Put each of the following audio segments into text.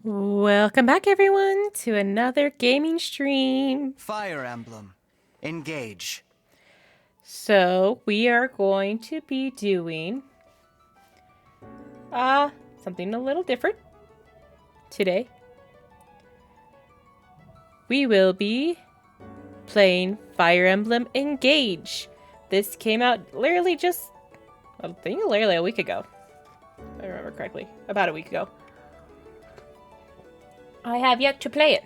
Welcome back, everyone, to another gaming stream. Fire Emblem Engage. So, we are going to be doing something a little different today. We will be playing Fire Emblem Engage. This came out literally a week ago. If I remember correctly. About a week ago. I have yet to play it.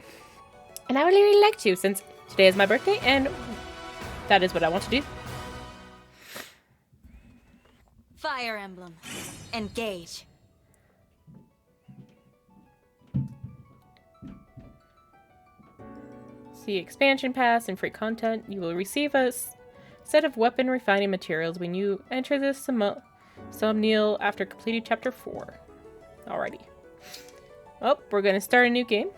And I would really like to, since today is my birthday, and that is what I want to do. Fire Emblem Engage. See expansion pass and free content. You will receive a set of weapon refining materials when you enter the Somniel after completing chapter 4. Alrighty. Oh, we're gonna start a new game.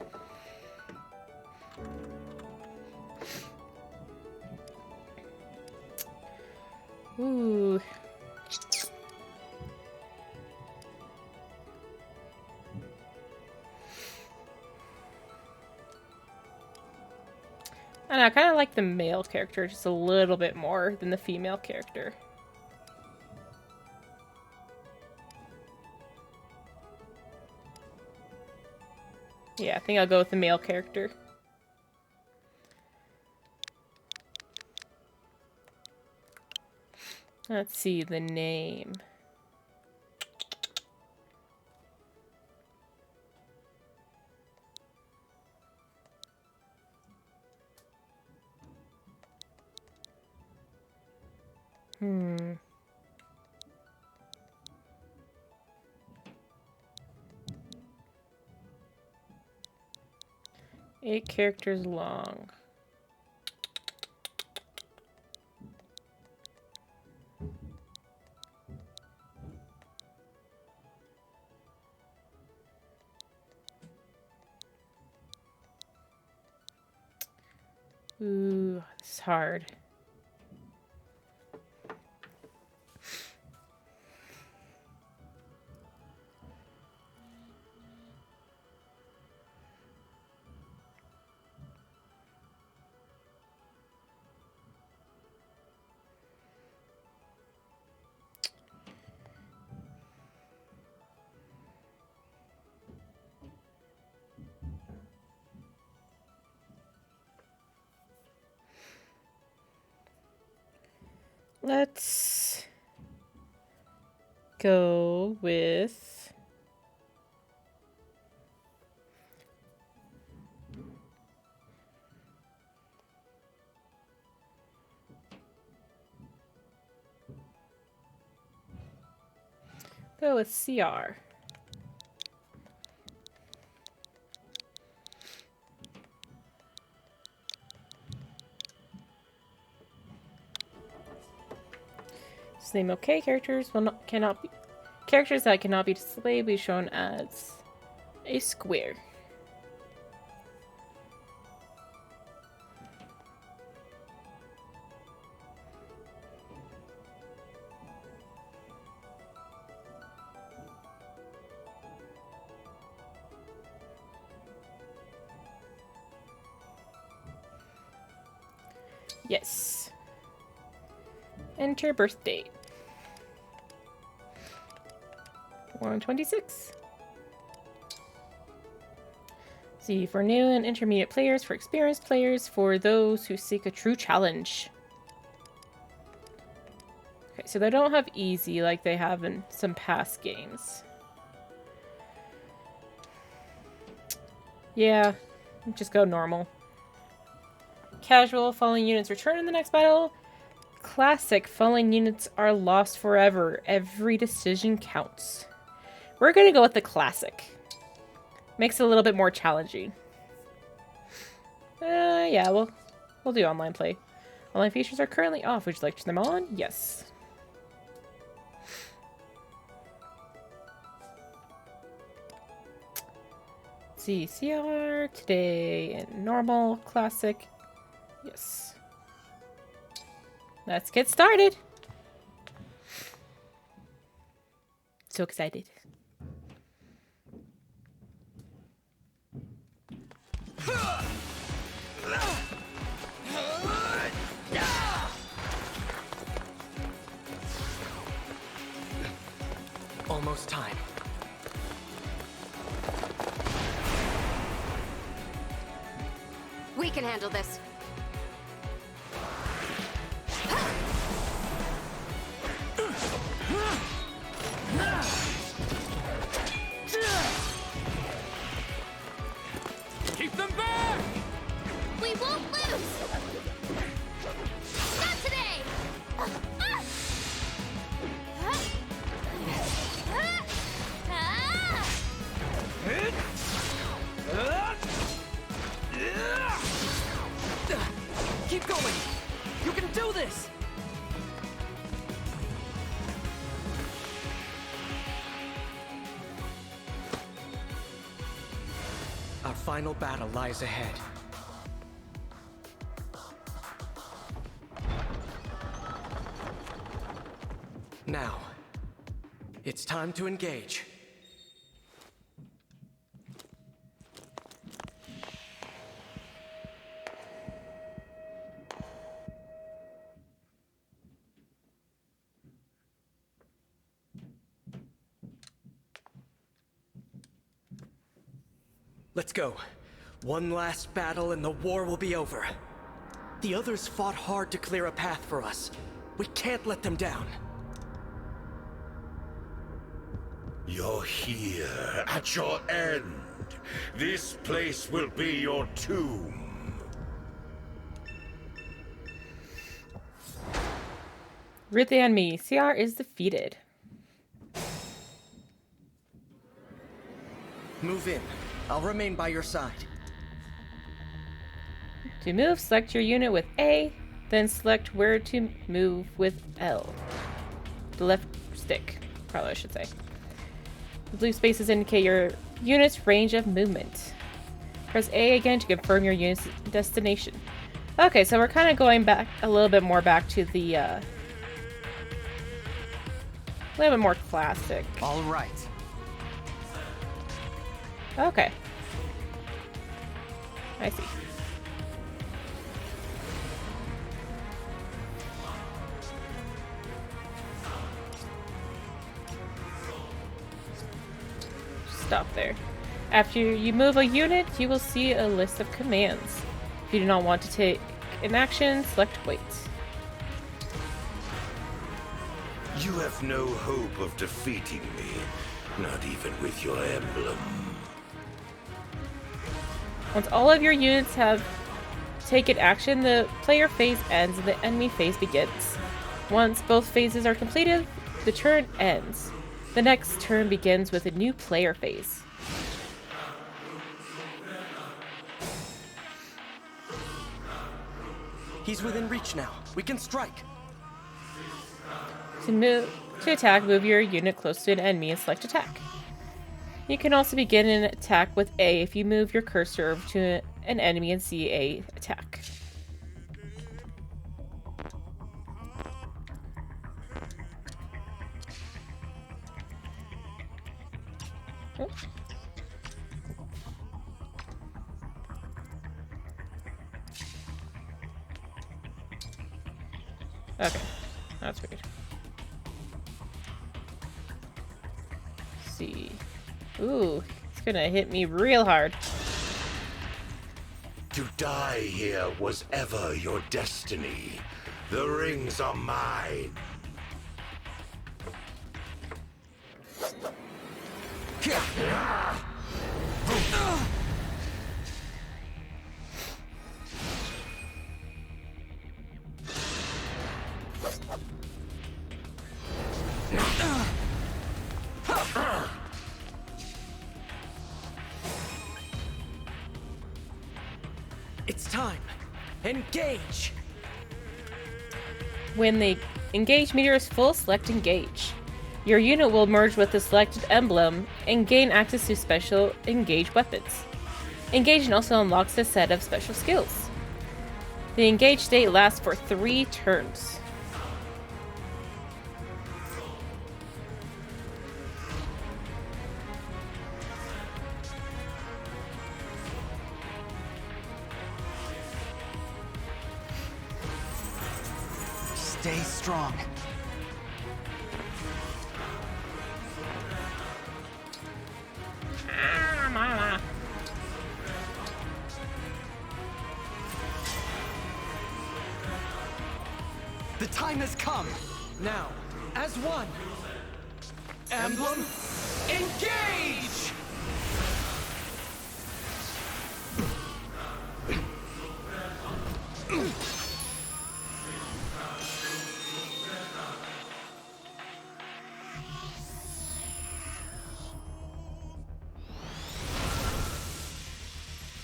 Ooh. I don't know, I kind of like the male character just a little bit more than the female character. Yeah, I think I'll go with the male character. Let's see the name. Hmm. Eight characters long. Ooh, this is hard. Let's go with CR. Name okay. Characters characters that cannot be displayed will be shown as a square. Yes. Enter birth date. 126. See, for new and intermediate players, for experienced players, for those who seek a true challenge. Okay, so they don't have easy like they have in some past games. Yeah, just go normal. Casual, falling units return in the next battle. Classic, falling units are lost forever. Every decision counts. We're gonna go with the classic. Makes it a little bit more challenging. Yeah, we'll do online play. Online features are currently off. Would you like to turn them on? Yes. Let's see, CR today in normal, classic. Yes. Let's get started. So excited. Almost time. We can handle this. Keep them back! We won't lose! Not today! Keep going! You can do this! Our final battle lies ahead. Now, it's time to engage. Let's go. One last battle and the war will be over. The others fought hard to clear a path for us. We can't let them down. You're here, at your end. This place will be your tomb. Root the enemy. CR is defeated. Move in. I'll remain by your side. To move, select your unit with A, then select where to move with L. The left stick, probably I should say. The blue spaces indicate your unit's range of movement. Press A again to confirm your unit's destination. Okay, so we're kind of going back a little bit more back to the, a little bit more classic. All right. Okay. I see. Stop there. After you move a unit, you will see a list of commands. If you do not want to take an action, select wait. You have no hope of defeating me, not even with your emblem. Once all of your units have taken action, the player phase ends and the enemy phase begins. Once both phases are completed, the turn ends. The next turn begins with a new player phase. He's within reach now. We can strike. To attack, move your unit close to an enemy and select attack. You can also begin an attack with A if you move your cursor over to an enemy and see A attack. Oh. Okay, that's weird. Let's see. Ooh, it's gonna hit me real hard. To die here was ever your destiny. The rings are mine. It's time. Engage! When the engage meter is full, select engage. Your unit will merge with the selected emblem and gain access to special engage weapons. Engage also unlocks a set of special skills. The engage state lasts for 3 turns. Stay strong. time has come! Now, as one. Emblem Engage!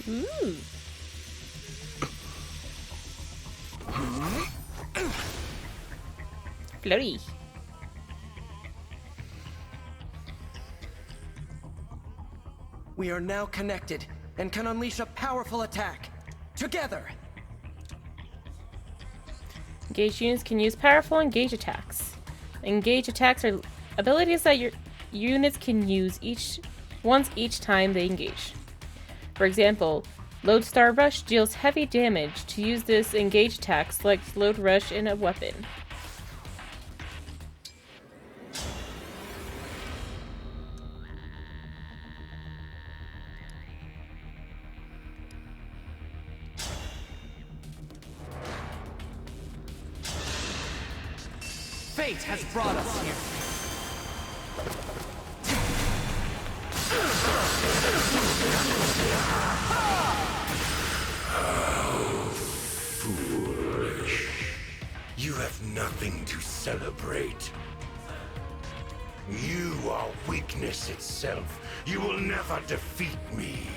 Ooh. Floaty. We are now connected and can unleash a powerful attack. Together! Engaged units can use powerful engage attacks. Engage attacks are abilities that your units can use once each time they engage. For example, Lodestar Rush deals heavy damage. To use this engage attack, select Load Rush in a weapon. Fate has brought us here. Foolish. You have nothing to celebrate. You are weakness itself. You will never defeat me.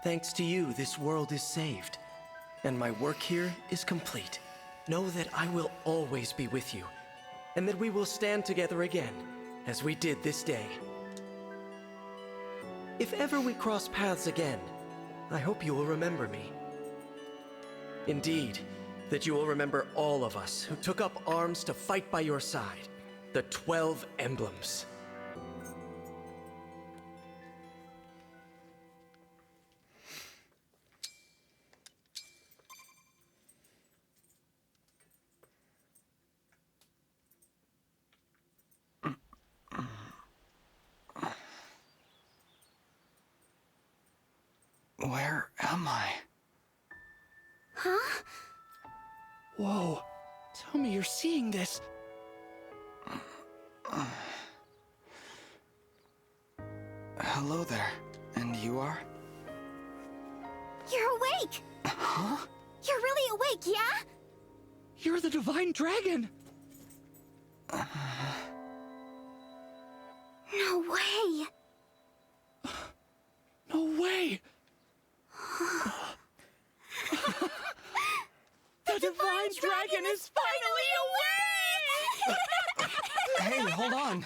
Thanks to you, this world is saved. And my work here is complete. Know that I will always be with you. And that we will stand together again, as we did this day. If ever we cross paths again, I hope you will remember me. Indeed, that you will remember all of us who took up arms to fight by your side. The 12 emblems. Where am I? Huh? Whoa. Tell me you're seeing this. Hello there. And you are? You're awake! Huh? You're really awake, yeah? You're the Divine Dragon! No way! No way! The Divine Dragon is finally awake! Hey, hold on.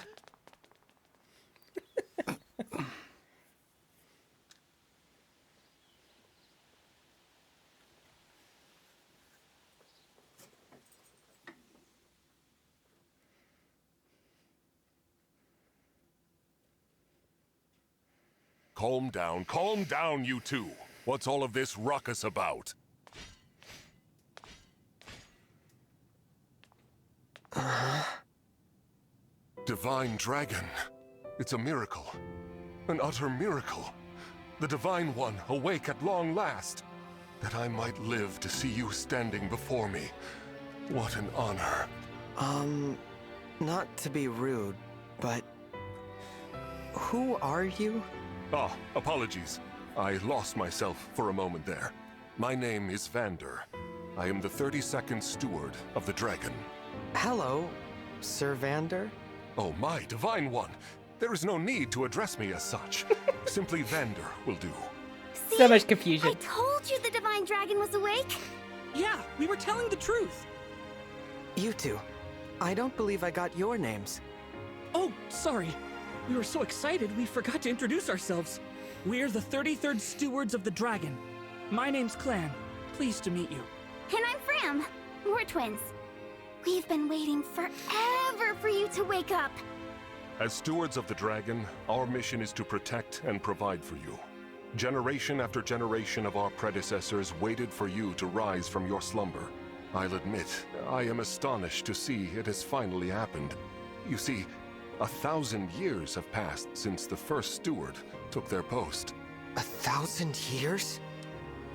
Calm down, you two. What's all of this ruckus about? Divine Dragon. It's a miracle. An utter miracle. The Divine One awake at long last. That I might live to see you standing before me. What an honor. Not to be rude, but who are you? Ah, apologies. I lost myself for a moment there. My name is Vander. I am the 32nd Steward of the Dragon. Hello, Sir Vander? Oh, my Divine One! There is no need to address me as such. Simply Vander will do. See? So much confusion. I told you the Divine Dragon was awake! Yeah, we were telling the truth. You two. I don't believe I got your names. Oh, sorry. We were so excited we forgot to introduce ourselves. We're the 33rd Stewards of the Dragon. My name's Clan. Pleased to meet you. And I'm Fram. We're twins. We've been waiting forever for you to wake up. As Stewards of the Dragon, our mission is to protect and provide for you. Generation after generation of our predecessors waited for you to rise from your slumber. I'll admit, I am astonished to see it has finally happened. You see, 1,000 years have passed since the first steward took their post. 1,000 years?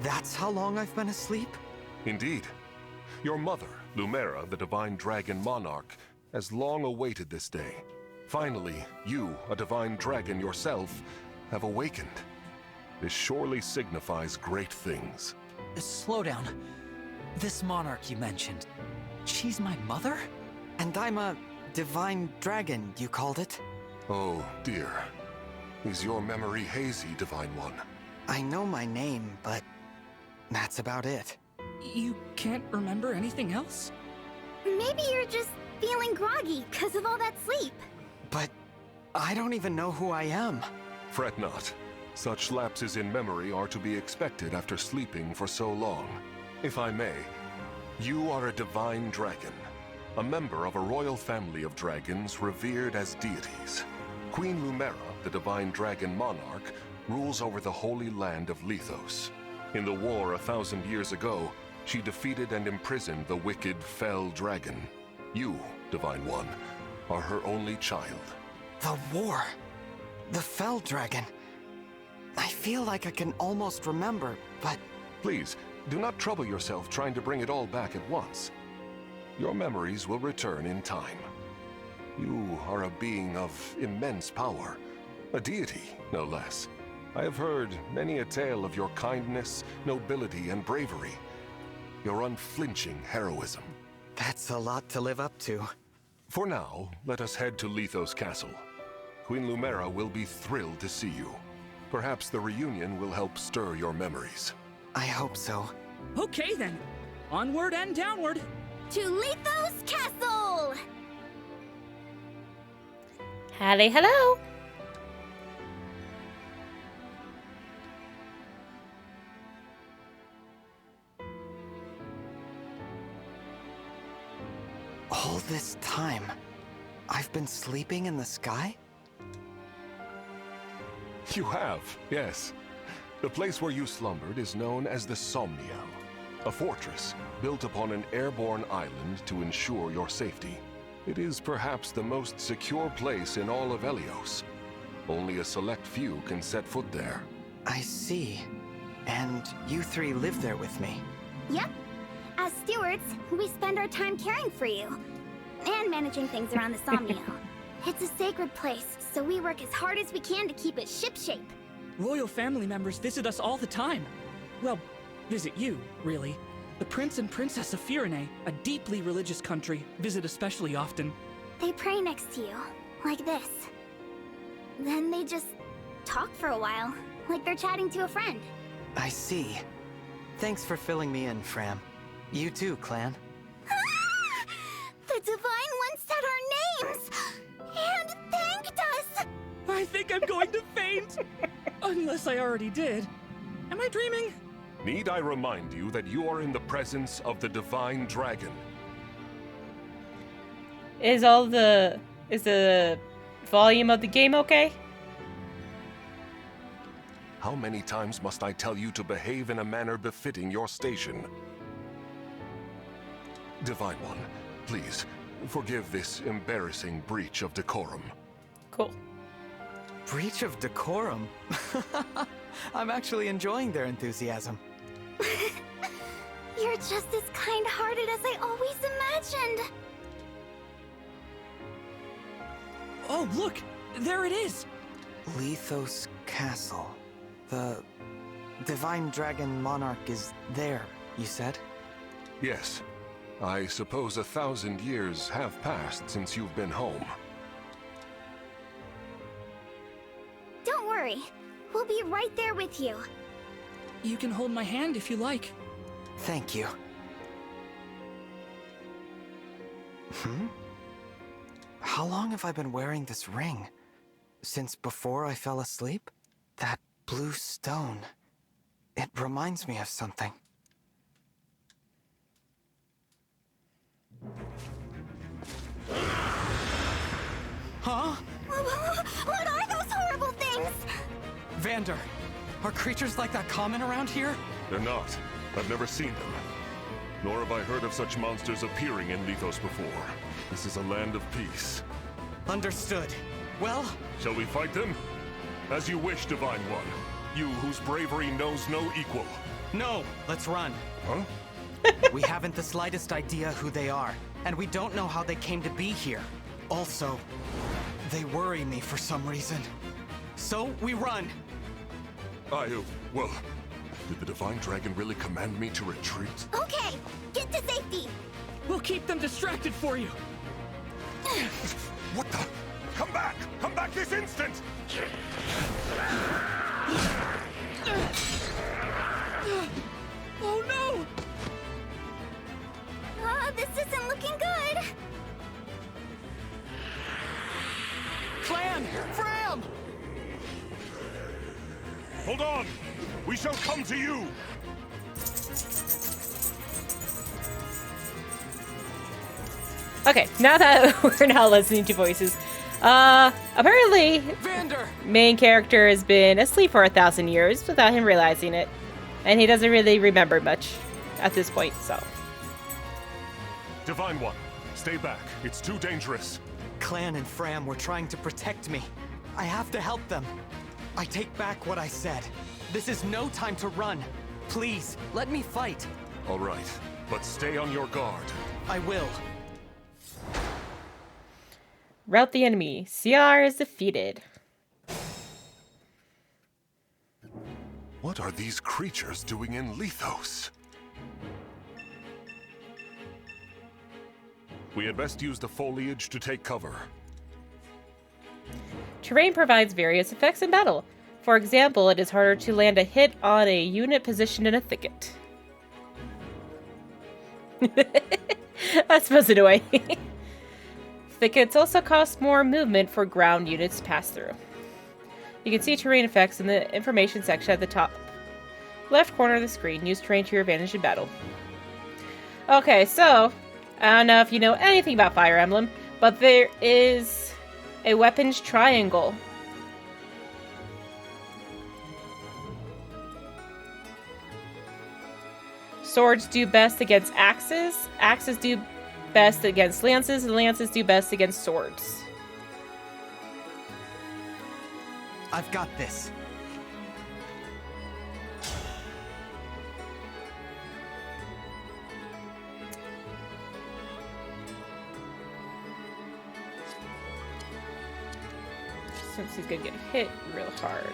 That's how long I've been asleep? Indeed. Your mother, Lumera, the Divine Dragon Monarch, has long awaited this day. Finally, you, a Divine Dragon yourself, have awakened. This surely signifies great things. Slow down. This monarch you mentioned, she's my mother? And I'm a divine dragon, you called it? Oh, dear. Is your memory hazy, Divine One? I know my name, but that's about it. You can't remember anything else? Maybe you're just feeling groggy because of all that sleep. But I don't even know who I am. Fret not. Such lapses in memory are to be expected after sleeping for so long. If I may, you are a divine dragon, a member of a royal family of dragons revered as deities. Queen Lumera, the Divine Dragon Monarch, rules over the holy land of Lethos. In the war 1,000 years ago, she defeated and imprisoned the wicked Fell Dragon. You, Divine One, are her only child. The war. The Fell Dragon. I feel like I can almost remember, but... Please, do not trouble yourself trying to bring it all back at once. Your memories will return in time. You are a being of immense power. A deity, no less. I have heard many a tale of your kindness, nobility, and bravery. Your unflinching heroism. That's a lot to live up to. For now, let us head to Lethos Castle. Queen Lumera will be thrilled to see you. Perhaps the reunion will help stir your memories. I hope so. Okay then. Onward and downward. To Lethos Castle! Halli hello! All this time, I've been sleeping in the sky? You have, yes. The place where you slumbered is known as the Somniel, a fortress built upon an airborne island to ensure your safety. It is perhaps the most secure place in all of Helios. Only a select few can set foot there. I see. And you three live there with me? Yep. As stewards, we spend our time caring for you. And managing things around the Somniel. It's a sacred place, so we work as hard as we can to keep it shipshape. Royal family members visit us all the time. Well, visit you, really. The Prince and Princess of Firene, a deeply religious country, visit especially often. They pray next to you, like this. Then they just talk for a while, like they're chatting to a friend. I see. Thanks for filling me in, Fram. You too, Clan. The Divine One said our names! And thanked us! I think I'm going to faint! Unless I already did. Am I dreaming? Need I remind you that you are in the presence of the Divine Dragon? Is the volume of the game okay? How many times must I tell you to behave in a manner befitting your station? Divine One, please, forgive this embarrassing breach of decorum. Cool. Breach of decorum? I'm actually enjoying their enthusiasm. You're just as kind-hearted as I always imagined. Oh, look! There it is! Lethos Castle. The Divine Dragon Monarch is there, you said? Yes. I suppose 1,000 years have passed since you've been home. Don't worry. We'll be right there with you. You can hold my hand if you like. Thank you. How long have I been wearing this ring? Since before I fell asleep? That blue stone. It reminds me of something. Huh? What are those horrible things? Vander, are creatures like that common around here? They're not. I've never seen them. Nor have I heard of such monsters appearing in Lithos before. This is a land of peace. Understood. Well, Shall we fight them? As you wish, Divine One. You whose bravery knows no equal. no, let's run. Huh? We haven't the slightest idea who they are, and we don't know how they came to be here. Also, they worry me for some reason. So, we run. Well, did the Divine Dragon really command me to retreat? Okay, get to safety. We'll keep them distracted for you. What the? Come back! Come back this instant! Oh no! This isn't looking good. Clan! Fram! Hold on! We shall come to you! Okay, now that we're not listening to voices, apparently, Vander! main character has been asleep for 1,000 years without him realizing it, and he doesn't really remember much at this point, so. Divine One, stay back. It's too dangerous. Clan and Fram were trying to protect me. I have to help them. I take back what I said. This is no time to run. Please, let me fight. All right, but stay on your guard. I will. Rout the enemy. CR is defeated. What are these creatures doing in Lithos? We had best use the foliage to take cover. Terrain provides various effects in battle. For example, it is harder to land a hit on a unit positioned in a thicket. That's supposed to annoy. Thickets also cost more movement for ground units to pass through. You can see terrain effects in the information section at the top left corner of the screen. Use terrain to your advantage in battle. Okay, so I don't know if you know anything about Fire Emblem, but there is a weapons triangle. Swords do best against axes. Axes do best against lances, and lances do best against swords. I've got this. Since he's gonna get hit real hard.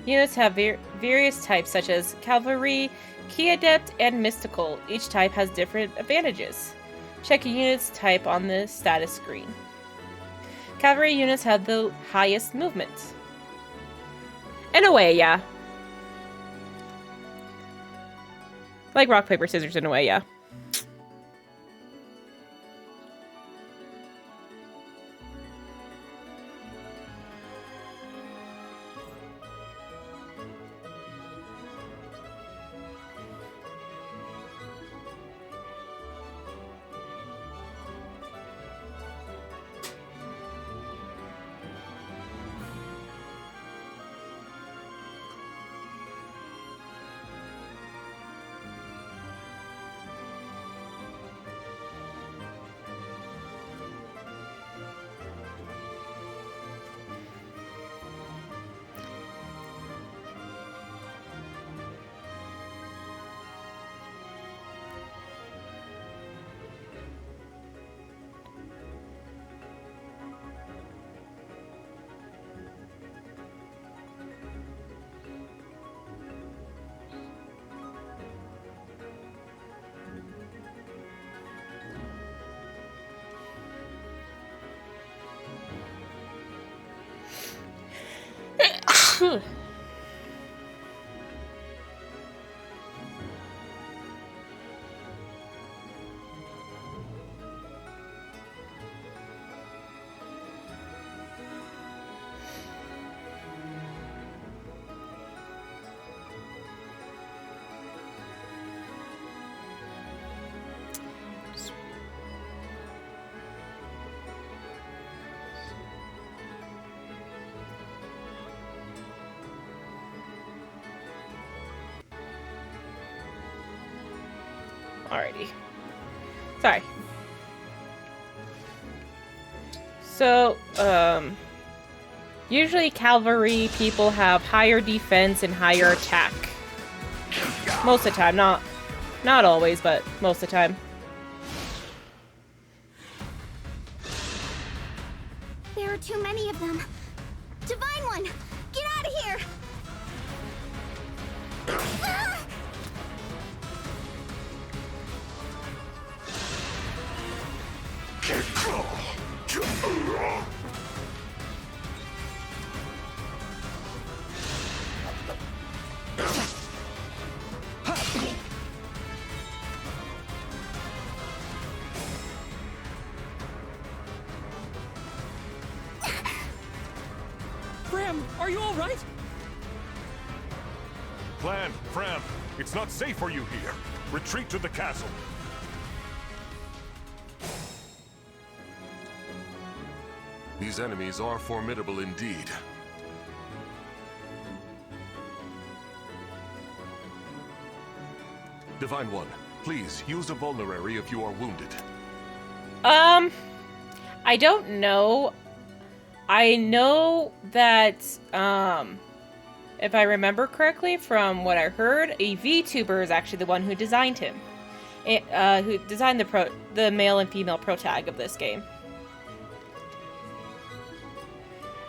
Units have various types such as Cavalry, Key Adept, and Mystical. Each type has different advantages. Check a unit's type on the status screen. Cavalry units have the highest movement. In a way, yeah. Like rock, paper, scissors in a way, yeah. Alrighty. Sorry. So, usually cavalry people have higher defense and higher attack. Most of the time, not always, but most of the time. There are too many of them. Divine One, get out of here! Fram, are you all right? Clan, Fram, it's not safe for you here. Retreat to the castle. These enemies are formidable indeed. Divine One, please use a vulnerary if you are wounded. I don't know. I know that, if I remember correctly from what I heard, a VTuber is actually the one who designed him. Who designed the male and female protag of this game.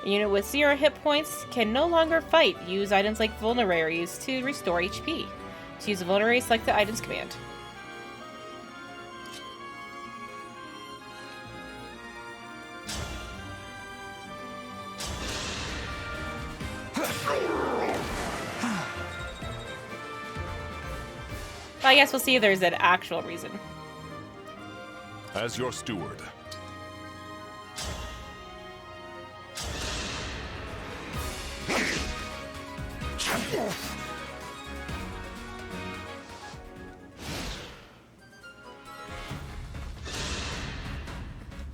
A unit with 0 hit points can no longer fight. Use items like vulneraries to restore HP. To use a vulnerary, select the items command. I guess we'll see if there's an actual reason. As your steward.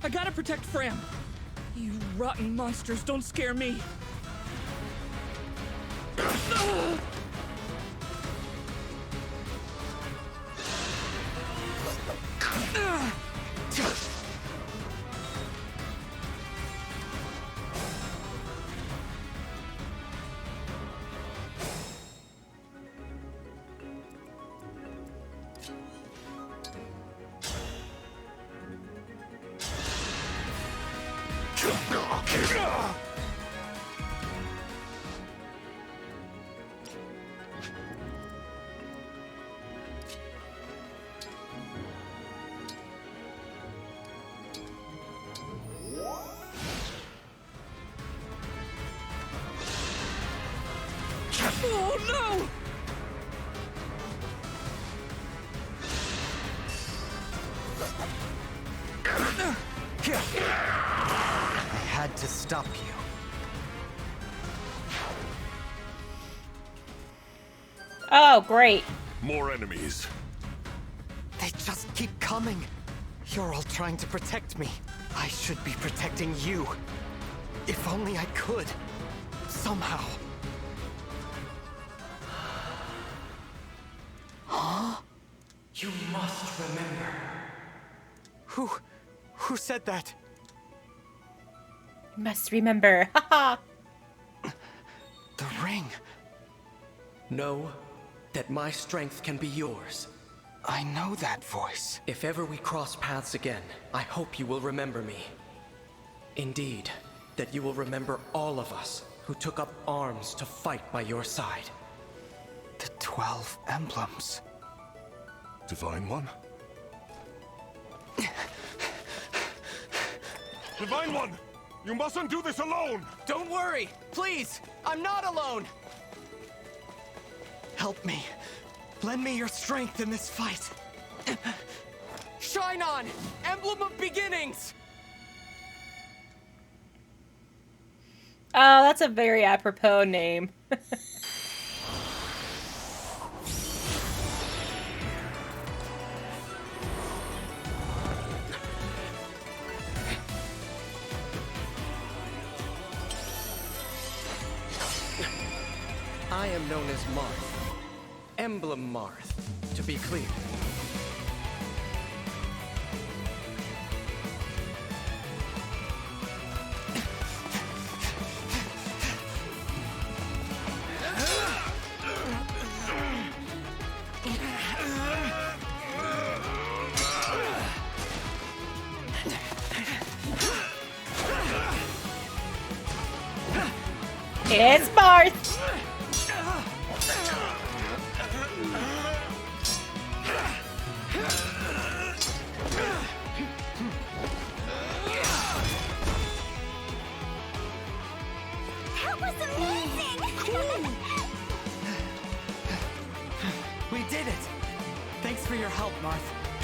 I gotta protect Fram. You rotten monsters don't scare me. Oh no! I had to stop you. Oh, great. More enemies. They just keep coming. You're all trying to protect me. I should be protecting you. If only I could. Somehow. Huh? You must remember. Who said that? Must remember. Haha. The ring. Know that my strength can be yours. I know that voice. If ever we cross paths again, I hope you will remember me. Indeed, that you will remember all of us who took up arms to fight by your side. The 12 emblems. Divine One? Divine One! You mustn't do this alone! Don't worry! Please! I'm not alone! Help me. Lend me your strength in this fight. Shine on! Emblem of Beginnings! Oh, that's a very apropos name. I am known as Marth. Emblem Marth, to be clear. It's Marth! That was amazing! We did it! Thanks for your help, Marth.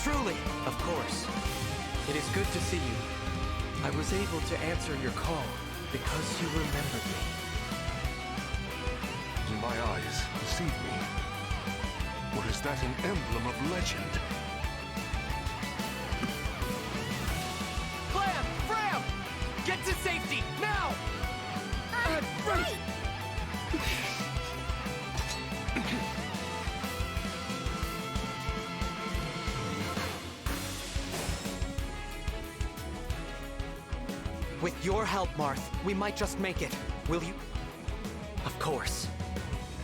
Truly. Of course. It is good to see you. I was able to answer your call because you remembered me. My eyes deceive me. Or is that an emblem of legend? Clam! Fram! Get to safety, now! Right! With your help, Marth, we might just make it. Will you? Of course.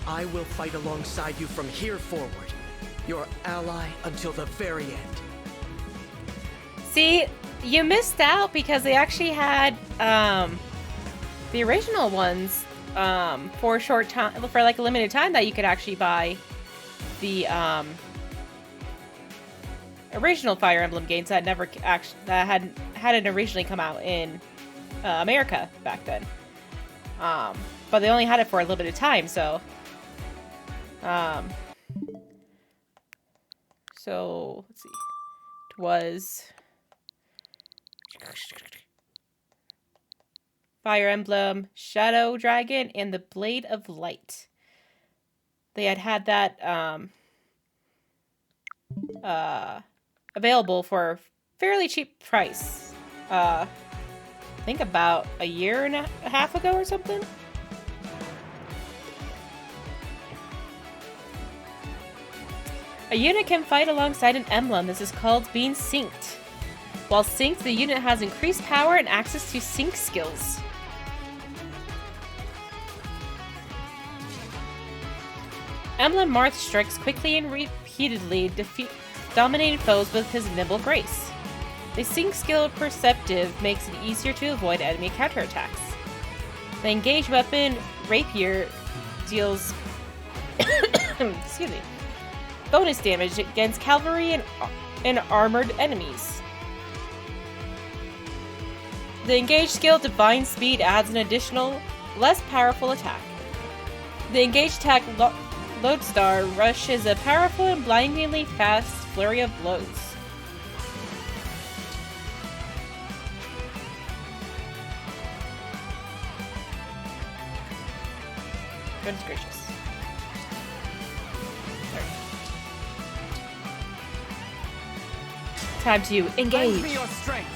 I will fight alongside you from here forward. Your ally until the very end. See, you missed out because they actually had the original ones for a short time, for like a limited time, that you could actually buy the original Fire Emblem games that never actually hadn't originally come out in America back then. But they only had it for a little bit of time, so let's see. It was Fire Emblem, Shadow Dragon, and the Blade of Light. They had that available for a fairly cheap price. I think about a year and a half ago or something. A unit can fight alongside an emblem. This is called being synced. While synced, the unit has increased power and access to sync skills. Emblem Marth strikes quickly and repeatedly, dominating foes with his nimble grace. The sync skill Perceptive makes it easier to avoid enemy counterattacks. The engaged weapon, Rapier, deals excuse me, bonus damage against cavalry and armored enemies. The engaged skill Divine Speed adds an additional, less powerful attack. The engaged attack Lodestar Rush is a powerful and blindingly fast flurry of blows. Goodness gracious. Time to engage. Lend me your strength.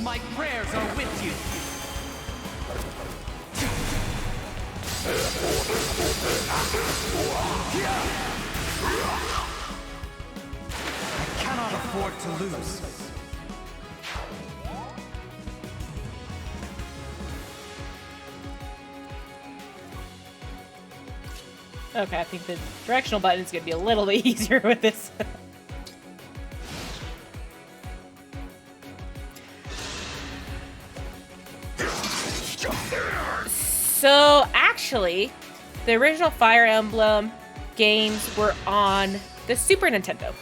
My prayers are with you. I cannot afford to lose. Okay, I think the directional button is going to be a little bit easier with this. So, actually, the original Fire Emblem games were on the Super Nintendo.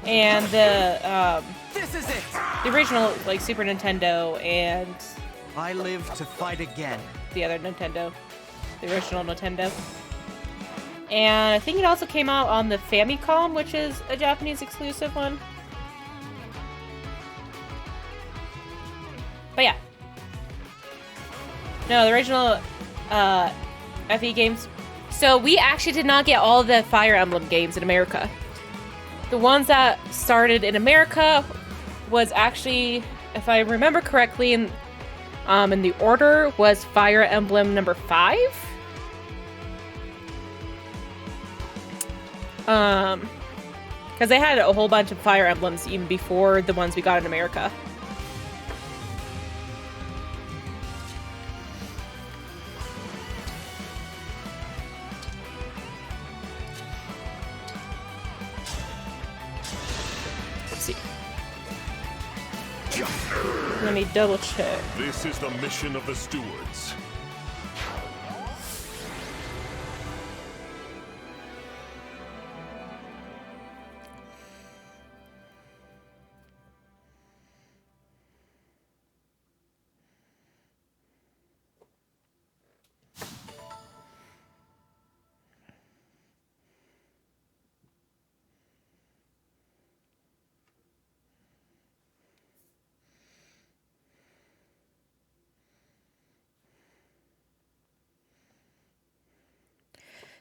And This is it! the original, like, Super Nintendo and I live to fight again. the other Nintendo. The original Nintendo. And I think it also came out on the Famicom, which is a Japanese exclusive one. But yeah. No, the original FE games. So we actually did not get all the Fire Emblem games in America. The ones that started in America was actually, if I remember correctly, in the order was Fire Emblem number 5. Because they had a whole bunch of Fire Emblems even before the ones we got in America. see. Let me double check. This is the mission of the stewards.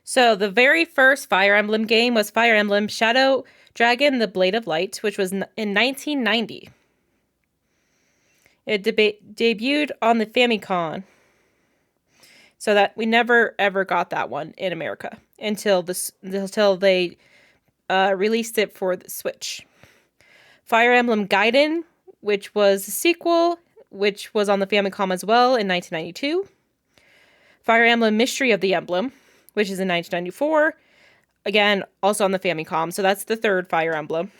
So the very first Fire Emblem game was Fire Emblem Shadow Dragon: The Blade of Light, which was in 1990. It debuted on the Famicom. So that we never ever got that one in America until they released it for the Switch. Fire Emblem Gaiden, which was a sequel, which was on the Famicom as well in 1992. Fire Emblem Mystery of the Emblem, which is in 1994. Again, also on the Famicom. So that's the third Fire Emblem.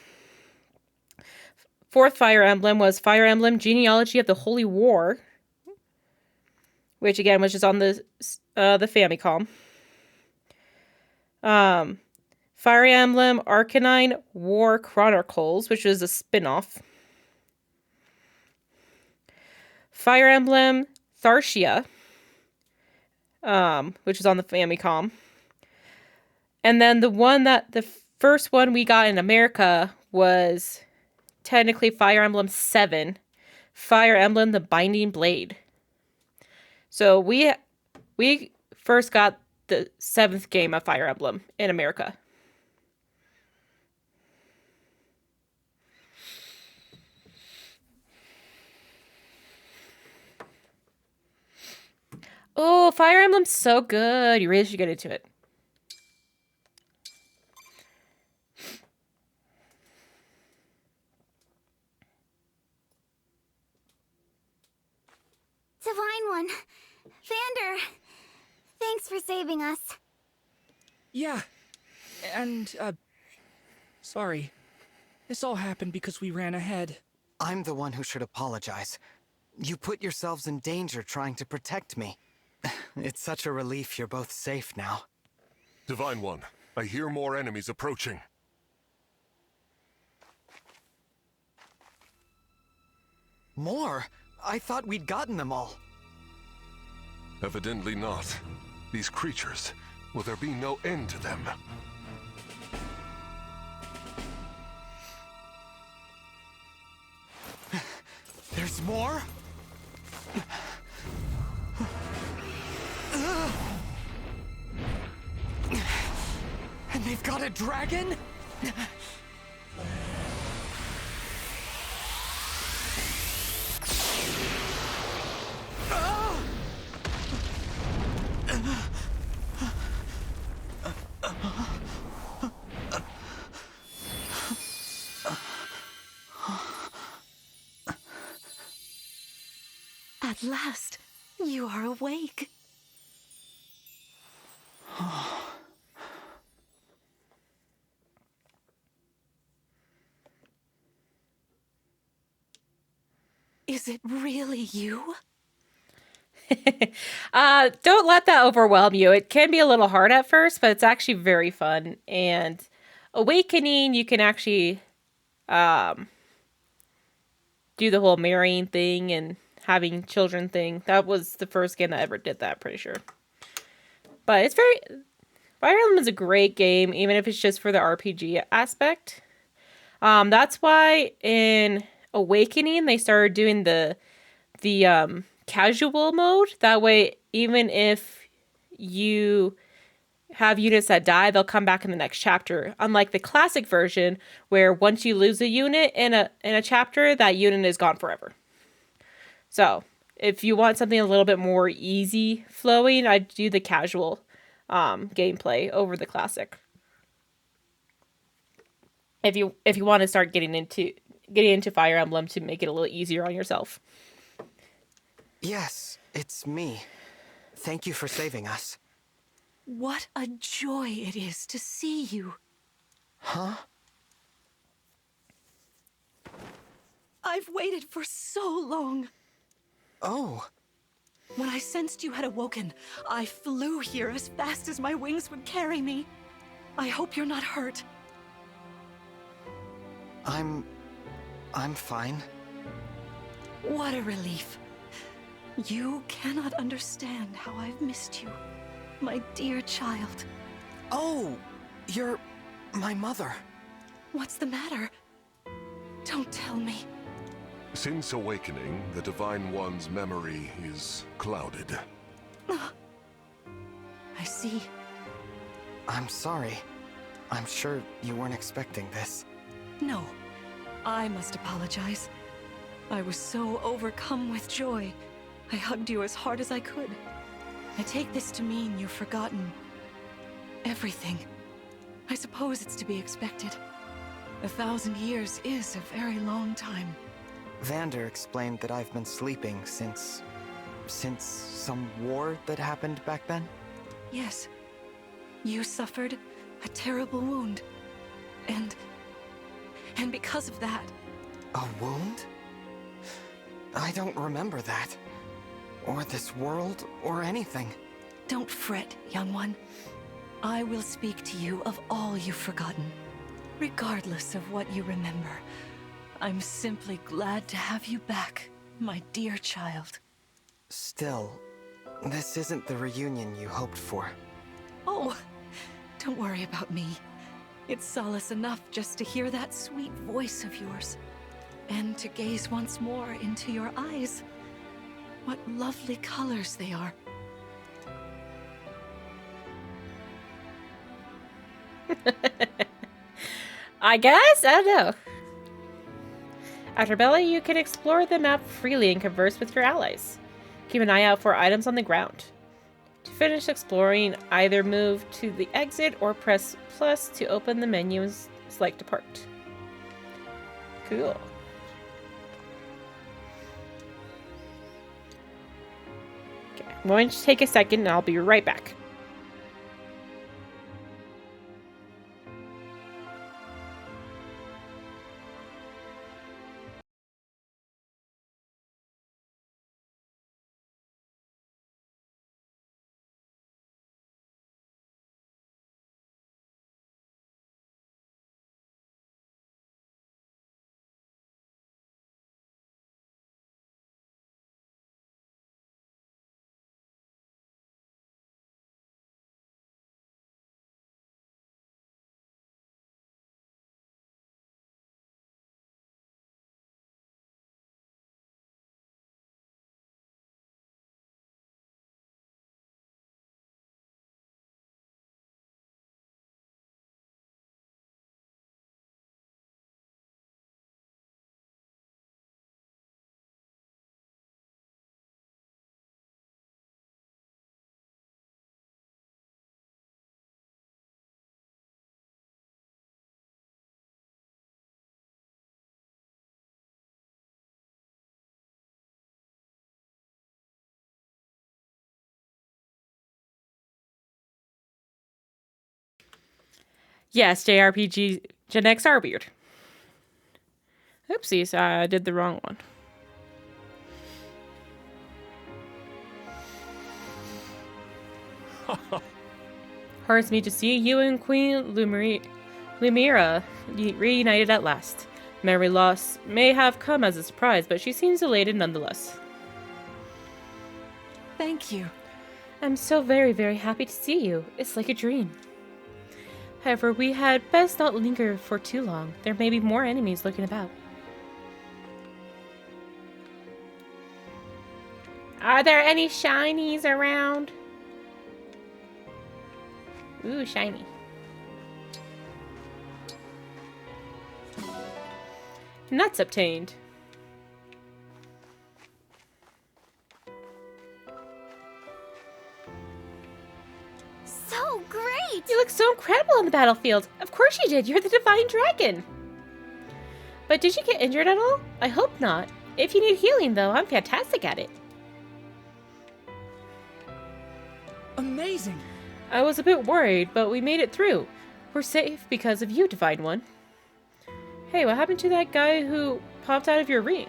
Fourth Fire Emblem was Fire Emblem Genealogy of the Holy War, which again was just on the Famicom. Fire Emblem Arcanine War Chronicles, which is a spin-off. Fire Emblem Tharcia, which is on the Famicom. And then the first one we got in America was technically Fire Emblem 7, Fire Emblem The Binding Blade. So we first got the 7th game of Fire Emblem in America. Oh, Fire Emblem's so good. You really should get into it. Divine One. Vander. Thanks for saving us. Yeah. And, sorry. This all happened because we ran ahead. I'm the one who should apologize. You put yourselves in danger trying to protect me. It's such a relief you're both safe now. Divine One, I hear more enemies approaching. More? I thought we'd gotten them all. Evidently not. These creatures, will there be no end to them? There's more? And they've got a dragon? At last, you are awake. Is it really you? Don't let that overwhelm you. It can be a little hard at first, but it's actually very fun. And Awakening, you can actually do the whole marrying thing and having children thing. That was the first game that ever did that, pretty sure. But it's Fire Emblem is a great game, even if it's just for the RPG aspect. That's why in Awakening they started doing the casual mode. That way, even if you have units that die, they'll come back in the next chapter. Unlike the classic version, where once you lose a unit in a chapter, that unit is gone forever. So, if you want something a little bit more easy flowing, I'd do the casual gameplay over the classic. If you want to start getting into Fire Emblem to make it a little easier on yourself. Yes, it's me. Thank you for saving us. What a joy it is to see you. Huh? I've waited for so long. Oh. When I sensed you had awoken, I flew here as fast as my wings would carry me. I hope you're not hurt. I'm fine. What a relief. You cannot understand how I've missed you, my dear child. Oh, you're my mother. What's the matter? Don't tell me. Since awakening, the Divine One's memory is clouded. I see. I'm sorry. I'm sure you weren't expecting this. No, I must apologize. I was so overcome with joy. I hugged you as hard as I could. I take this to mean you've forgotten everything. I suppose it's to be expected. 1,000 years is a very long time. Vander explained that I've been sleeping since some war that happened back then? Yes. You suffered a terrible wound. And because of that... A wound? I don't remember that. Or this world, or anything. Don't fret, young one. I will speak to you of all you've forgotten. Regardless of what you remember, I'm simply glad to have you back, my dear child. Still, this isn't the reunion you hoped for. Oh, don't worry about me. It's solace enough just to hear that sweet voice of yours. And to gaze once more into your eyes. What lovely colors they are. I guess? I don't know. After Bella, you can explore the map freely and converse with your allies. Keep an eye out for items on the ground. To finish exploring, either move to the exit or press plus to open the menu and select depart. Cool. Okay, I'm going to take a second and I'll be right back. Yes, JRPG Gen X are weird. Oopsies, I did the wrong one. Hurts me to see you and Queen Lumira reunited at last. Memory loss may have come as a surprise, but she seems elated nonetheless. Thank you. I'm so very, very happy to see you. It's like a dream. However, we had best not linger for too long. There may be more enemies lurking about. Are there any shinies around? Ooh, shiny. Nuts obtained. So great! You look so incredible on the battlefield. Of course you did. You're the Divine Dragon. But did you get injured at all? I hope not. If you need healing, though, I'm fantastic at it. Amazing! I was a bit worried, but we made it through. We're safe because of you, Divine One. Hey, what happened to that guy who popped out of your ring?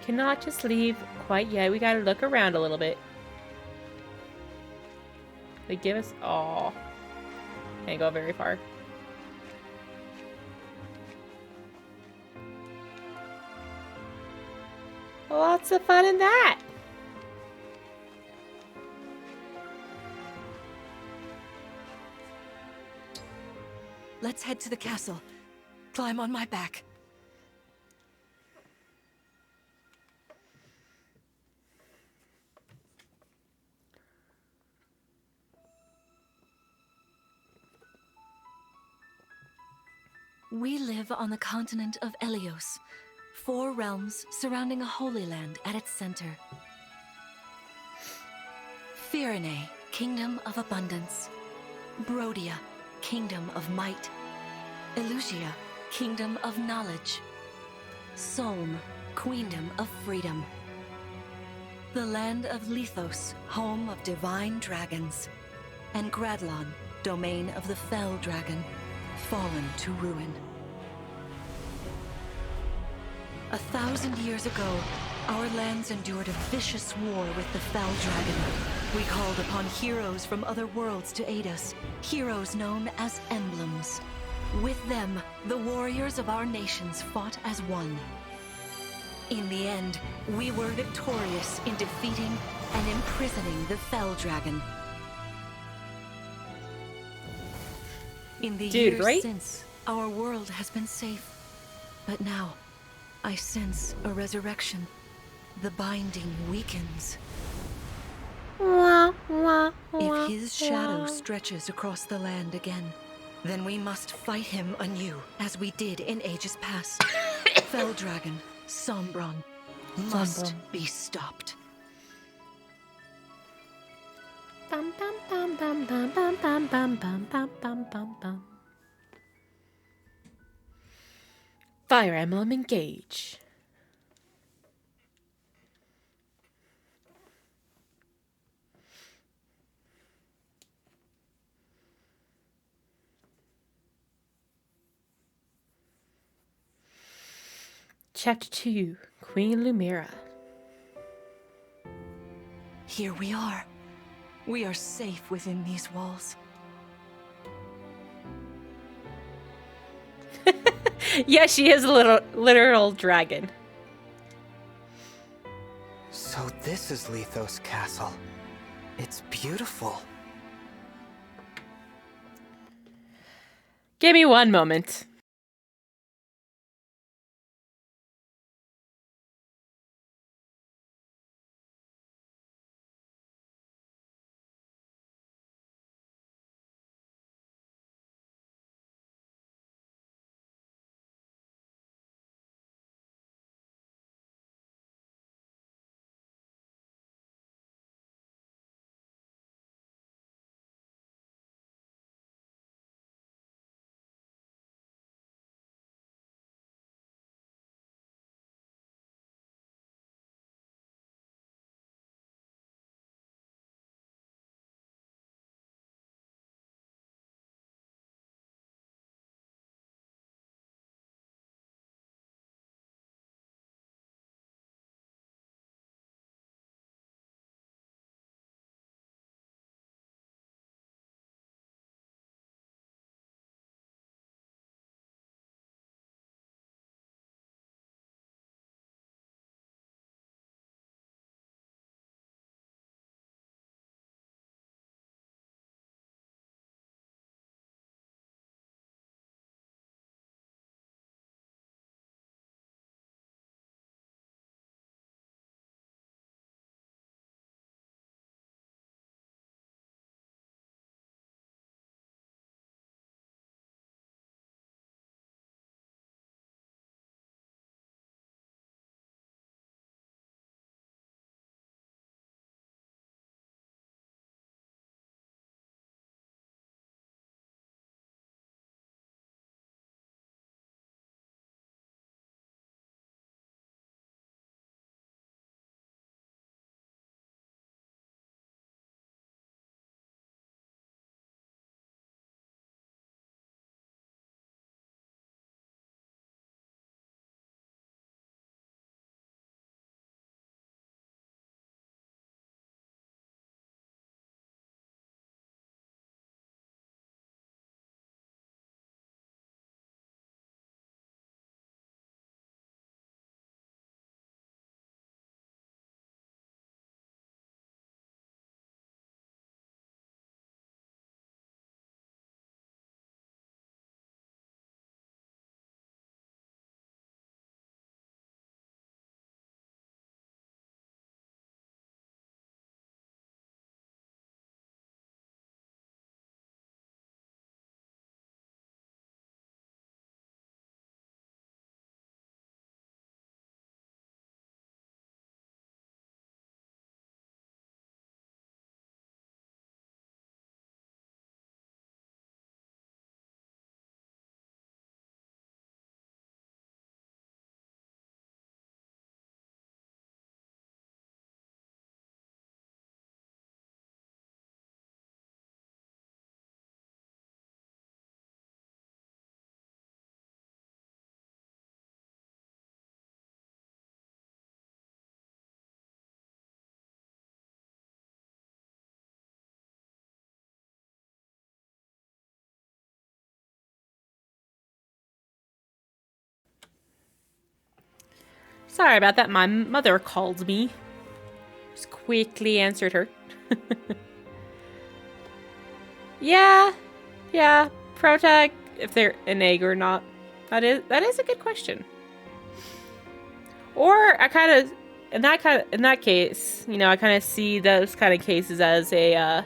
Cannot just leave quite yet. We gotta look around a little bit. They give us... Aw. Can't go very far. Lots of fun in that! Let's head to the castle. Climb on my back. We live on the continent of Elios, 4 realms surrounding a holy land at its center. Firene, kingdom of abundance. Brodia, kingdom of might. Elusia, kingdom of knowledge. Solm, queendom of freedom. The land of Lithos, home of divine dragons. And Gradlon, domain of the fell dragon, fallen to ruin. 1,000 years ago, our lands endured a vicious war with the fell dragon. We called upon heroes from other worlds to aid us, heroes known as emblems. With them, the warriors of our nations fought as one. In the end, we were victorious in defeating and imprisoning the fell dragon. In the years since, our world has been safe. But now, I sense a resurrection. The binding weakens. If his shadow stretches across the land again, then we must fight him anew, as we did in ages past. Fell dragon, Sombron, must be stopped. Bum bum bum bum bum bum bum bum bum bum bum bum bum. Fire Emblem Engage. Chapter 2, Queen Lumira. Here we are. We are safe within these walls. Yeah, she is a literal dragon. So this is Lithos Castle. It's beautiful. Give me one moment. Sorry about that. My mother called me. Just quickly answered her. Yeah. Protag, if they're an egg or not. That is a good question. Or I kind of in that case, you know, I kind of see those kind of cases as a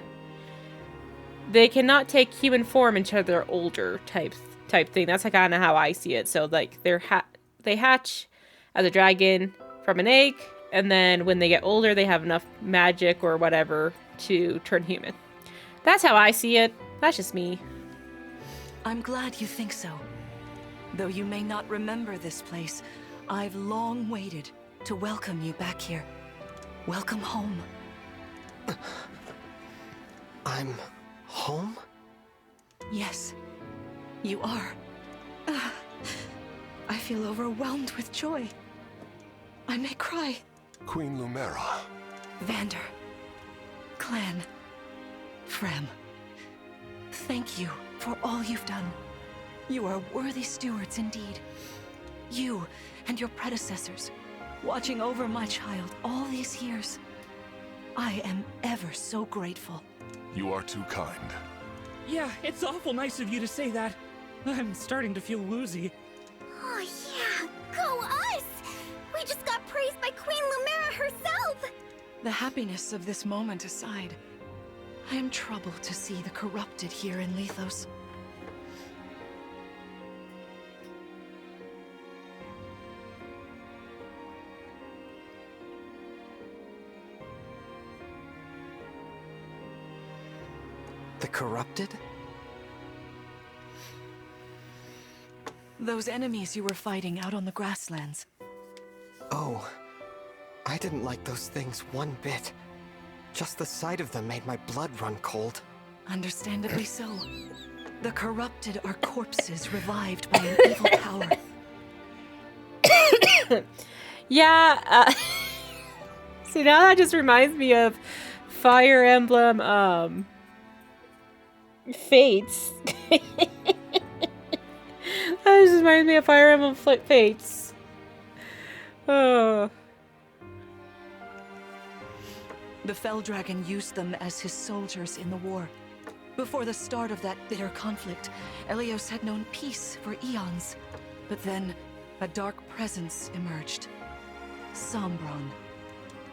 they cannot take human form until they're older type thing. That's kind of how I see it. So like they hatch as a dragon from an egg, and then when they get older, they have enough magic or whatever to turn human. That's how I see it. That's just me. I'm glad you think so. Though you may not remember this place, I've long waited to welcome you back here. Welcome home. I'm home? Yes, you are. I feel overwhelmed with joy. I may cry. Queen Lumera. Vander. Clan. Frem. Thank you for all you've done. You are worthy stewards indeed. You and your predecessors, watching over my child all these years. I am ever so grateful. You are too kind. Yeah, it's awful nice of you to say that. I'm starting to feel woozy. Oh yeah, go us! We just got praised by Queen Lumera herself! The happiness of this moment aside, I am troubled to see the corrupted here in Lethos. The corrupted? Those enemies you were fighting out on the grasslands. Oh, I didn't like those things one bit. Just the sight of them made my blood run cold. Understandably so. The corrupted are corpses revived by an evil power. Yeah, see, now that just reminds me of Fire Emblem, Fates. That just reminds me of Fire Emblem Fates. Oh. The Fell Dragon used them as his soldiers in the war. Before the start of that bitter conflict, Elios had known peace for eons. But then, a dark presence emerged. Sombron.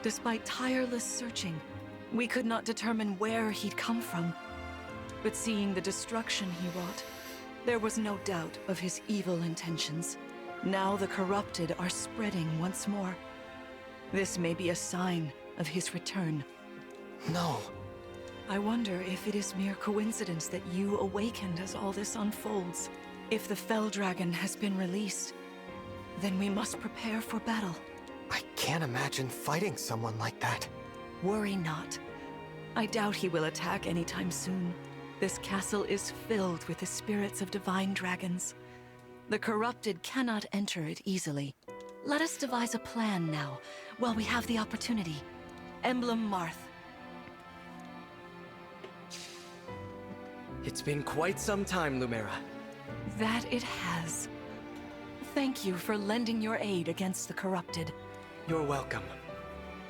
Despite tireless searching, we could not determine where he'd come from. But seeing the destruction he wrought, there was no doubt of his evil intentions. Now the corrupted are spreading once more. This may be a sign of his return. No. I wonder if it is mere coincidence that you awakened as all this unfolds. If the Fell Dragon has been released, then we must prepare for battle. I can't imagine fighting someone like that. Worry not. I doubt he will attack anytime soon. This castle is filled with the spirits of divine dragons. The corrupted cannot enter it easily. Let us devise a plan now, while we have the opportunity. Emblem Marth. It's been quite some time, Lumera. That it has. Thank you for lending your aid against the corrupted. You're welcome.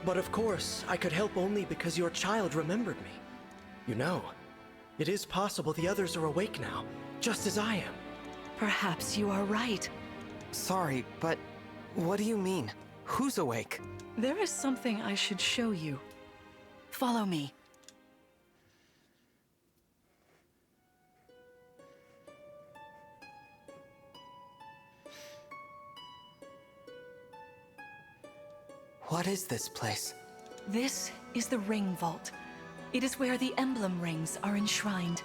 But of course, I could help only because your child remembered me. You know, it is possible the others are awake now, just as I am. Perhaps you are right. Sorry, but what do you mean? Who's awake? There is something I should show you. Follow me. What is this place? This is the Ring Vault. It is where the emblem rings are enshrined.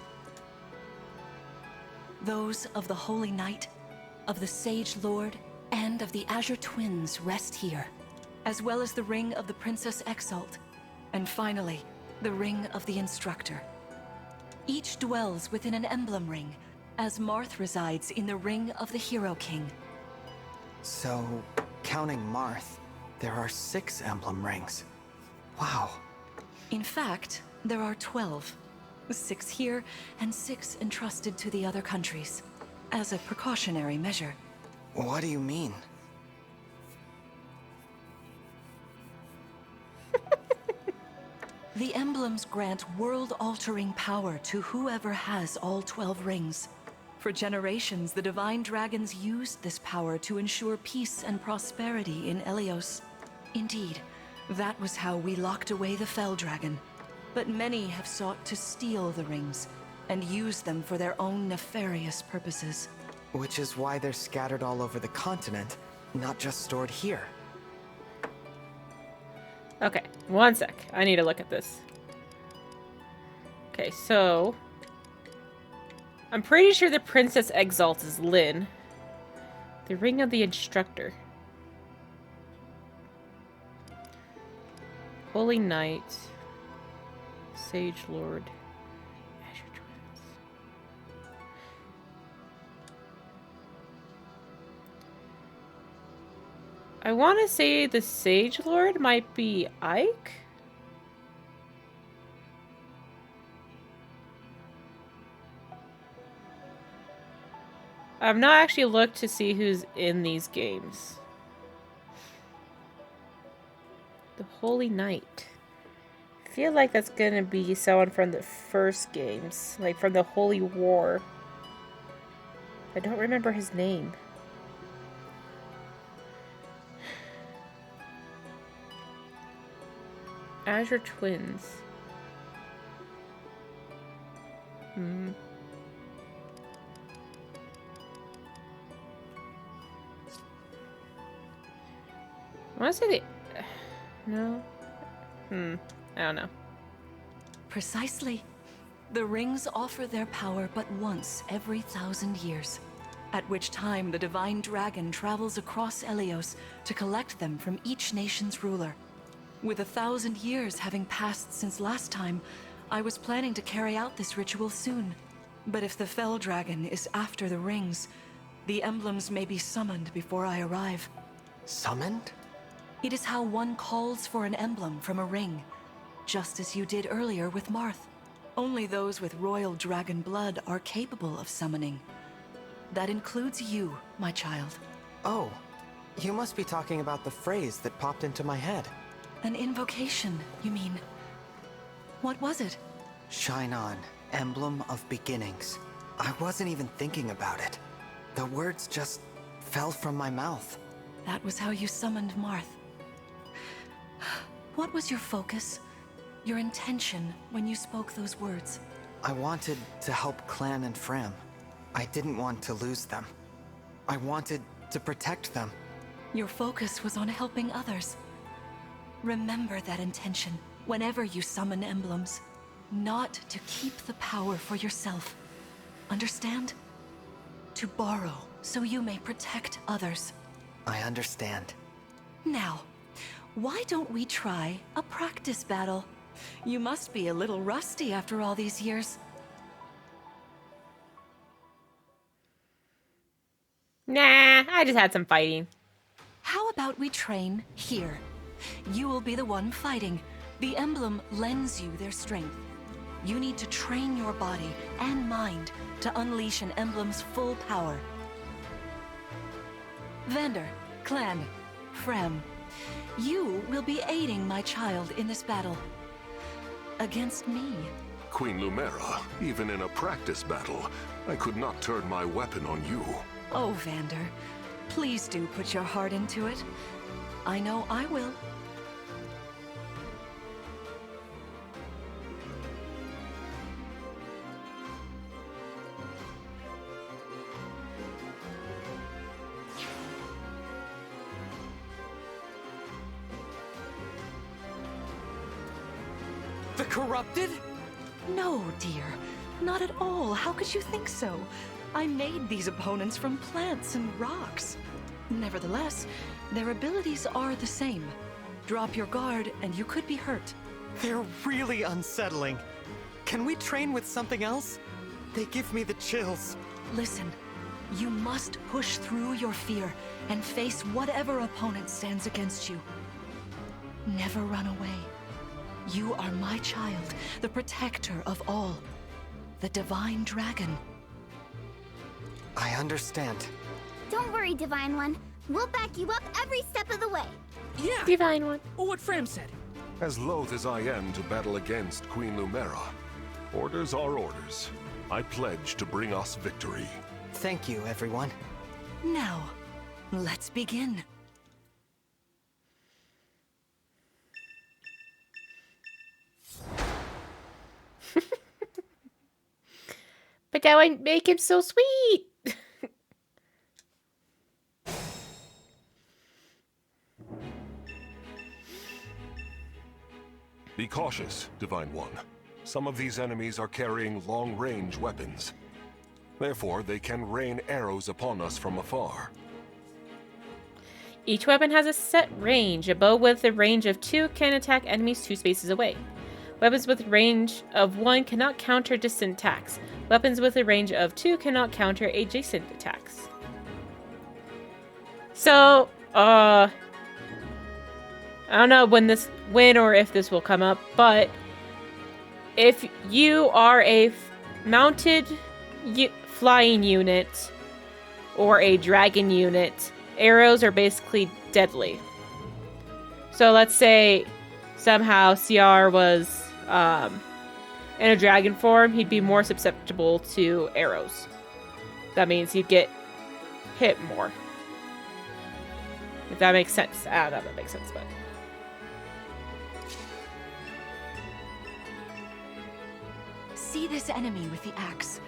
Those of the Holy Knight, of the Sage Lord, and of the Azure Twins rest here, as well as the Ring of the Princess Exalt, and finally, the Ring of the Instructor. Each dwells within an emblem ring, as Marth resides in the Ring of the Hero King. So, counting Marth, there are 6 emblem rings. Wow. In fact, there are 12. 6 here, and 6 entrusted to the other countries, as a precautionary measure. What do you mean? The emblems grant world-altering power to whoever has all 12 rings. For generations, the Divine Dragons used this power to ensure peace and prosperity in Elios. Indeed, that was how we locked away the Fell Dragon. But many have sought to steal the rings and use them for their own nefarious purposes. Which is why they're scattered all over the continent, not just stored here. Okay, one sec. I need to look at this. Okay, so... I'm pretty sure the Princess Exalt is Lyn. The Ring of the Instructor. Holy Knight. Sage Lord. Azure Twins. I want to say the Sage Lord might be Ike? I've not actually looked to see who's in these games. The Holy Knight. I feel like that's gonna be someone from the first games, like from the Holy War. I don't remember his name. Azure Twins. I want to say no. I don't know. Precisely. The rings offer their power but once every 1,000 years, at which time the Divine Dragon travels across Elios to collect them from each nation's ruler. With 1,000 years having passed since last time, I was planning to carry out this ritual soon. But if the Fell Dragon is after the rings, the emblems may be summoned before I arrive. Summoned? It is how one calls for an emblem from a ring, just as you did earlier with Marth. Only those with royal dragon blood are capable of summoning. That includes you, my child. Oh, you must be talking about the phrase that popped into my head. An invocation, you mean? What was it? Shine on, emblem of beginnings. I wasn't even thinking about it. The words just fell from my mouth. That was how you summoned Marth. What was your focus? Your intention when you spoke those words? I wanted to help Clan and Fram. I didn't want to lose them. I wanted to protect them. Your focus was on helping others. Remember that intention whenever you summon emblems. Not to keep the power for yourself. Understand? To borrow so you may protect others. I understand. Now, why don't we try a practice battle? You must be a little rusty after all these years. Nah, I just had some fighting. How about we train here? You will be the one fighting. The emblem lends you their strength. You need to train your body and mind to unleash an emblem's full power. Vander, Clan, Frem, you will be aiding my child in this battle. Against me. Queen Lumera, even in a practice battle, I could not turn my weapon on you. Oh, Vander, please do put your heart into it. I know I will. The corrupted? No, dear. Not at all. How could you think so? I made these opponents from plants and rocks. Nevertheless, their abilities are the same. Drop your guard and you could be hurt. They're really unsettling. Can we train with something else? They give me the chills. Listen, you must push through your fear and face whatever opponent stands against you. Never run away. You are my child, the protector of all. The Divine Dragon. I understand. Don't worry, Divine One. We'll back you up every step of the way. Yeah, Divine One. what Fram said. As loath as I am to battle against Queen Lumera, orders are orders. I pledge to bring us victory. Thank you, everyone. Now, let's begin. But that would make him so sweet. Be cautious, Divine One. Some of these enemies are carrying long-range weapons. Therefore, they can rain arrows upon us from afar. Each weapon has a set range. A bow with a range of 2 can attack enemies 2 spaces away. Weapons with a range of 1 cannot counter distant attacks. Weapons with a range of 2 cannot counter adjacent attacks. So, I don't know when or if this will come up, but if you are a mounted flying unit or a dragon unit, arrows are basically deadly. So let's say somehow CR was in a dragon form, he'd be more susceptible to arrows. That means he'd get hit more. If that makes sense. I don't know if that makes sense, but... See this enemy with the axe.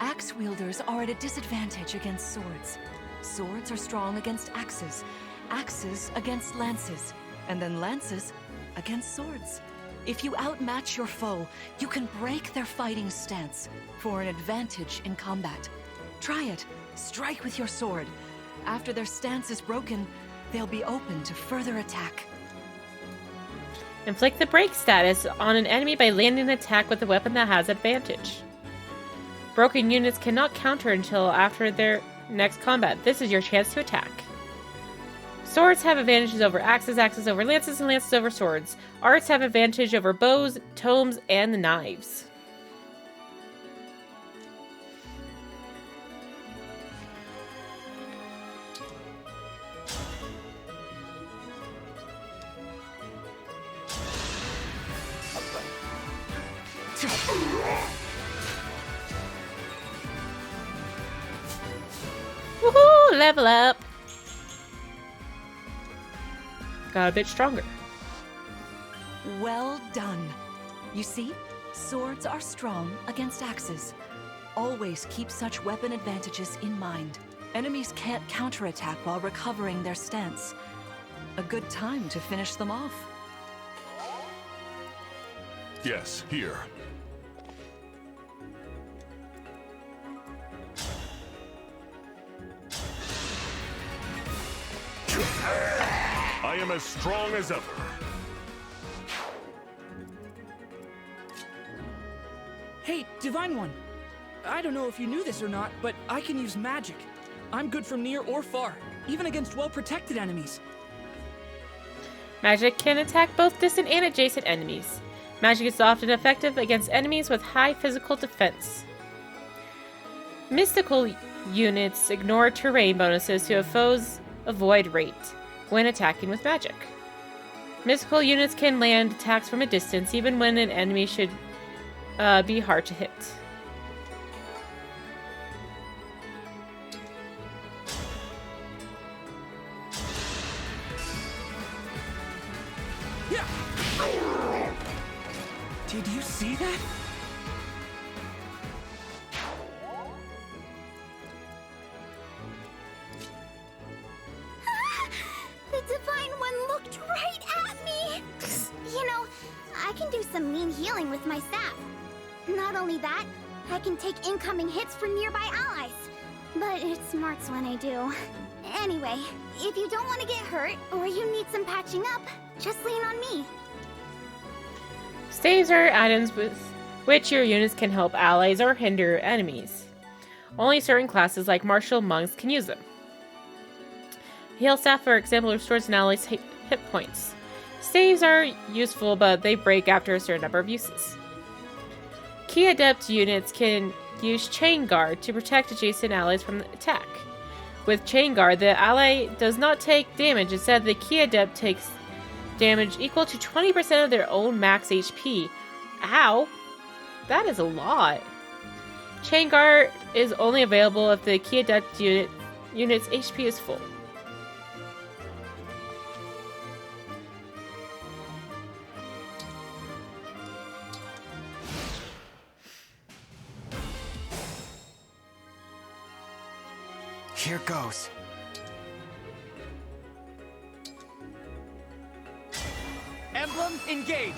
Axe wielders are at a disadvantage against swords. Swords are strong against axes, axes against lances, and then lances against swords. If you outmatch your foe, you can break their fighting stance for an advantage in combat. Try it. Strike with your sword. After their stance is broken, they'll be open to further attack. Inflict the break status on an enemy by landing an attack with a weapon that has advantage. Broken units cannot counter until after their next combat. This is your chance to attack. Swords have advantages over axes, axes over lances, and lances over swords. Arts have advantage over bows, tomes, and knives. Woohoo! Level up! Got a bit stronger. Well done. You see, swords are strong against axes. Always keep such weapon advantages in mind. Enemies can't counterattack while recovering their stance. A good time to finish them off. Yes, here. I am as strong as ever. Hey, Divine One. I don't know if you knew this or not, but I can use magic. I'm good from near or far, even against well-protected enemies. Magic can attack both distant and adjacent enemies. Magic is often effective against enemies with high physical defense. Mystical units ignore terrain bonuses to foes avoid rate when attacking with magic. Mystical units can land attacks from a distance even when an enemy should be hard to hit. Yeah. Did you see that? The Divine One looked right at me! You know, I can do some mean healing with my staff. Not only that, I can take incoming hits from nearby allies. But it smarts when I do. Anyway, if you don't want to get hurt, or you need some patching up, just lean on me. Staves are items with which your units can help allies or hinder enemies. Only certain classes like martial monks can use them. Heal staff, for example, restores an ally's hit points. Staves are useful, but they break after a certain number of uses. Key adept units can use chain guard to protect adjacent allies from the attack. With chain guard, the ally does not take damage. Instead, the key adept takes damage equal to 20% of their own max HP. Ow! That is a lot. Chain Guard is only available if the key adept unit's HP is full. Here goes. Emblem Engage!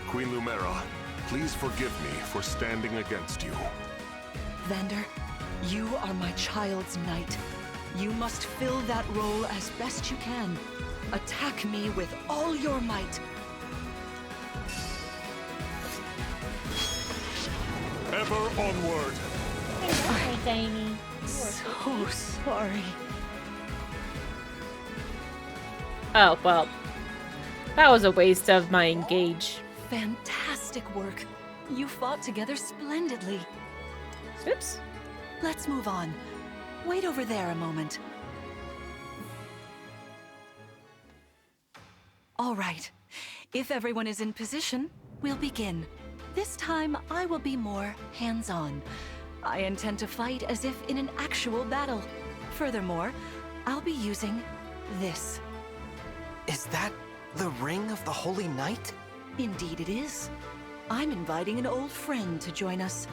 Queen Lumera, please forgive me for standing against you. Vander, you are my child's knight. You must fill that role as best you can. Attack me with all your might. Ever onward! Hi, Tiny. So sorry. Oh, well. That was a waste of my engage. Fantastic work. You fought together splendidly. Oops. Let's move on. Wait over there a moment. All right. If everyone is in position, we'll begin. This time, I will be more hands-on. I intend to fight as if in an actual battle. Furthermore, I'll be using this. Is that the Ring of the Holy Knight? Indeed it is. I'm inviting an old friend to join us.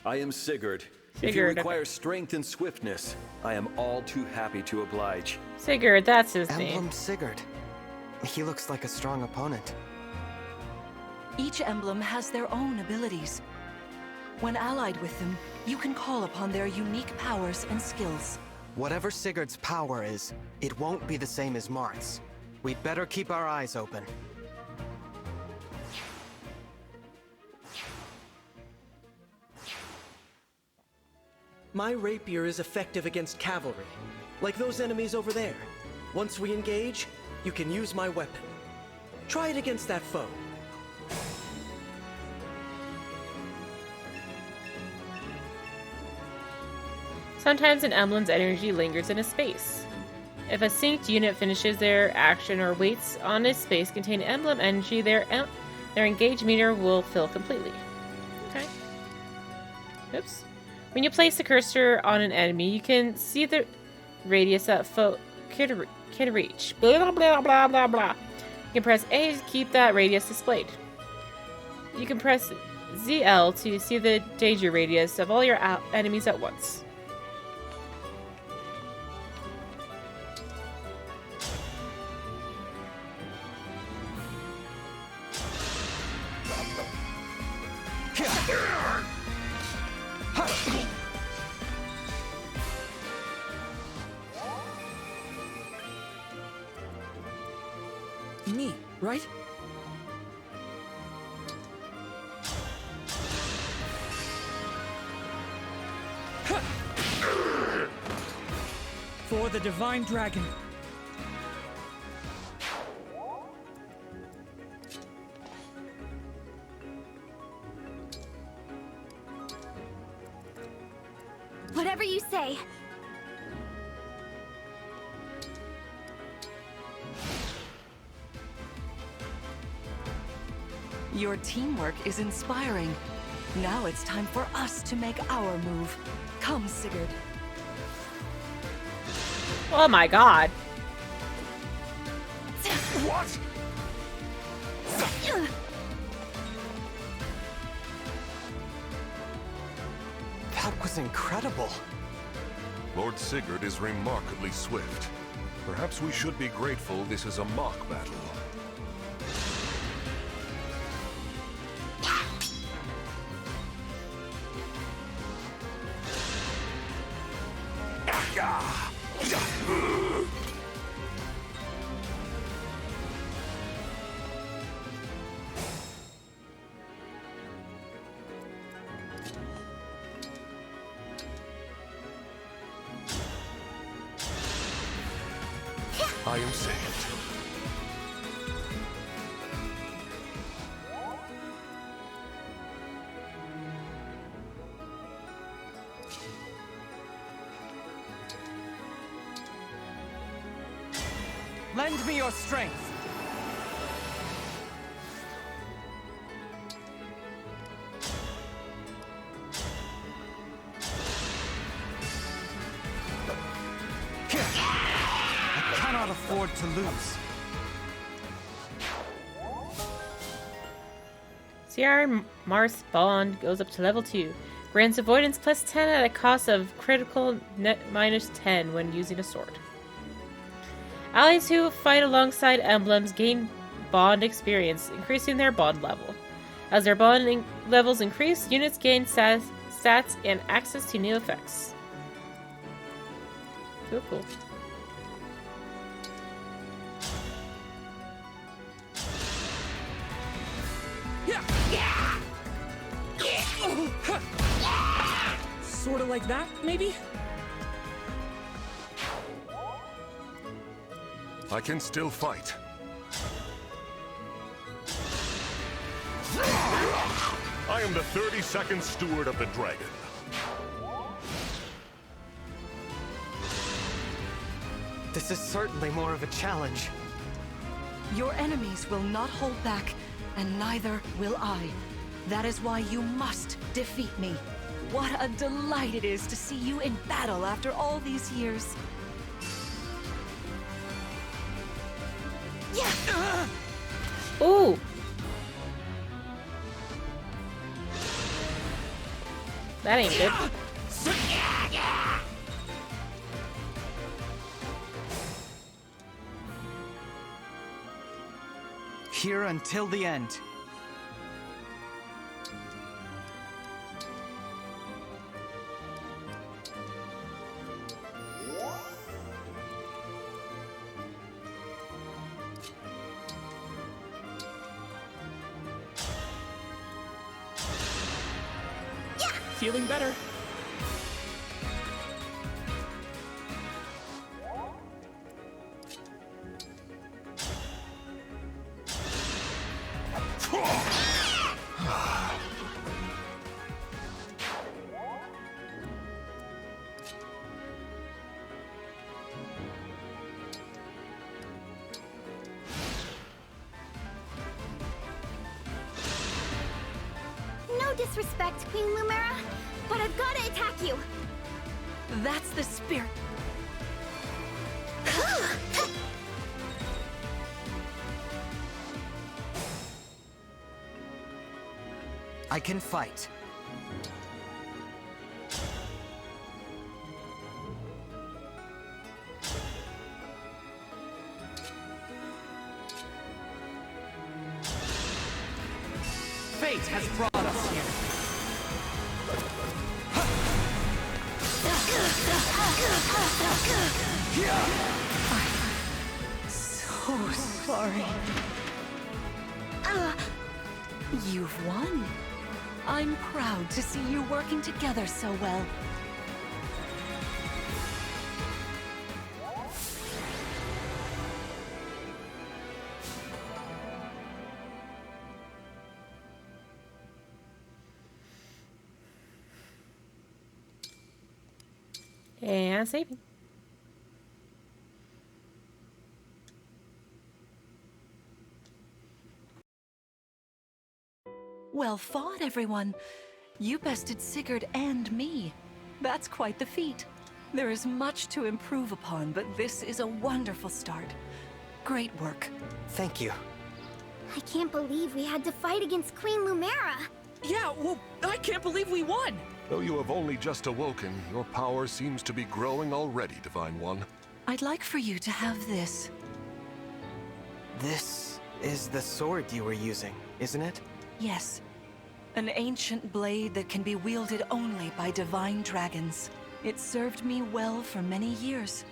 I am Sigurd. If you Sigurd, require strength and swiftness, I am all too happy to oblige. Sigurd, that's his Emblem name. Sigurd. He looks like a strong opponent. Each emblem has their own abilities. When allied with them, you can call upon their unique powers and skills. Whatever Sigurd's power is, it won't be the same as Mart's. We'd better keep our eyes open. My rapier is effective against cavalry, like those enemies over there. Once we engage, you can use my weapon. Try it against that foe. Sometimes an emblem's energy lingers in a space. If a synced unit finishes their action or waits on a space containing emblem energy, their engage meter will fill completely. Okay. Oops. When you place the cursor on an enemy, you can see the radius that foe can reach. Blah, blah, blah, blah, blah. You can press A to keep that radius displayed. You can press ZL to see the danger radius of all your enemies at once. Me, right? For the Divine Dragon. Whatever you say. Your teamwork is inspiring. Now it's time for us to make our move. Come, Sigurd. Oh my god. What? That was incredible. Lord Sigurd is remarkably swift. Perhaps we should be grateful this is a mock battle. I am saved. Lend me your strength. I cannot afford to lose. CR Mars Bond goes up to level 2. Grants avoidance plus 10 at a cost of critical net minus 10 when using a sword. Allies who fight alongside emblems gain bond experience, increasing their bond level. As their bonding levels increase, units gain stats and access to new effects. Cool. Sort of like that, maybe? I can still fight. I am the 32nd Steward of the Dragon. This is certainly more of a challenge. Your enemies will not hold back, and neither will I. That is why you must defeat me. What a delight it is to see you in battle after all these years. Yeah. Ooh! That ain't good. Here until the end. Feeling better. No disrespect, Queen Lumera, but I've got to attack you. That's the spirit. I can fight. Fate has brought us here. So sorry. You've won. I'm proud to see you working together so well. And saving. Well fought, everyone. You bested Sigurd and me. That's quite the feat. There is much to improve upon, but this is a wonderful start. Great work. Thank you. I can't believe we had to fight against Queen Lumera. Yeah, well, I can't believe we won! Though you have only just awoken, your power seems to be growing already, Divine One. I'd like for you to have this. This is the sword you were using, isn't it? Yes. An ancient blade that can be wielded only by divine dragons. It served me well for many years,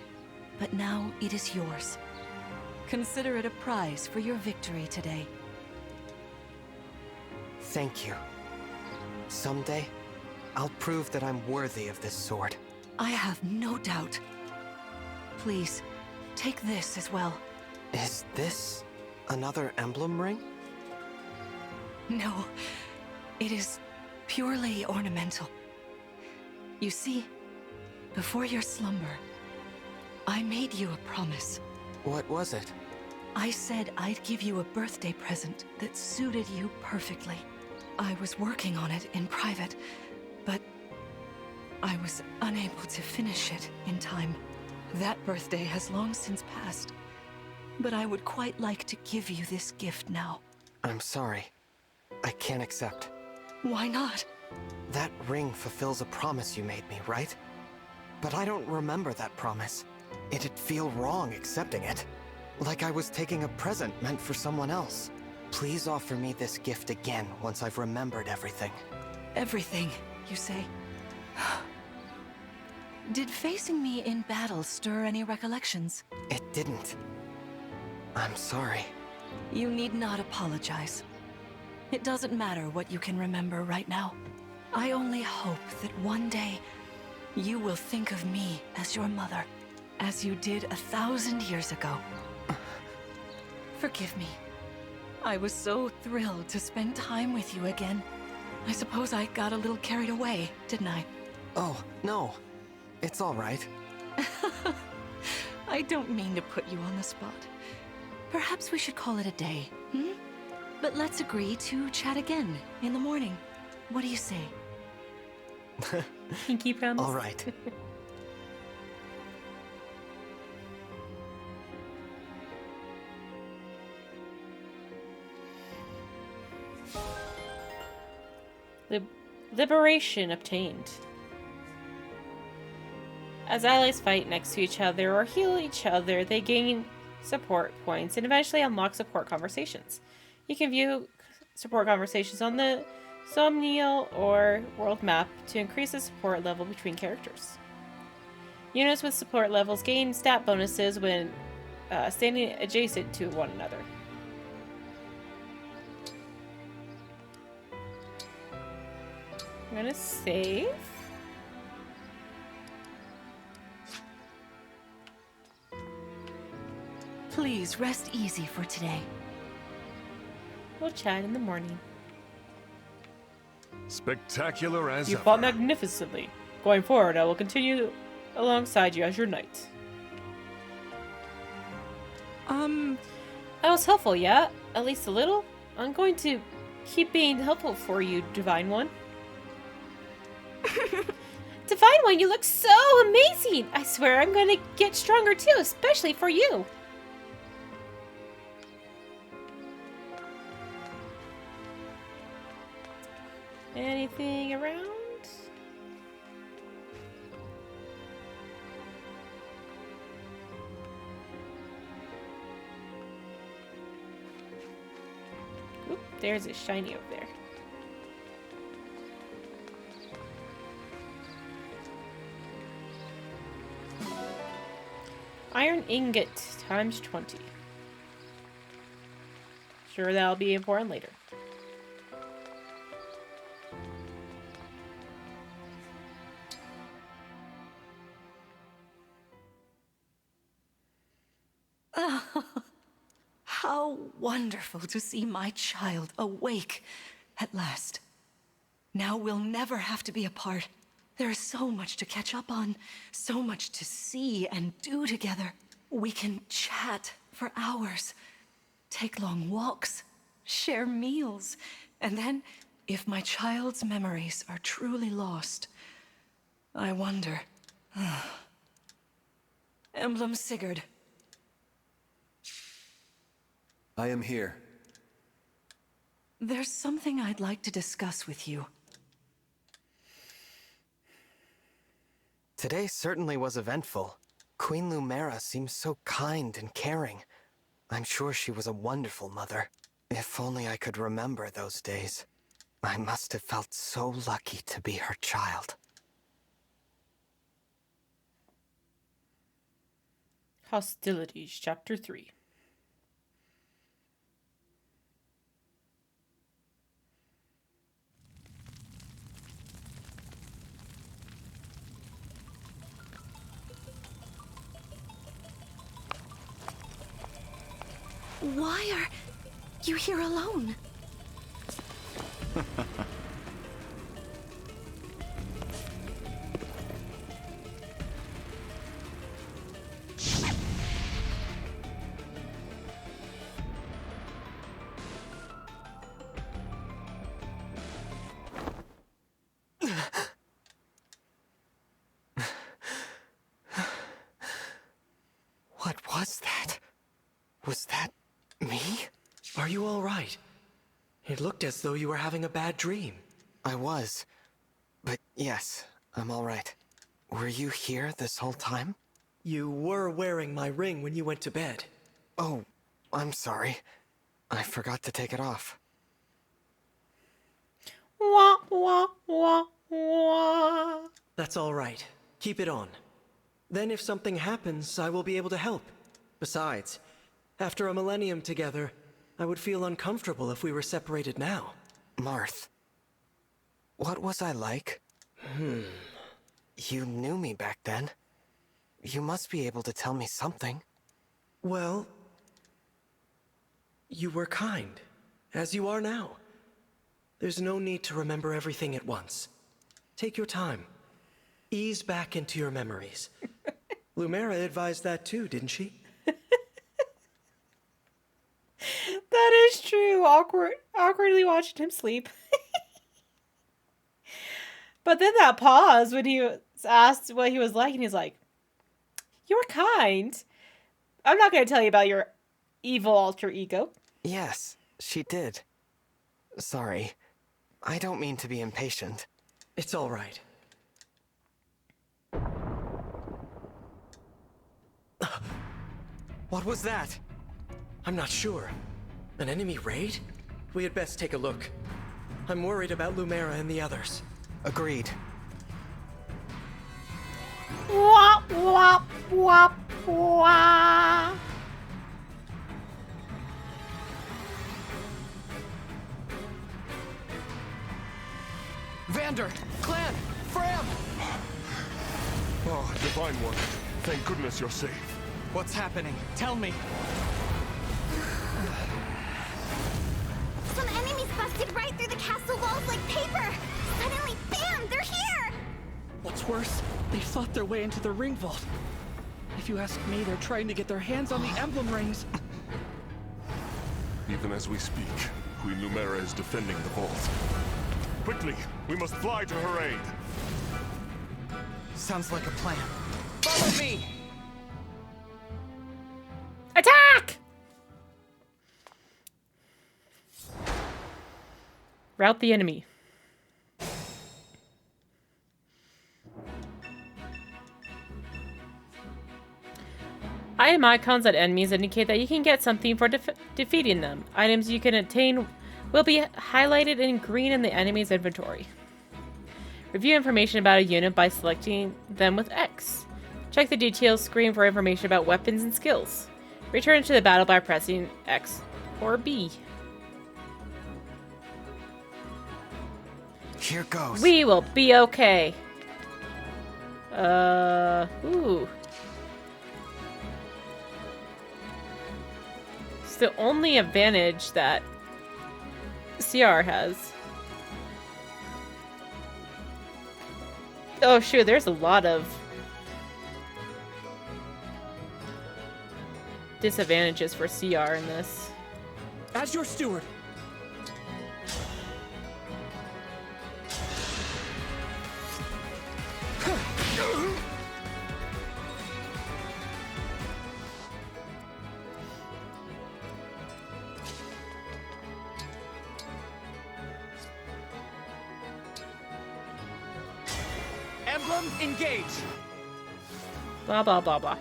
but now it is yours. Consider it a prize for your victory today. Thank you. Someday, I'll prove that I'm worthy of this sword. I have no doubt. Please, take this as well. Is this another emblem ring? No, it is purely ornamental. You see, before your slumber, I made you a promise. What was it? I said I'd give you a birthday present that suited you perfectly. I was working on it in private, but I was unable to finish it in time. That birthday has long since passed, but I would quite like to give you this gift now. I'm sorry. I can't accept. Why not? That ring fulfills a promise you made me, right? But I don't remember that promise. It'd feel wrong accepting it. Like I was taking a present meant for someone else. Please offer me this gift again once I've remembered everything. Everything, you say? Did facing me in battle stir any recollections? It didn't. I'm sorry. You need not apologize. It doesn't matter what you can remember right now. I only hope that one day you will think of me as your mother, as you did 1,000 years ago. Forgive me. I was so thrilled to spend time with you again. I suppose I got a little carried away, didn't I? Oh, no. It's all right. I don't mean to put you on the spot. Perhaps we should call it a day, hmm? But let's agree to chat again in the morning. What do you say? Pinky promise. All right. Liberation obtained. As allies fight next to each other or heal each other, they gain support points and eventually unlock support conversations. You can view support conversations on the Somniel or world map to increase the support level between characters. Units with support levels gain stat bonuses when standing adjacent to one another. I'm gonna save. Please rest easy for today. We'll chat in the morning. Spectacular as You ever. fought magnificently. Going forward, I will continue alongside you as your knight. I was helpful, yeah? At least a little? I'm going to keep being helpful for you, Divine One. Divine One, you look so amazing! I swear I'm gonna get stronger too, especially for you. Anything around? Oop, there's a shiny over there. Iron ingot times 20. Sure, that'll be important later. How wonderful to see my child awake at last. Now we'll never have to be apart. There is so much to catch up on, so much to see and do together. We can chat for hours, take long walks, share meals, and then, if my child's memories are truly lost, I wonder. Emblem Sigurd. I am here. There's something I'd like to discuss with you. Today certainly was eventful. Queen Lumera seems so kind and caring. I'm sure she was a wonderful mother. If only I could remember those days. I must have felt so lucky to be her child. Hostilities, Chapter 3. Why are you here alone? What was that? Was that me? Are you all right? It looked as though you were having a bad dream. I was. But yes, I'm all right. Were you here this whole time? You were wearing my ring when you went to bed. Oh, I'm sorry. I forgot to take it off. Wah, wah, wah, wah. That's all right. Keep it on. Then if something happens, I will be able to help. Besides, after a millennium together, I would feel uncomfortable if we were separated now. Marth, what was I like? You knew me back then. You must be able to tell me something. Well, you were kind, as you are now. There's no need to remember everything at once. Take your time. Ease back into your memories. Lumera advised that too, didn't she? That is true. Awkwardly watching him sleep. But then that pause when he was asked what he was like, and he's like, "You were kind. I'm not going to tell you about your evil alter ego." Yes, she did. Sorry. I don't mean to be impatient. It's all right. What was that? I'm not sure. An enemy raid? We had best take a look. I'm worried about Lumera and the others. Agreed. Wop, wop, wop, wop. Vander! Clan! Fram! Oh, Divine One. Thank goodness you're safe. What's happening? Tell me. Some enemies busted right through the castle walls like paper! Suddenly, bam! They're here! What's worse, they fought their way into the ring vault. If you ask me, they're trying to get their hands on the emblem rings. Even as we speak, Queen Lumera is defending the vault. Quickly, we must fly to her aid. Sounds like a plan. Follow me! Attack! Rout the enemy. Item icons on enemies indicate that you can get something for defeating them. Items you can obtain will be highlighted in green in the enemy's inventory. Review information about a unit by selecting them with X. Check the details screen for information about weapons and skills. Return to the battle by pressing X or B. Here goes. We will be okay. Ooh. It's the only advantage that CR has. Oh shoot, there's a lot of disadvantages for CR in this. As your steward. Emblem Engage! Blah blah blah blah.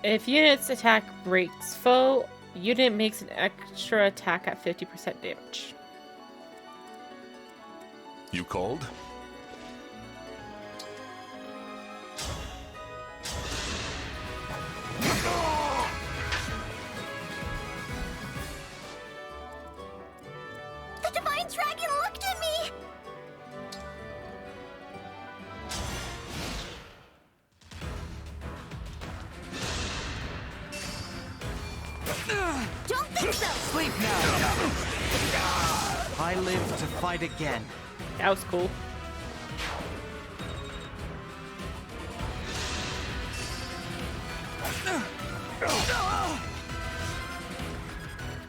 If unit's attack breaks foe, unit makes an extra attack at 50% damage. You called? The Divine Dragon looked at me! Don't think so! Sleep now! I live to fight again. That was cool.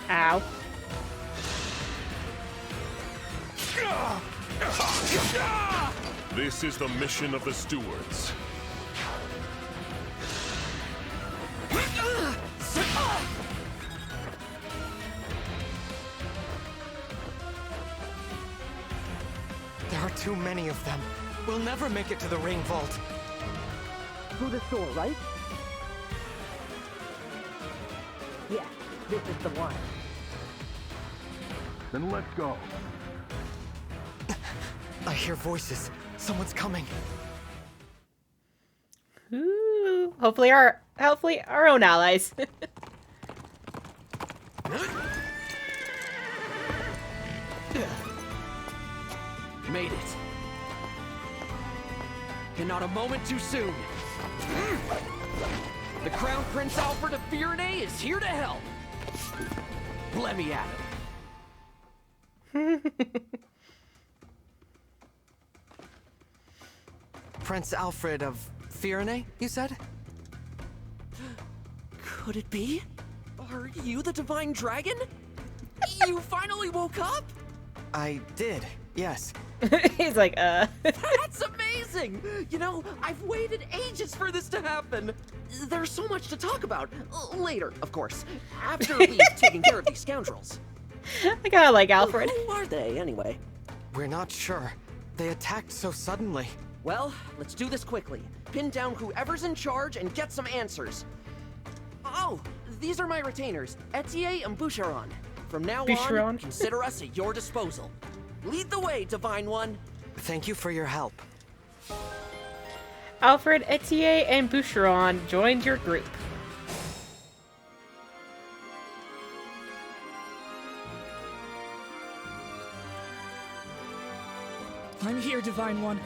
Ow. This is the mission of the stewards. There are too many of them. We'll never make it to the ring vault. Through the door, right? Yeah, this is the one. Then let's go. I hear voices. Someone's coming. Ooh, hopefully our own allies. Made it. And not a moment too soon. The Crown Prince Alfred of Firenze is here to help. Let me at him. Prince Alfred of Firenze, you said? Could it be? Are you the Divine Dragon? You finally woke up? I did, yes. He's like, That's amazing! You know, I've waited ages for this to happen. There's so much to talk about. Later, of course. After we've taken care of these scoundrels. I kinda like Alfred. Who are they, anyway? We're not sure. They attacked so suddenly. Well, let's do this quickly. Pin down whoever's in charge and get some answers. Oh, these are my retainers, Etier and Boucheron. From now on, consider us at your disposal. Lead the way, Divine One. Thank you for your help. Alfred, Etier, and Boucheron joined your group. I'm here, Divine One.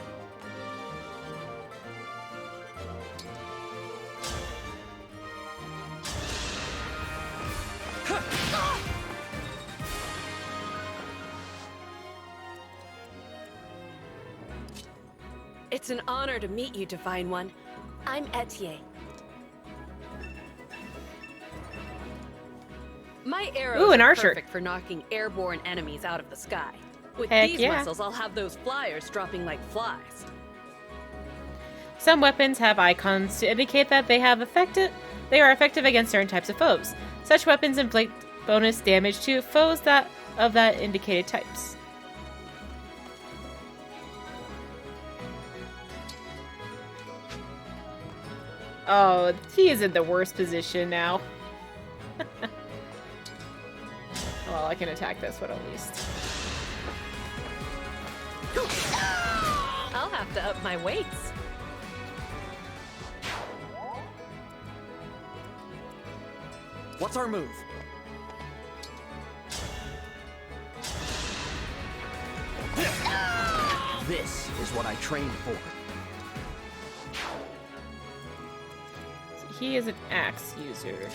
It's an honor to meet you, Divine One. I'm Etier. My arrows are perfect for knocking airborne enemies out of the sky. With these missiles, I'll have those flyers dropping like flies. Some weapons have icons to indicate that they are effective against certain types of foes. Such weapons inflict bonus damage to foes of that indicated types. Oh, he is in the worst position now. Well, I can attack this one at least. I'll have to up my weights. What's our move? This is what I trained for. He is an axe user.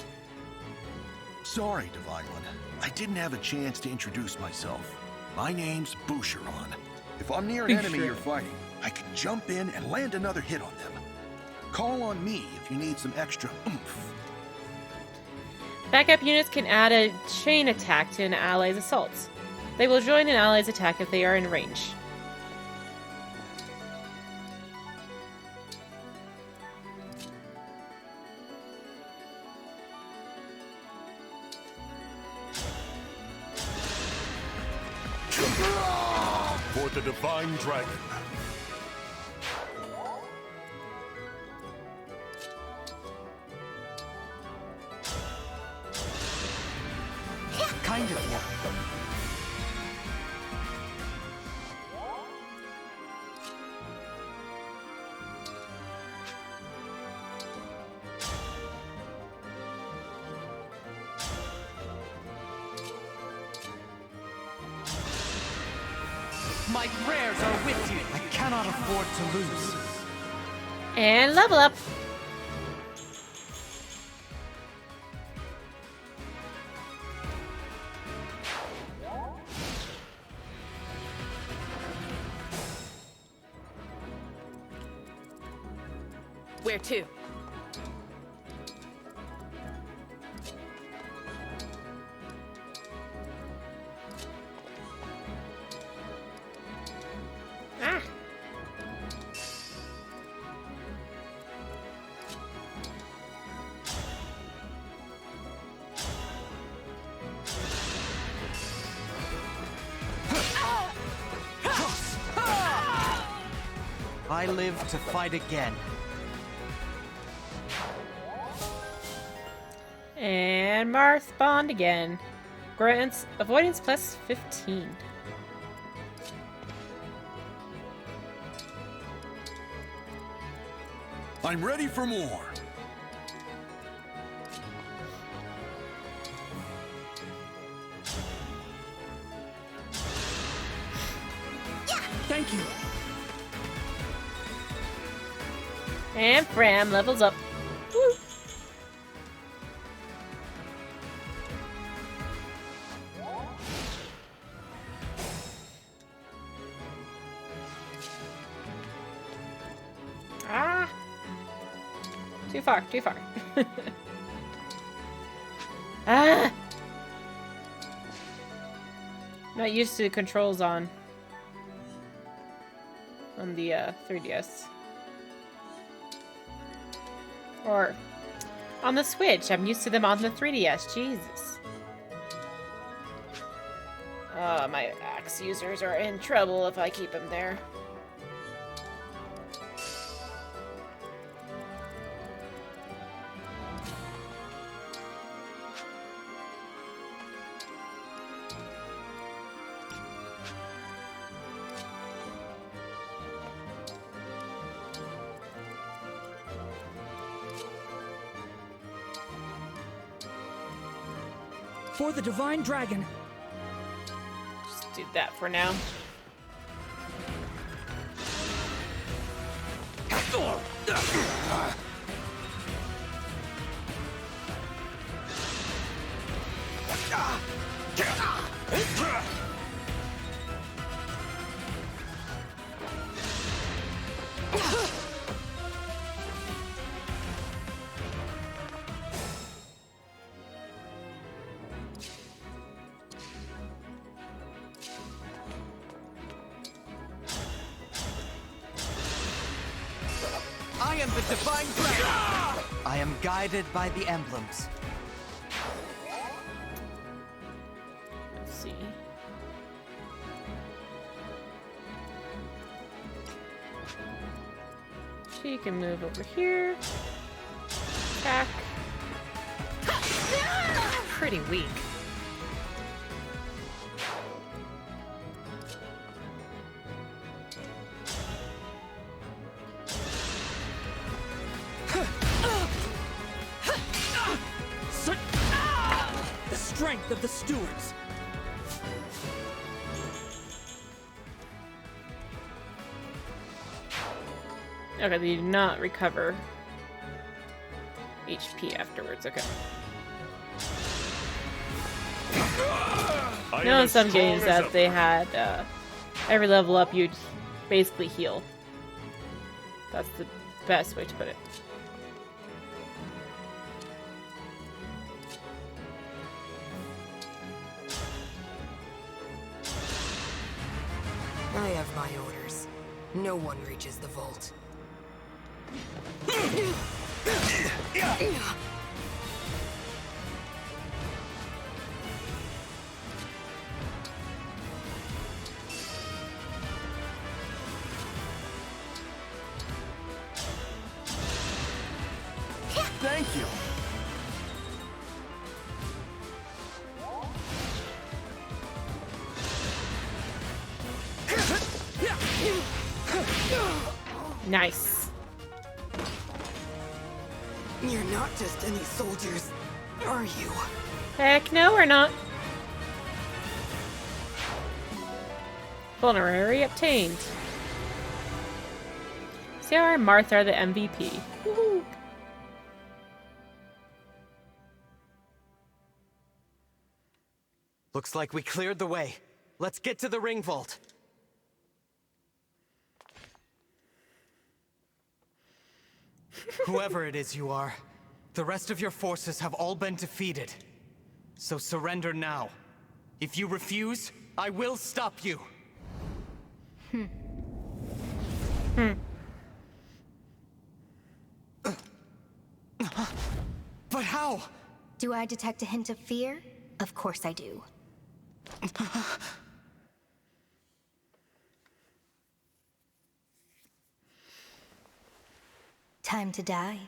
Sorry, Divine One. I didn't have a chance to introduce myself. My name's Boucheron. If I'm near an enemy you're fighting, I can jump in and land another hit on them. Call on me if you need some extra oomph. Backup units can add a chain attack to an ally's assaults. They will join an ally's attack if they are in range. For the Divine Dragon. Kind of, My prayers are with you. I cannot afford to lose. And level up. Where to? Ah. I live to fight again. And Marth spawned again. Grants avoidance plus 15. I'm ready for more. Thank you. And Fram levels up. Woo. Ah! Too far, too far. Ah! Not used to the controls on the 3DS. Or on the Switch. I'm used to them on the 3DS. Jesus. My axe users are in trouble if I keep them there. For the Divine Dragon. Just do that for now. I am the Divine Dragon. I am guided by the emblems. Let's see. She can move over here. Attack. Pretty weak. The strength of the stewards. Okay, they do not recover HP afterwards. Okay. I know in some games that they had every level up you'd basically heal. That's the best way to put it. I have my orders. No one reaches the vault. Thank you. Nice. You're not just any soldiers, are you? Heck no, we're not. Vulnerary obtained. Sarah and Martha are the MVP. Woohoo! Looks like we cleared the way. Let's get to the ring vault. Whoever it is you are, the rest of your forces have all been defeated. So surrender now. If you refuse, I will stop you. But how? Do I detect a hint of fear? Of course I do. Time to die.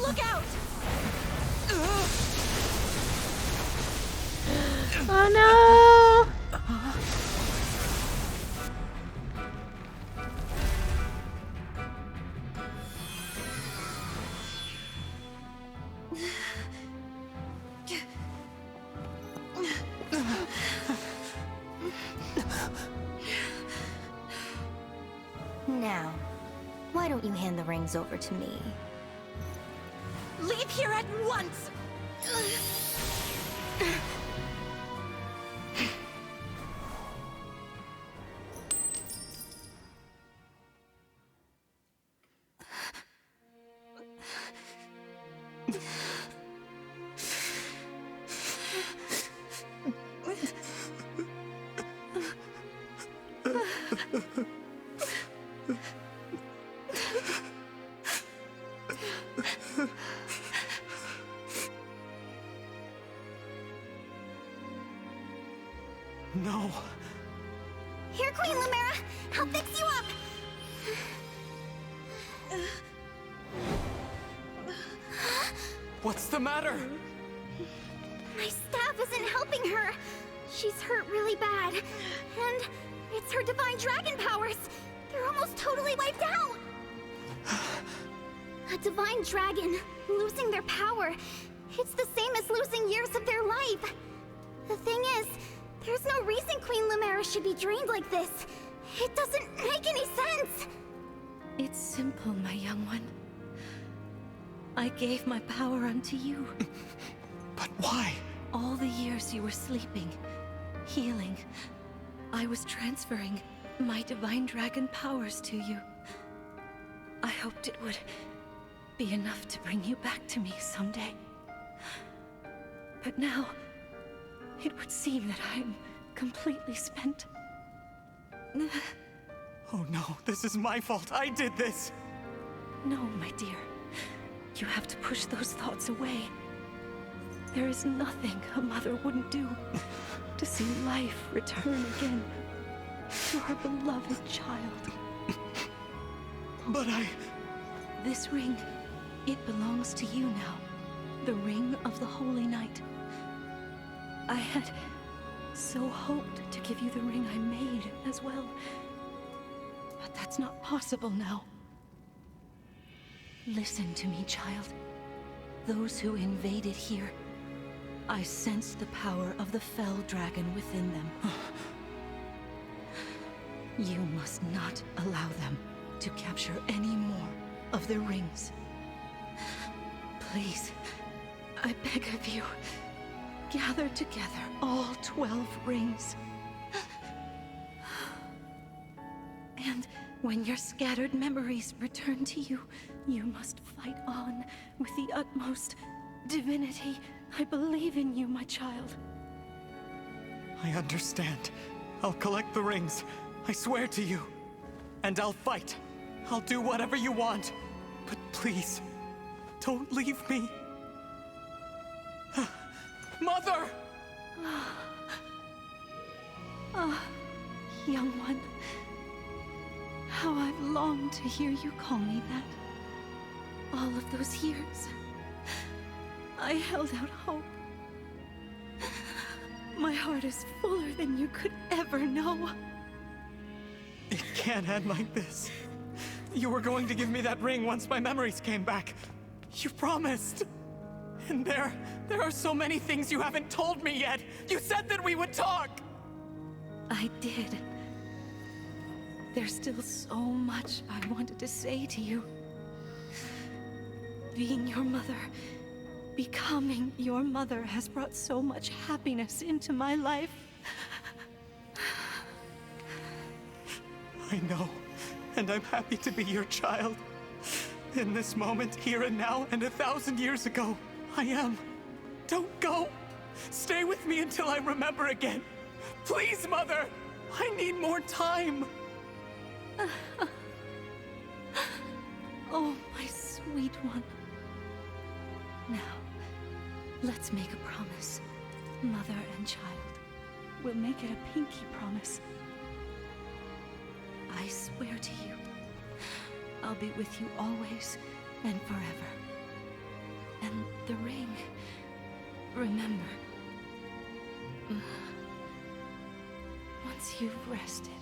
Look out! Oh no! Now, why don't you hand the rings over to me? Leave here at once! No. Here, Queen Lumera! I'll fix you up! What's the matter? My staff isn't helping her. She's hurt really bad. And it's her divine dragon powers. They're almost totally wiped out. A divine dragon, losing their power. It's the same as losing years of their life. The thing is, there's no reason Queen Lumera should be drained like this. It doesn't make any sense. It's simple, my young one. I gave my power unto you. But why? All the years you were sleeping, healing, I was transferring my divine dragon powers to you. I hoped it would be enough to bring you back to me someday. But now, it would seem that I'm completely spent. Oh no, this is my fault. I did this. No, my dear. You have to push those thoughts away. There is nothing a mother wouldn't do to see life return again to her beloved child. But This ring, it belongs to you now. The ring of the Holy Night. I had so hoped to give you the ring I made as well. But that's not possible now. Listen to me, child. Those who invaded here, I sensed the power of the fell dragon within them. You must not allow them to capture any more of the rings. Please, I beg of you, gather together all 12 rings. And when your scattered memories return to you, you must fight on with the utmost divinity. I believe in you, my child. I understand. I'll collect the rings. I swear to you. And I'll fight. I'll do whatever you want. But please, don't leave me. Mother! Young one. How I've longed to hear you call me that. All of those years, I held out hope. My heart is fuller than you could ever know. It can't end like this. You were going to give me that ring once my memories came back. You promised. And there are so many things you haven't told me yet. You said that we would talk. I did. There's still so much I wanted to say to you. Being your mother, becoming your mother has brought so much happiness into my life. I know, and I'm happy to be your child. In this moment, here and now, and 1,000 years ago, I am. Don't go. Stay with me until I remember again. Please, Mother. I need more time. Oh, my sweet one. Now, let's make a promise. Mother and child. We'll make it a pinky promise. I swear to you, I'll be with you always and forever. And the ring, remember. Once you've rested,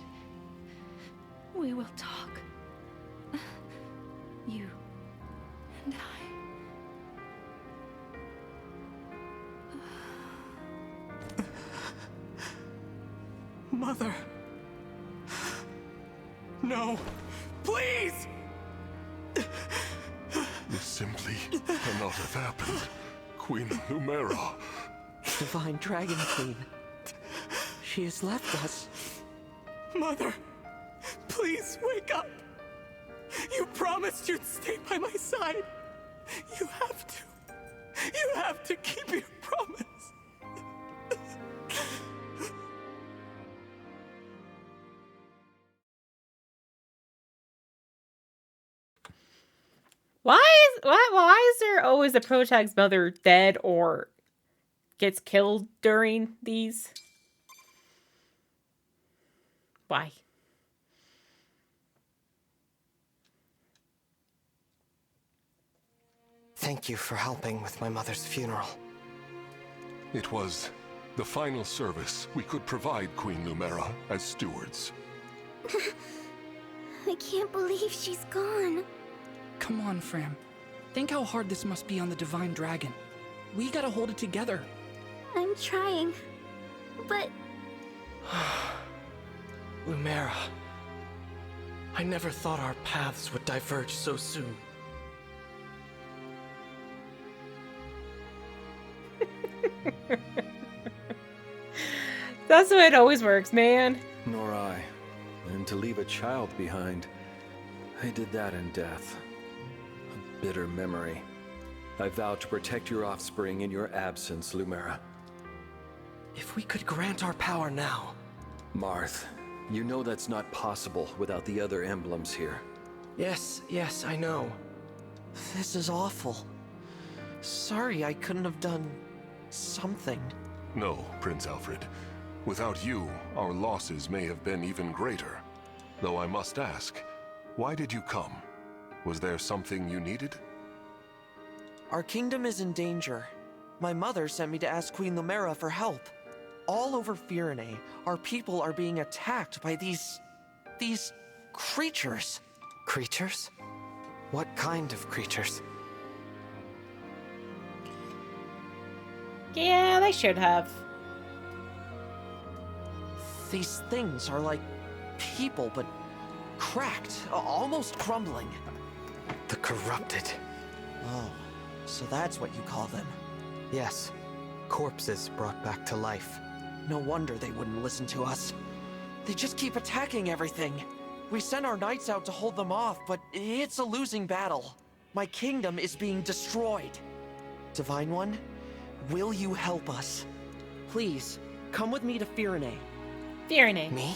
we will talk. You and I. Mother. No. Please! This simply cannot have happened. Queen Lumera. Divine Dragon Queen. She has left us. Mother, please wake up. You promised you'd stay by my side. You have to. You have to keep your promise. Why is there always a protagonist's mother dead or gets killed during these? Why? Thank you for helping with my mother's funeral. It was the final service we could provide Queen Lumera as stewards. I can't believe she's gone. Come on, Fram. Think how hard this must be on the Divine Dragon. We gotta hold it together. I'm trying, but... Lumera. I never thought our paths would diverge so soon. That's the way it always works, man. Nor I. And to leave a child behind, I did that in death. A bitter memory. I vow to protect your offspring in your absence, Lumera. If we could grant our power now... Marth, you know that's not possible without the other emblems here. Yes, I know. This is awful. Sorry I couldn't have done... something. No, Prince Alfred. Without you, our losses may have been even greater. Though I must ask, why did you come? Was there something you needed? Our kingdom is in danger. My mother sent me to ask Queen Lumera for help. All over Firene, our people are being attacked by these creatures. Creatures? What kind of creatures? Yeah, they should have. These things are like people, but cracked, almost crumbling. The corrupted. Oh, so that's what you call them. Yes, corpses brought back to life. No wonder they wouldn't listen to us. They just keep attacking everything. We sent our knights out to hold them off, but it's a losing battle. My kingdom is being destroyed. Divine One, will you help us? Please, come with me to Firene. Firene. Me?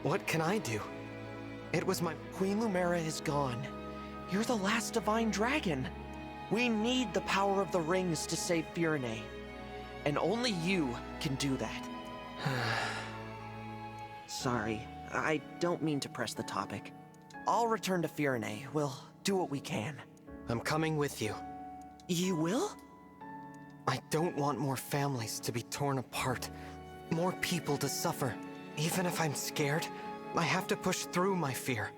What can I do? It was my... Queen Lumera is gone. You're the last Divine Dragon. We need the power of the rings to save Firene. And only you can do that. Sorry, I don't mean to press the topic. I'll return to Firene. We'll do what we can. I'm coming with you. You will? I don't want more families to be torn apart. More people to suffer. Even if I'm scared, I have to push through my fear.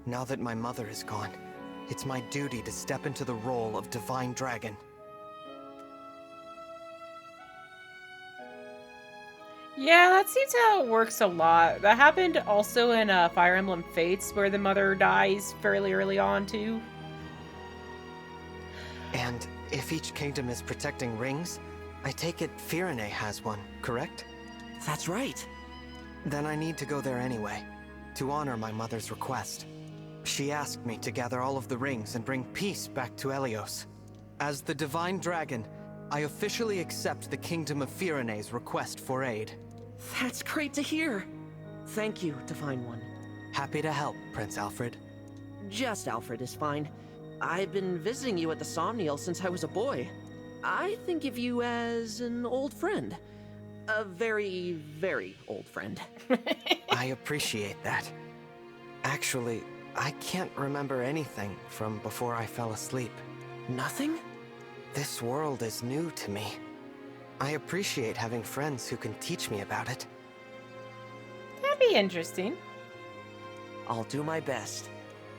Now that my mother is gone, it's my duty to step into the role of Divine Dragon. Yeah, that seems how it works a lot. That happened also in Fire Emblem Fates, where the mother dies fairly early on, too. And if each kingdom is protecting rings, I take it Firene has one, correct? That's right. Then I need to go there anyway, to honor my mother's request. She asked me to gather all of the rings and bring peace back to Helios. As the Divine Dragon, I officially accept the Kingdom of Firene's request for aid. That's great to hear. Thank you, Divine One. Happy to help, Prince Alfred. Just Alfred is fine. I've been visiting you at the Somniel since I was a boy. I think of you as an old friend. A very, very old friend. I appreciate that. Actually, I can't remember anything from before I fell asleep. Nothing? This world is new to me. I appreciate having friends who can teach me about it. That'd be interesting. I'll do my best.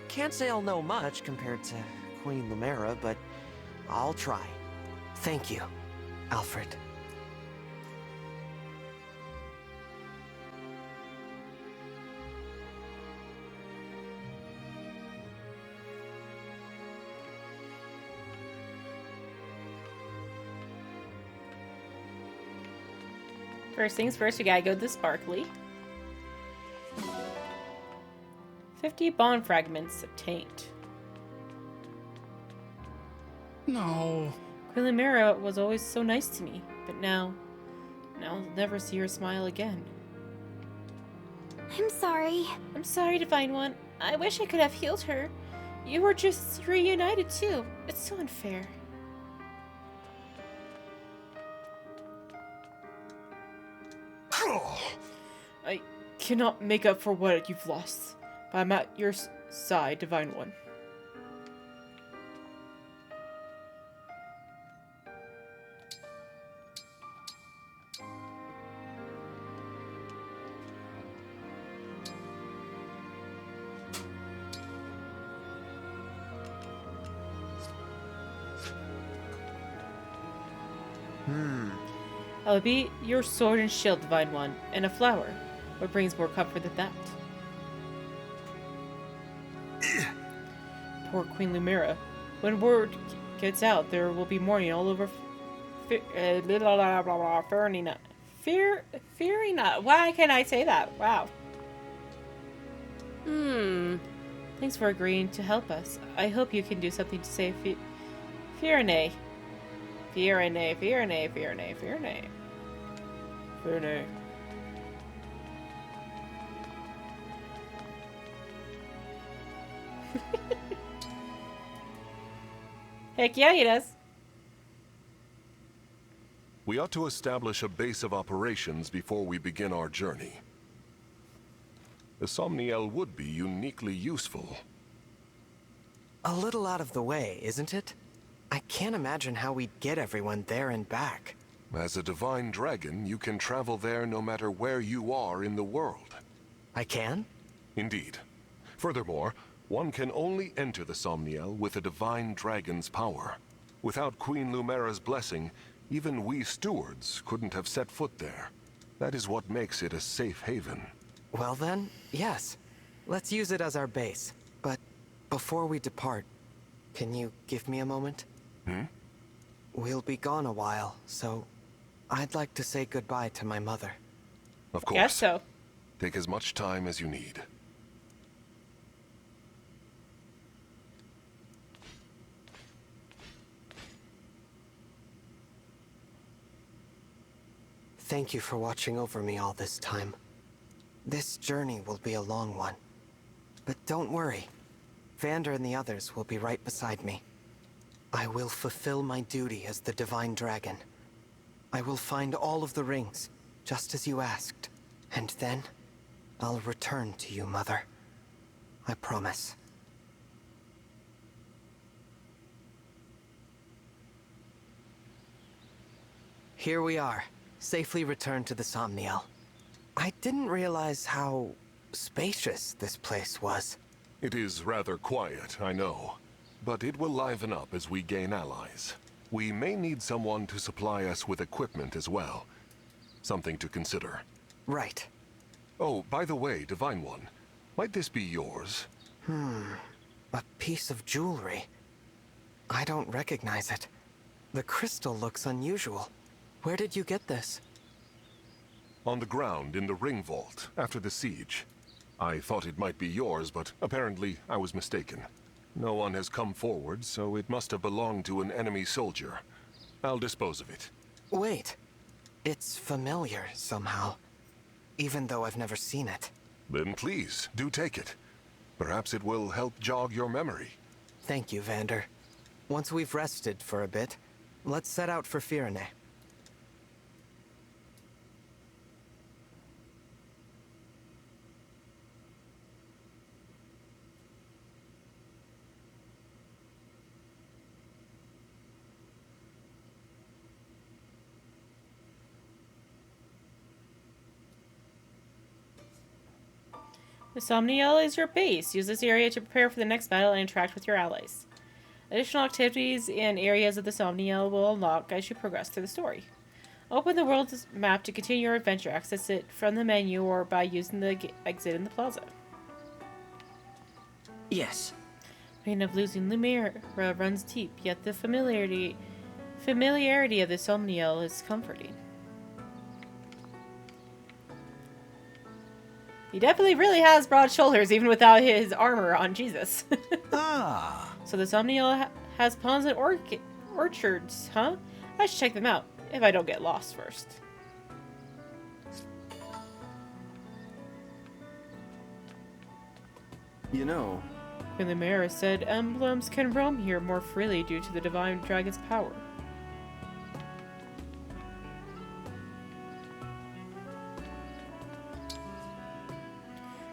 Can't say I'll know much compared to Queen Lumera, but I'll try. Thank you, Alfred. First things first, we gotta go to the Sparkly. 50 bond fragments obtained. No. Queen Lumera was always so nice to me, but now I'll never see her smile again. I'm sorry. I'm sorry, Divine One. I wish I could have healed her. You were just reunited too. It's so unfair. I cannot make up for what you've lost, but I'm at your side, Divine One. I'll be your sword and shield, Divine One, and a flower. What brings more comfort than that? Poor Queen Lumera. When word gets out, there will be mourning all over Firina. Firina. Why can't I say that? Wow. Thanks for agreeing to help us. I hope you can do something to save Firine. Firine. Heck yeah, he does. We ought to establish a base of operations before we begin our journey. The Somniel would be uniquely useful. A little out of the way, isn't it? I can't imagine how we'd get everyone there and back. As a divine dragon, you can travel there no matter where you are in the world. I can? Indeed. Furthermore, one can only enter the Somniel with a divine dragon's power. Without Queen Lumera's blessing, even we stewards couldn't have set foot there. That is what makes it a safe haven. Well then, yes. Let's use it as our base. But before we depart, can you give me a moment? We'll be gone a while, so I'd like to say goodbye to my mother. Of course. Guess so. Take as much time as you need. Thank you for watching over me all this time. This journey will be a long one. But don't worry. Vander and the others will be right beside me. I will fulfill my duty as the Divine Dragon. I will find all of the rings, just as you asked. And then, I'll return to you, Mother. I promise. Here we are, safely returned to the Somniel. I didn't realize how spacious this place was. It is rather quiet, I know. But it will liven up as we gain allies. We may need someone to supply us with equipment as well. Something to consider. Right. Oh, by the way, Divine One, might this be yours? A piece of jewelry. I don't recognize it. The crystal looks unusual. Where did you get this? On the ground in the ring vault after the siege. I thought it might be yours, but apparently I was mistaken. No one has come forward, so it must have belonged to an enemy soldier. I'll dispose of it. Wait. It's familiar somehow, even though I've never seen it. Then please, do take it. Perhaps it will help jog your memory. Thank you, Vander. Once we've rested for a bit, let's set out for Firene. The Somniel is your base. Use this area to prepare for the next battle and interact with your allies. Additional activities and areas of the Somniel will unlock as you progress through the story. Open the world's map to continue your adventure. Access it from the menu or by using the exit in the plaza. Yes. Pain of losing Lumira runs deep, yet the familiarity of the Somniel is comforting. He definitely really has broad shoulders, even without his armor on, Jesus. So the Somniel has ponds and orchards, huh? I should check them out, if I don't get lost first. You know... Queen Lumira said emblems can roam here more freely due to the Divine Dragon's power.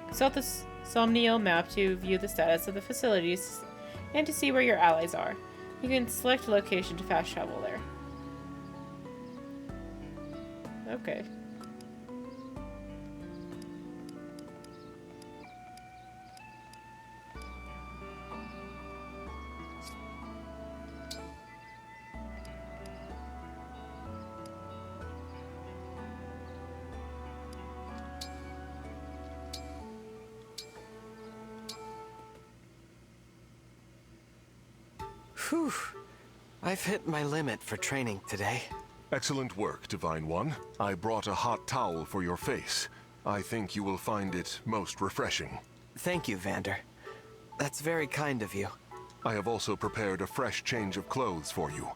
Consult the Somniel map to view the status of the facilities and to see where your allies are. You can select a location to fast travel there. Okay. Whew. I've hit my limit for training today. Excellent work, Divine One. I brought a hot towel for your face. I think you will find it most refreshing. Thank you, Vander. That's very kind of you. I have also prepared a fresh change of clothes for you.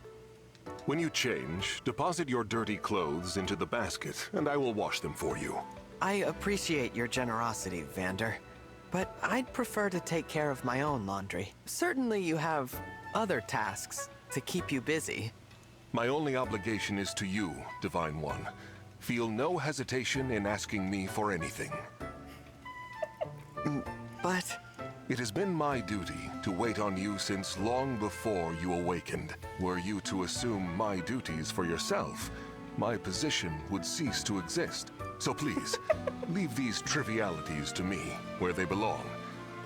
When you change, deposit your dirty clothes into the basket, and I will wash them for you. I appreciate your generosity, Vander, but I'd prefer to take care of my own laundry. Certainly you have other tasks to keep you busy. My only obligation is to you, Divine One. Feel no hesitation in asking me for anything. But... It has been my duty to wait on you since long before you awakened. Were you to assume my duties for yourself, my position would cease to exist. So please, leave these trivialities to me, where they belong,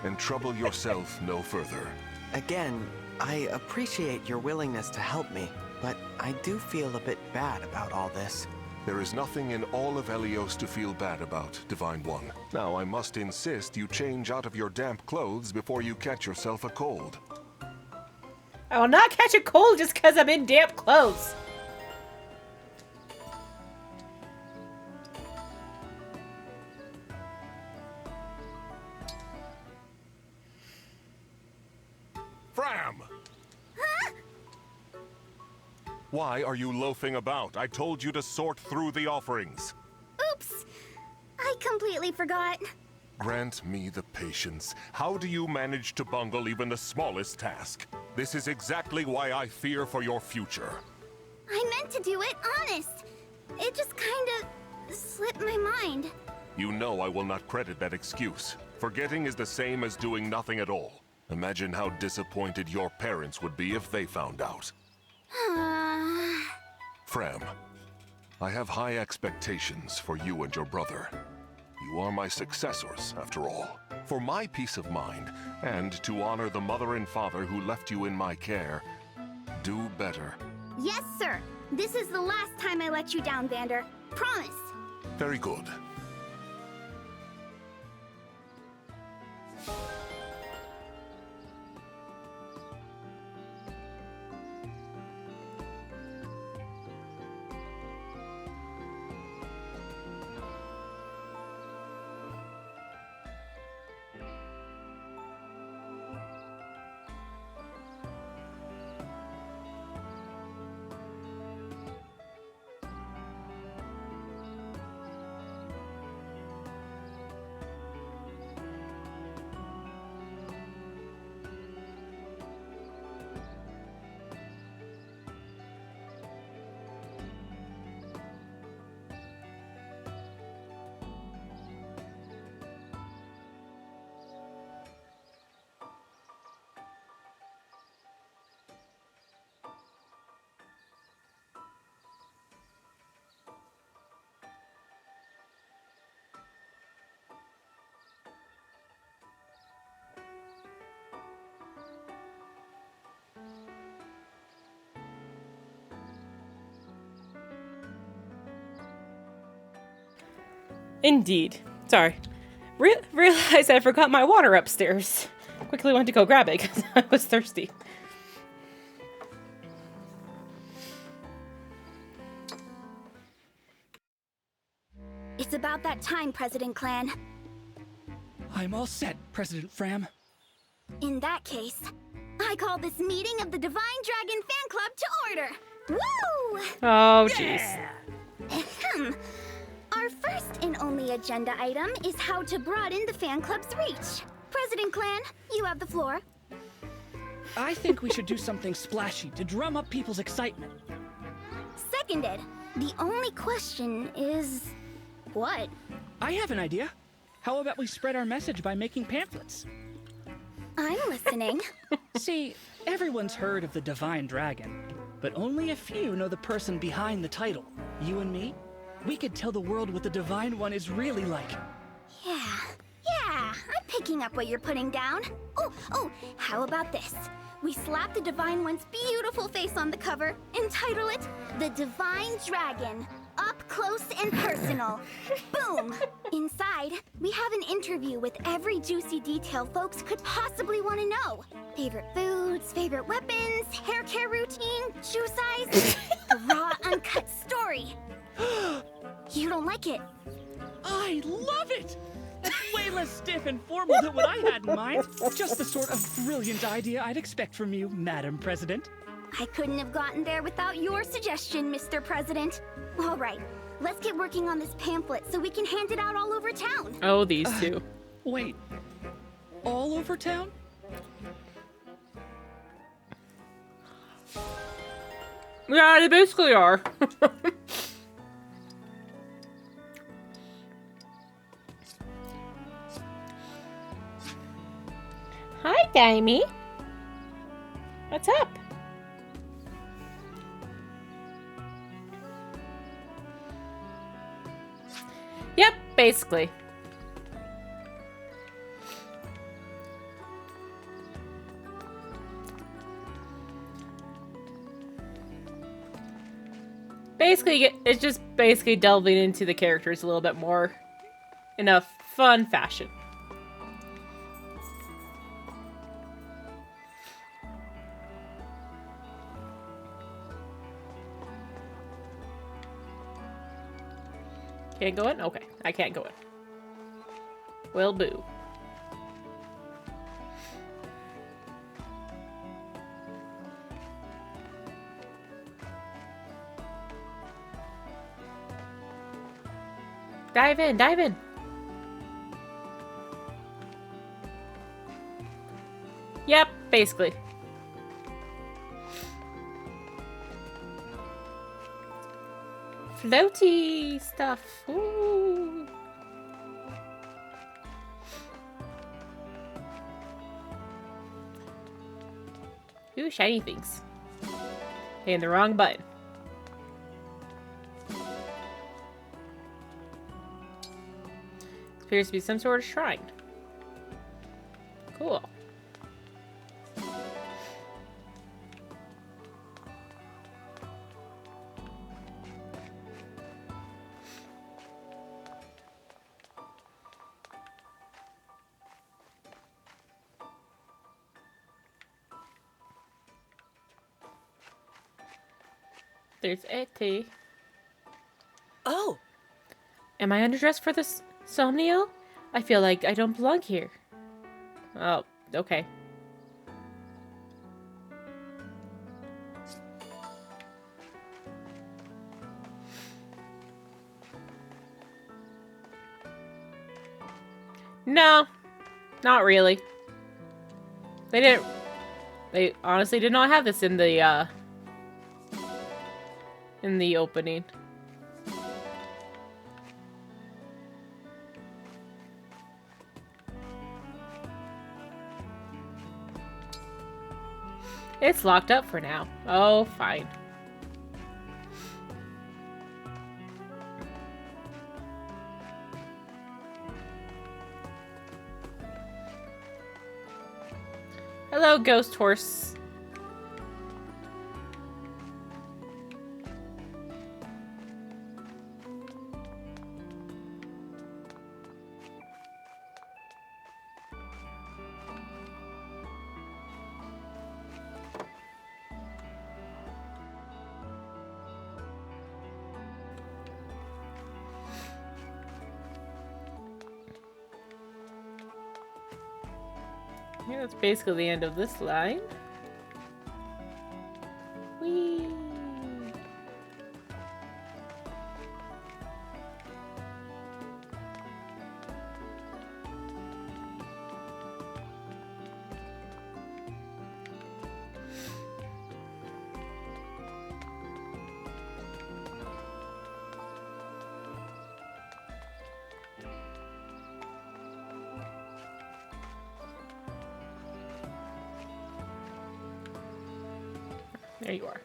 and trouble yourself no further. Again, I appreciate your willingness to help me, but I do feel a bit bad about all this. There is nothing in all of Helios to feel bad about, Divine One. Now I must insist you change out of your damp clothes before you catch yourself a cold. I will not catch a cold just because I'm in damp clothes. Fram! Huh? Why are you loafing about? I told you to sort through the offerings. Oops! I completely forgot. Grant me the patience. How do you manage to bungle even the smallest task? This is exactly why I fear for your future. I meant to do it, honest. It just kind of slipped my mind. You know I will not credit that excuse. Forgetting is the same as doing nothing at all. Imagine how disappointed your parents would be if they found out. Fram, I have high expectations for you and your brother. You are my successors, after all. For my peace of mind, and to honor the mother and father who left you in my care, do better. Yes, sir. This is the last time I let you down, Vander. Promise. Very good. Indeed. Sorry. Realized I forgot my water upstairs. Quickly went to go grab it because I was thirsty. It's about that time, President Clan. I'm all set, President Fram. In that case, I call this meeting of the Divine Dragon Fan Club to order. Woo! Oh, jeez. Ahem. Our first and only agenda item is how to broaden the fan club's reach. President Clan, you have the floor. I think we should do something splashy to drum up people's excitement. Seconded. The only question is... what? I have an idea. How about we spread our message by making pamphlets? I'm listening. See, everyone's heard of the Divine Dragon, but only a few know the person behind the title. You and me? We could tell the world what the Divine One is really like. Yeah, I'm picking up what you're putting down. Oh, how about this? We slap the Divine One's beautiful face on the cover and title it The Divine Dragon, Up Close and Personal. Boom! Inside, we have an interview with every juicy detail folks could possibly want to know. Favorite foods, favorite weapons, hair care routine, shoe size, the raw, uncut story. You don't like it? I love it! That's way less stiff and formal than what I had in mind. Just the sort of brilliant idea I'd expect from you, Madam President. I couldn't have gotten there without your suggestion, Mr. President. All right, let's get working on this pamphlet so we can hand it out all over town. Oh, these two. Wait, all over town? Yeah, they basically are. Hi, Daimie. What's up? Yep, basically. Basically, it's just basically delving into the characters a little bit more in a fun fashion. Can't go in? Okay, I can't go in. Well, boo. Dive in, dive in. Yep, basically. Floaty stuff. Ooh. Ooh, shiny things. Hitting the wrong button. Appears to be some sort of shrine. Cool. There's Ete. Oh! Am I underdressed for this Somniel? I feel like I don't belong here. Oh, okay. No, not really. They honestly did not have this in the opening. It's locked up for now. Oh, fine. Hello, ghost horse. Yeah, that's basically the end of this line. Whee! There you are.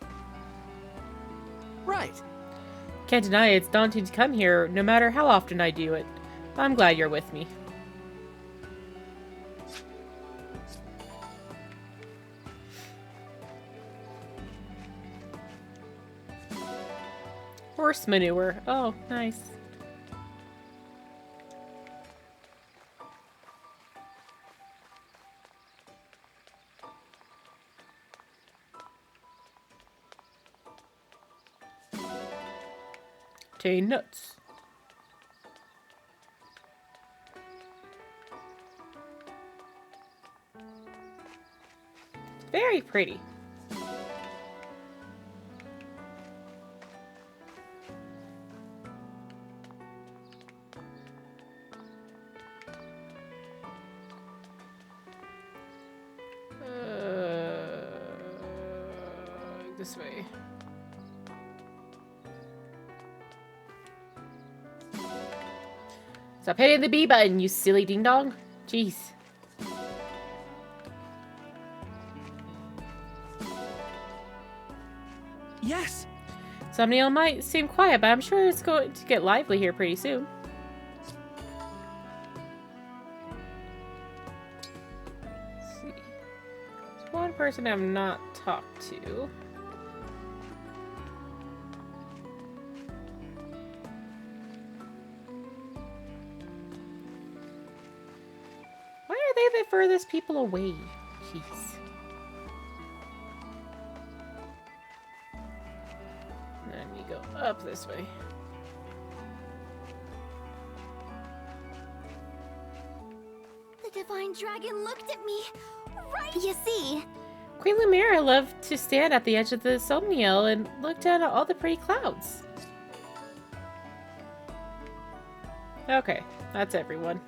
Right. Can't deny it's daunting to come here, no matter how often I do it. I'm glad you're with me. Horse manure. Oh, nice. Nuts. Very pretty. This way. Stop hitting the B button, you silly ding dong. Jeez. Yes. Somniel might seem quiet, but I'm sure it's going to get lively here pretty soon. Let's see. There's one person I've not talked to. The furthest people away. Jeez. Then you go up this way. The divine dragon looked at me. Right, you see. Queen Lumira loved to stand at the edge of the Somniel and look down at all the pretty clouds. Okay, that's everyone.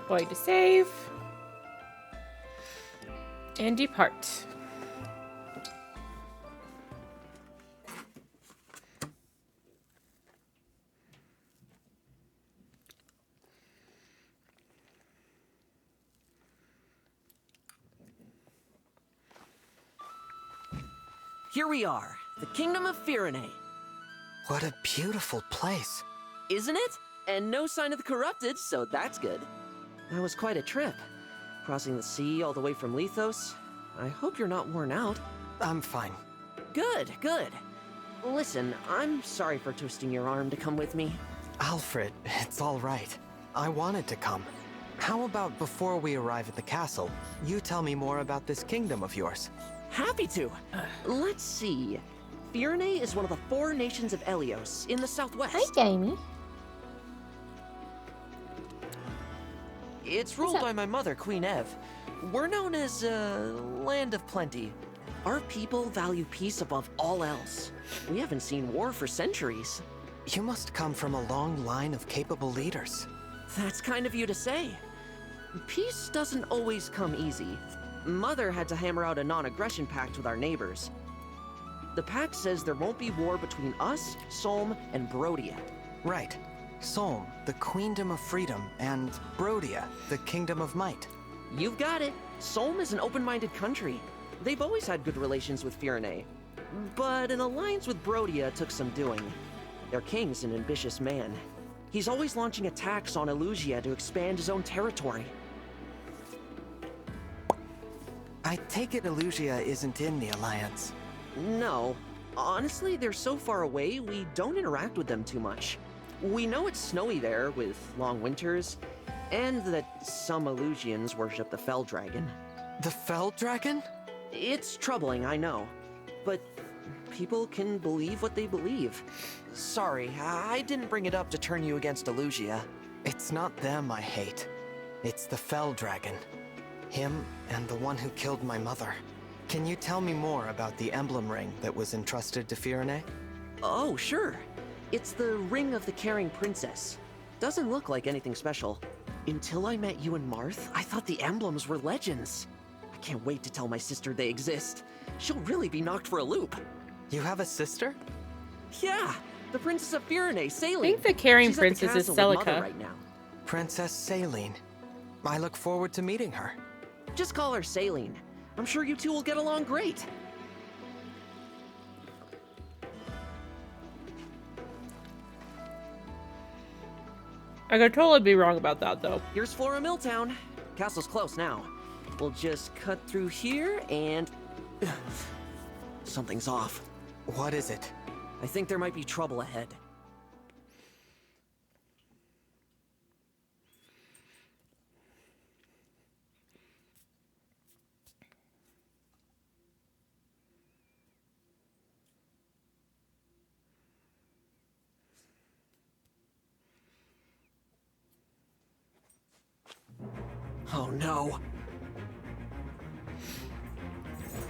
Going to save and depart. Here we are, the Kingdom of Firene. What a beautiful place. Isn't it? And no sign of the corrupted, so that's good. That was quite a trip. Crossing the sea all the way from Lethos. I hope you're not worn out. I'm fine. Good, good. Listen, I'm sorry for twisting your arm to come with me. Alfred, it's all right. I wanted to come. How about before we arrive at the castle, you tell me more about this kingdom of yours? Happy to. Let's see. Fierne is one of the 4 nations of Elios in the southwest. Hi, Jamie. It's ruled by my mother, Queen Ev. We're known as Land of Plenty. Our people value peace above all else. We haven't seen war for centuries. You must come from a long line of capable leaders. That's kind of you to say. Peace doesn't always come easy. Mother had to hammer out a non-aggression pact with our neighbors. The pact says there won't be war between us, Solm, and Brodia. Right. Solm, the Queendom of Freedom, and Brodia, the Kingdom of Might. You've got it. Solm is an open-minded country. They've always had good relations with Fierne. But an alliance with Brodia took some doing. Their king's an ambitious man. He's always launching attacks on Elusia to expand his own territory. I take it Elusia isn't in the alliance. No. Honestly, they're so far away, we don't interact with them too much. We know it's snowy there, with long winters, and that some Elusians worship the Fell Dragon. The Fell Dragon? It's troubling, I know. But people can believe what they believe. Sorry, I didn't bring it up to turn you against Elusia. It's not them I hate. It's the Fell Dragon. Him and the one who killed my mother. Can you tell me more about the emblem ring that was entrusted to Fierne? Oh, sure. It's the Ring of the Caring Princess. Doesn't look like anything special. Until I met you and Marth, I thought the emblems were legends. I can't wait to tell my sister they exist. She'll really be knocked for a loop. You have a sister? Yeah, the Princess of Fierne, Saline. I think the Caring She's Princess is Celica. right now. Princess Saline. I look forward to meeting her. Just call her Saline. I'm sure you two will get along great. I could totally be wrong about that, though. Here's Flora Milltown. Castle's close now. We'll just cut through here and... Something's off. What is it? I think there might be trouble ahead. Oh no.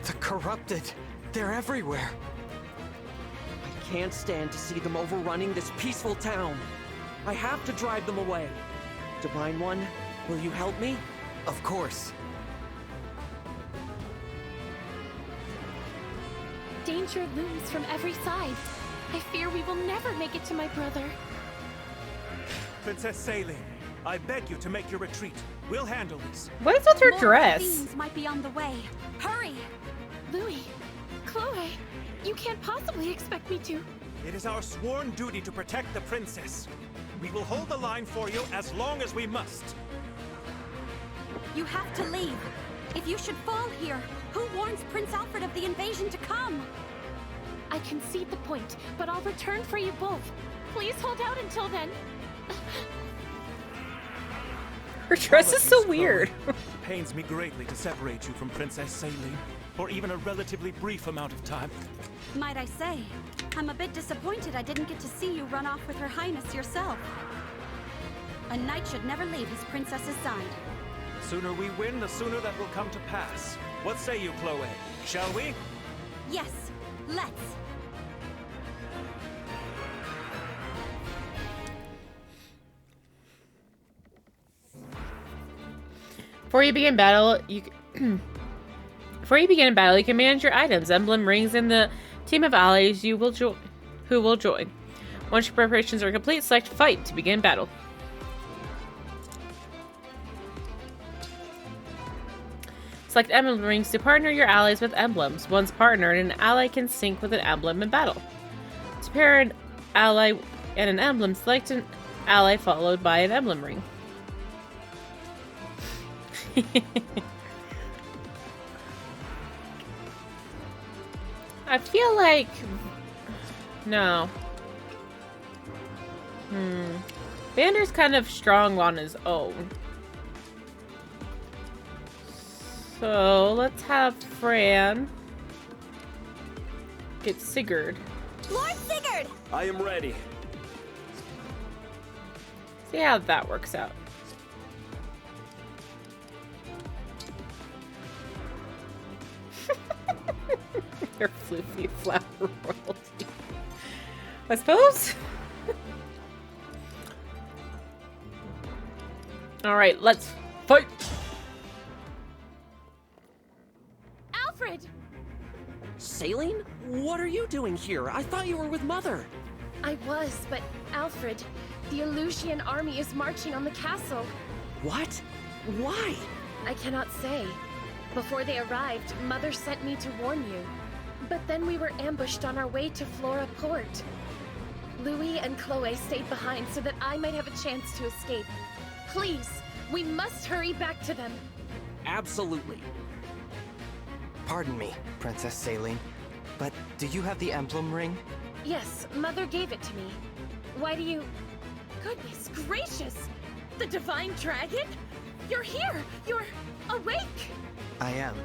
The corrupted. They're everywhere. I can't stand to see them overrunning this peaceful town. I have to drive them away. Divine One, will you help me? Of course. Danger looms from every side. I fear we will never make it to my brother. Princess Saline, I beg you to make your retreat. We'll handle this. What is with her More dress? fiends might be on the way. Hurry! Louis, Chloe, you can't possibly expect me to. It is our sworn duty to protect the princess. We will hold the line for you as long as we must. You have to leave. If you should fall here, who warns Prince Alfred of the invasion to come? I concede the point, but I'll return for you both. Please hold out until then. Her dress is so weird. Pains me greatly to separate you from Princess Saline for even a relatively brief amount of time. Might I say, I'm a bit disappointed I didn't get to see you run off with Her Highness yourself. A knight should never leave his princess's side. The sooner we win, the sooner that will come to pass. What say you, Chloe? Shall we? Yes, let's. Before you begin battle, you can manage your items, emblem rings, and the team of allies who will join. Once your preparations are complete, select fight to begin battle. Select emblem rings to partner your allies with emblems. Once partnered, an ally can sync with an emblem in battle. To pair an ally and an emblem, select an ally followed by an emblem ring. I feel like... No. Vander's kind of strong on his own. So let's have Fran get Sigurd. Lord Sigurd! I am ready. See how that works out. Your floofy flower royalty. I suppose. Alright, let's fight! Alfred! Saline? What are you doing here? I thought you were with Mother. I was, but Alfred, the Elusian army is marching on the castle. What? Why? I cannot say. Before they arrived, Mother sent me to warn you. But then we were ambushed on our way to Flora Port. Louis and Chloe stayed behind so that I might have a chance to escape. Please, we must hurry back to them. Absolutely. Pardon me, Princess Saline, but do you have the emblem ring? Yes, Mother gave it to me. Why do you... Goodness gracious! The Divine Dragon? You're here! You're awake! I am.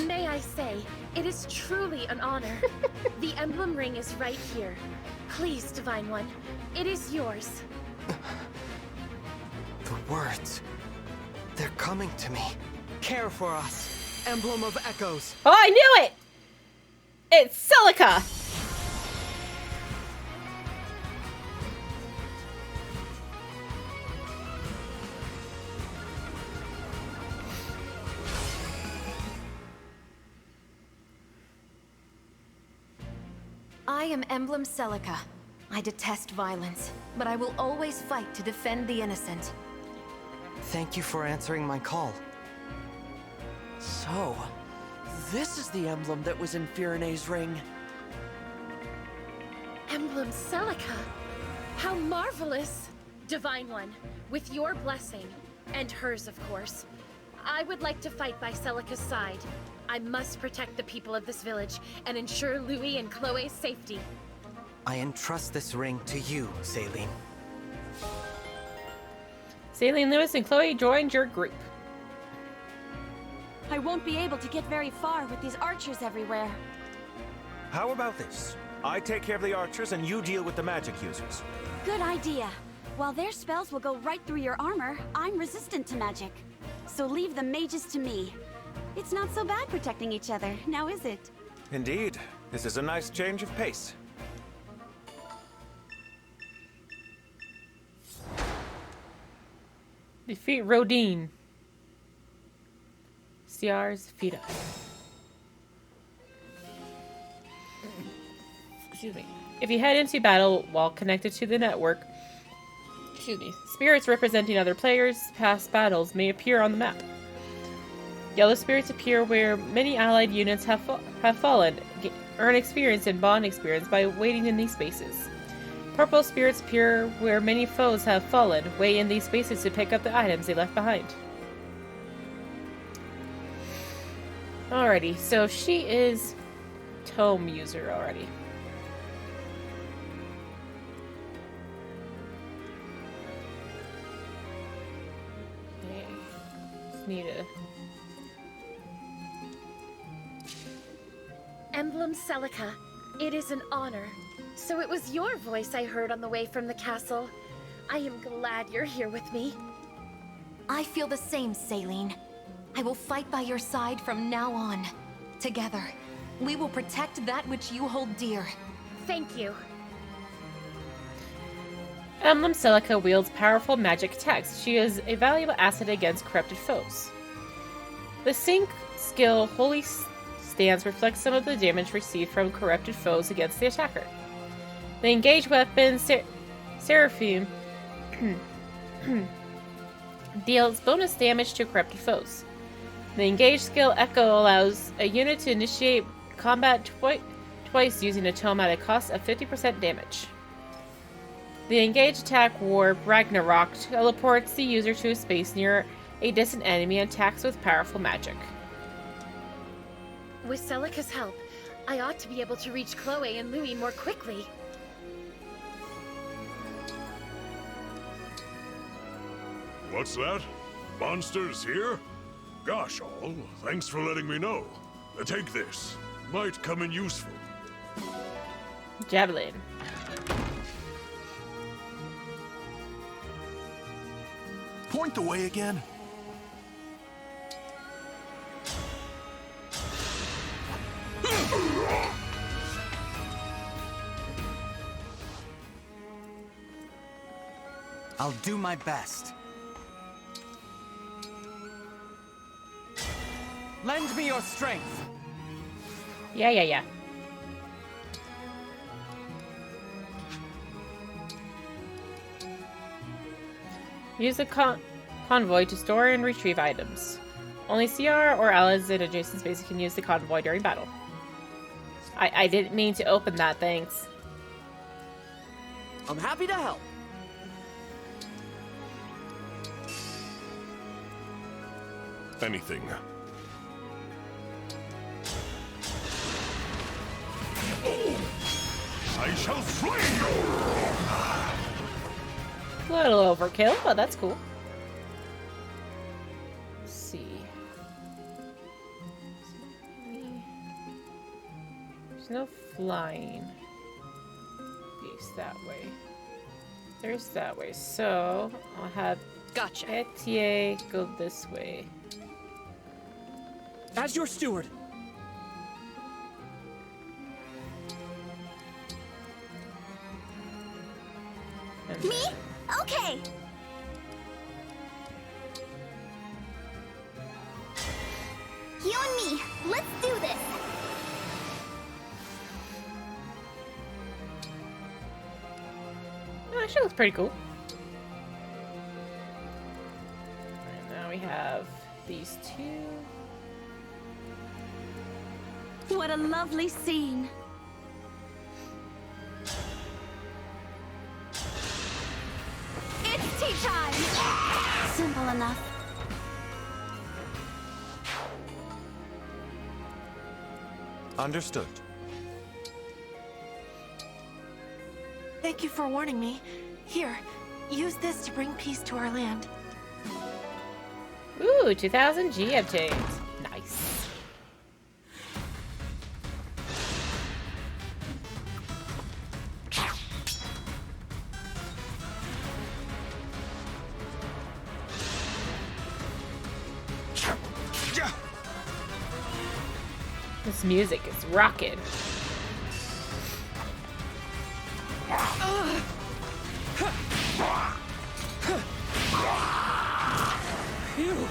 May I say, it is truly an honor. The emblem ring is right here. Please, Divine One, it is yours. The words. They're coming to me. Care for us, Emblem of Echoes. Oh, I knew it! It's Celica! I am Emblem Celica. I detest violence, but I will always fight to defend the innocent. Thank you for answering my call. So, this is the emblem that was in Firene's ring. Emblem Celica? How marvelous! Divine One, with your blessing, and hers of course, I would like to fight by Celica's side. I must protect the people of this village and ensure Louis and Chloe's safety. I entrust this ring to you, Saline. Saline, Lewis, and Chloe joined your group. I won't be able to get very far with these archers everywhere. How about this? I take care of the archers and you deal with the magic users. Good idea. While their spells will go right through your armor, I'm resistant to magic. So leave the mages to me. It's not so bad protecting each other, now is it? Indeed. This is a nice change of pace. Defeat Rodin. CR's defeat us. Excuse me. If you head into battle while connected to the network, spirits representing other players' past battles may appear on the map. Yellow spirits appear where many allied units have fallen. Earn experience and bond experience by waiting in these spaces. Purple spirits appear where many foes have fallen. Wait in these spaces to pick up the items they left behind. Alrighty, so she is tome user already. Okay. Just need to... Emblem Celica, it is an honor. So it was your voice I heard on the way from the castle. I am glad you're here with me. I feel the same, Saline. I will fight by your side from now on. Together, we will protect that which you hold dear. Thank you. Emblem Celica wields powerful magic attacks. She is a valuable asset against corrupted foes. The sync skill Holy Stance reflects some of the damage received from corrupted foes against the attacker. The engaged weapon, Seraphim, deals bonus damage to corrupted foes. The engaged skill Echo allows a unit to initiate combat twice using a tome at a cost of 50% damage. The engaged attack Warp Ragnarok teleports the user to a space near a distant enemy and attacks with powerful magic. With Celica's help, I ought to be able to reach Chloe and Louis more quickly. What's that? Monsters here? Gosh, all, thanks for letting me know. Take this. Might come in useful. Javelin. Point the way again. I'll do my best. Lend me your strength. Yeah. Use the convoy to store and retrieve items. Only CR or allies in adjacent spaces can use the convoy during battle. I didn't mean to open that, thanks. I'm happy to help. Anything. I shall slay you! A little overkill, but that's cool. Let's see. There's no flying. Face that way. There's that way. So I'll have Etier go this way. As your steward. Me? Okay. You and me, let's do this. Oh, actually looks pretty cool. And now we have these two. What a lovely scene. It's tea time! Simple enough. Understood. Thank you for warning me. Here, use this to bring peace to our land. Ooh, 2000 G obtained. Nice. This music is rocking. Phew.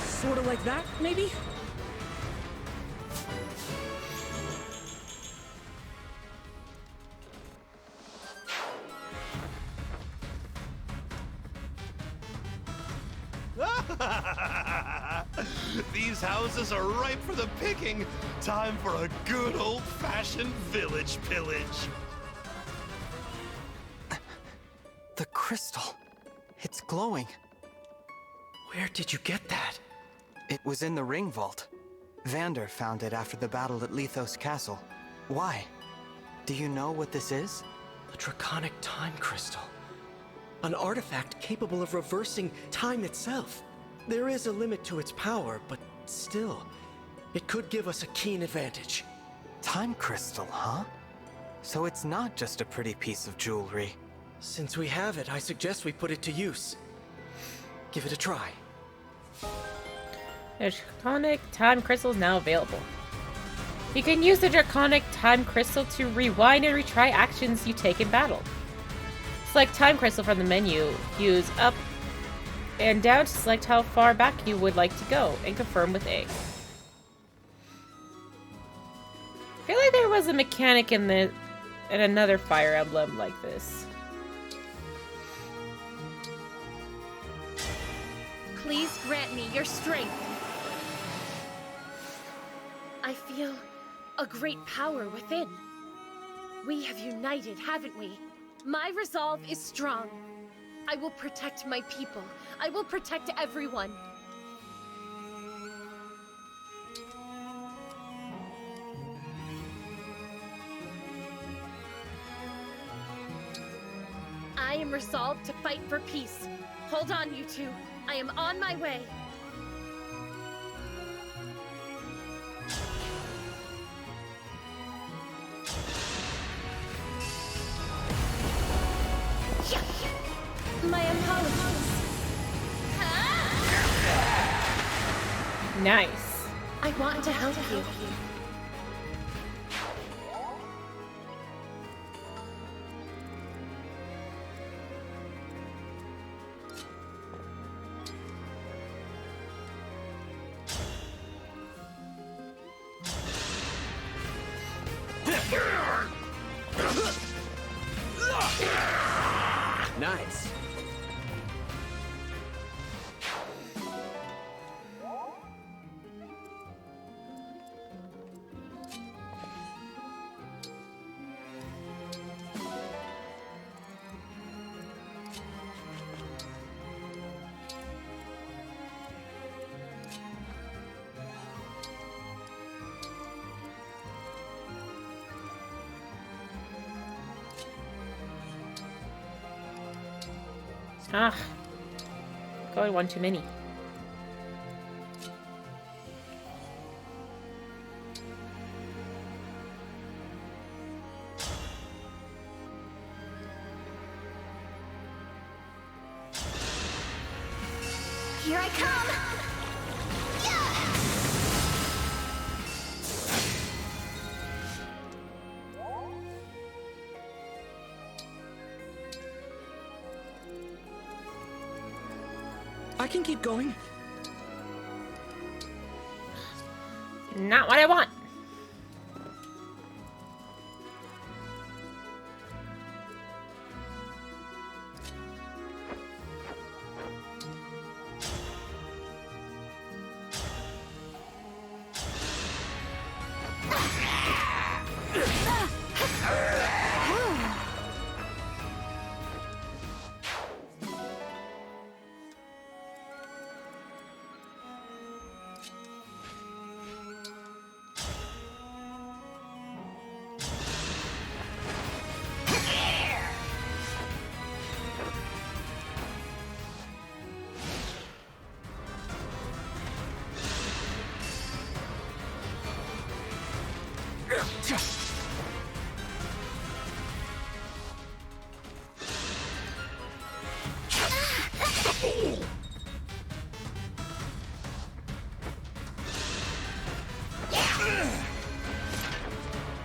Sort of like that, maybe? These houses are ripe for the picking. Time for a good old-fashioned village pillage. The crystal. It's glowing. Where did you get that? It was in the ring vault. Vander found it after the battle at Lethos Castle. Why? Do you know what this is? A draconic time crystal. An artifact capable of reversing time itself. There is a limit to its power, but still, it could give us a keen advantage. Time crystal, huh? So it's not just a pretty piece of jewelry. Since we have it, I suggest we put it to use. Give it a try. The Draconic Time Crystal is now available. You can use the Draconic Time Crystal to rewind and retry actions you take in battle. Select Time Crystal from the menu. Use up and down to select how far back you would like to go, and confirm with A. I feel like there was a mechanic in another Fire Emblem like this. Please grant me your strength. I feel a great power within. We have united, haven't we? My resolve is strong. I will protect my people. I will protect everyone. am resolved to fight for peace. Hold on, you two. I am on my way. My apologies. Nice. I want to help you. Nice. Ah, going one too many. Here I come! I can keep going. Not what I want.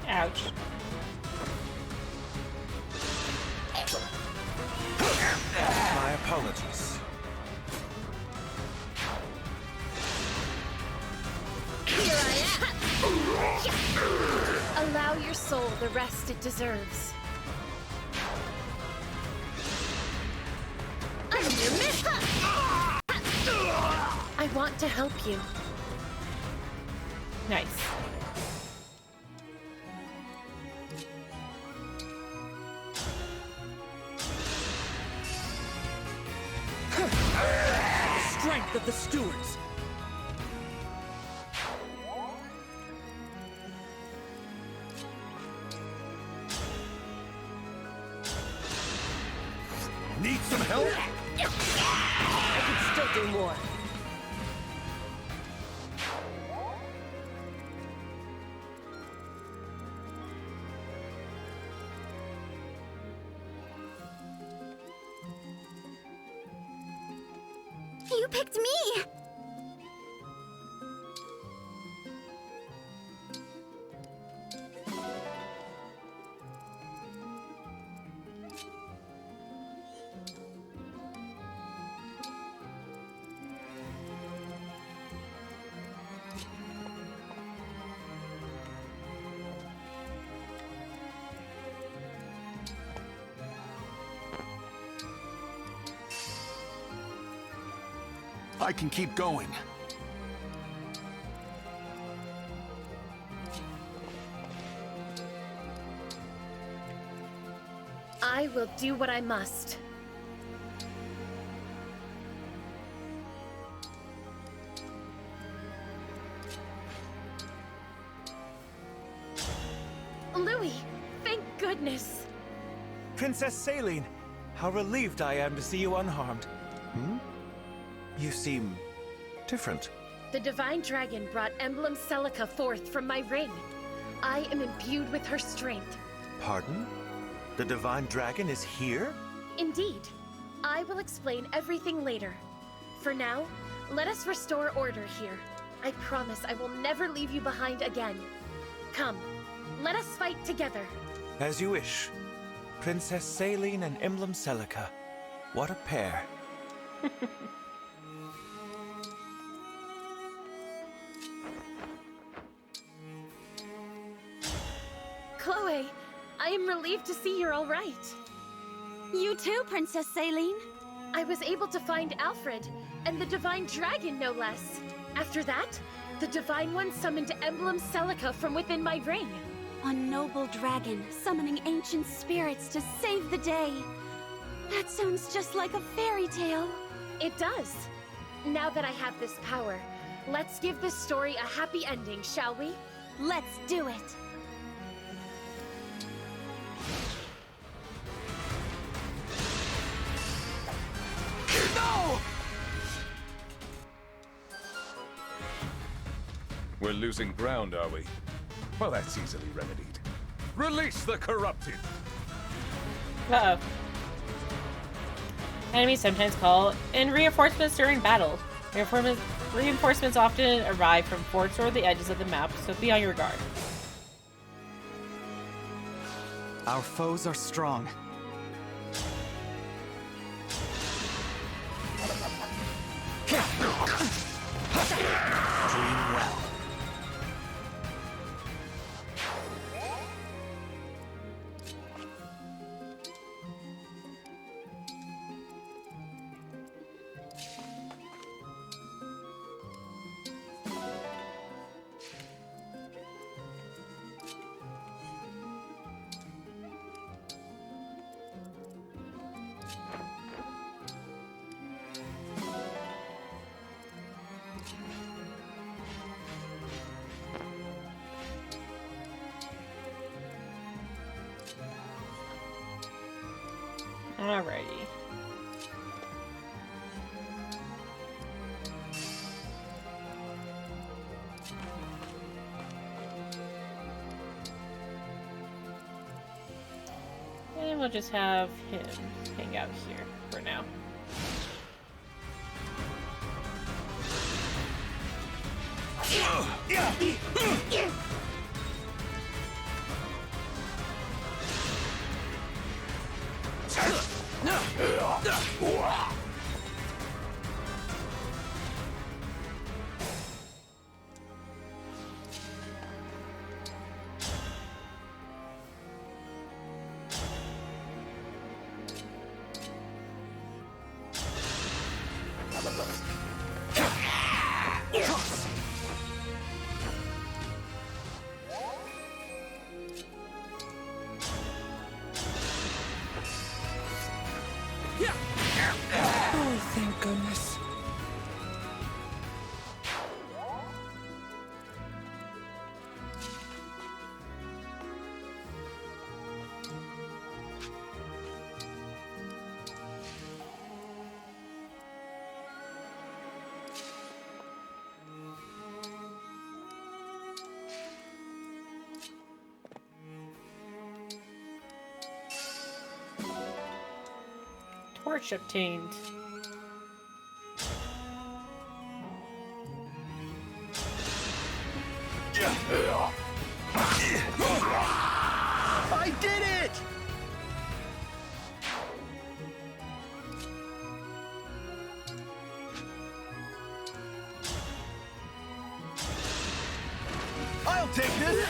Ouch. My apologies. Here I am. Allow your soul the rest it deserves. I'm your miss. I want to help you. Nice. The strength of the stewards. Need some help? I can still do more. You picked me! I can keep going. I will do what I must. Louis, thank goodness. Princess Saline, How relieved I am to see you unharmed. Hmm? You seem different. The Divine Dragon brought Emblem Celica forth from my ring. I am imbued with her strength. Pardon? The Divine Dragon is here? Indeed. I will explain everything later. For now, let us restore order here. I promise I will never leave you behind again. Come, let us fight together. As you wish. Princess Saline and Emblem Celica. What a pair. Chloe, I am relieved to see you're all right. You too, Princess Saline. I was able to find Alfred, and the Divine Dragon, no less. After that, the Divine One summoned Emblem Celica from within my ring. A noble dragon summoning ancient spirits to save the day. That sounds just like a fairy tale. It does. Now that I have this power, let's give this story a happy ending, shall we? Let's do it. No! We're losing ground, are we? Well, that's easily remedied. Release the corrupted! Uh-oh. Enemies sometimes call in reinforcements during battle. Reinforcements often arrive from forts or the edges of the map, so be on your guard. Our foes are strong. Dream well. Alrighty. And we'll just have him hang out here for now. Oh, thank goodness. Torch obtained. I did it! I'll take this!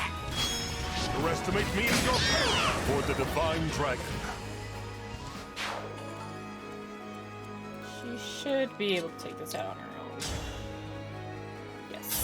Underestimate me and your power for the Divine Dragon. She should be able to take this out on her own. Yes.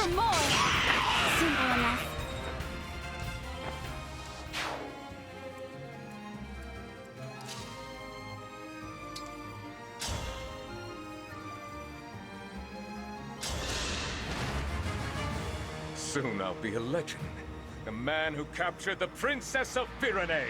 for more! Simple enough. Soon I'll be a legend. The man who captured the Princess of Firene.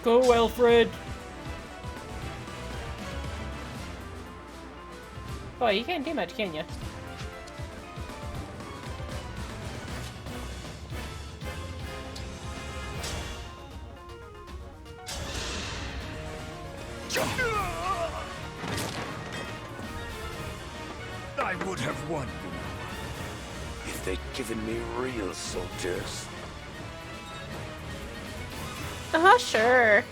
Go, Alfred! Boy, you can't do much, can you? I would have won if they'd given me real soldiers. Sure.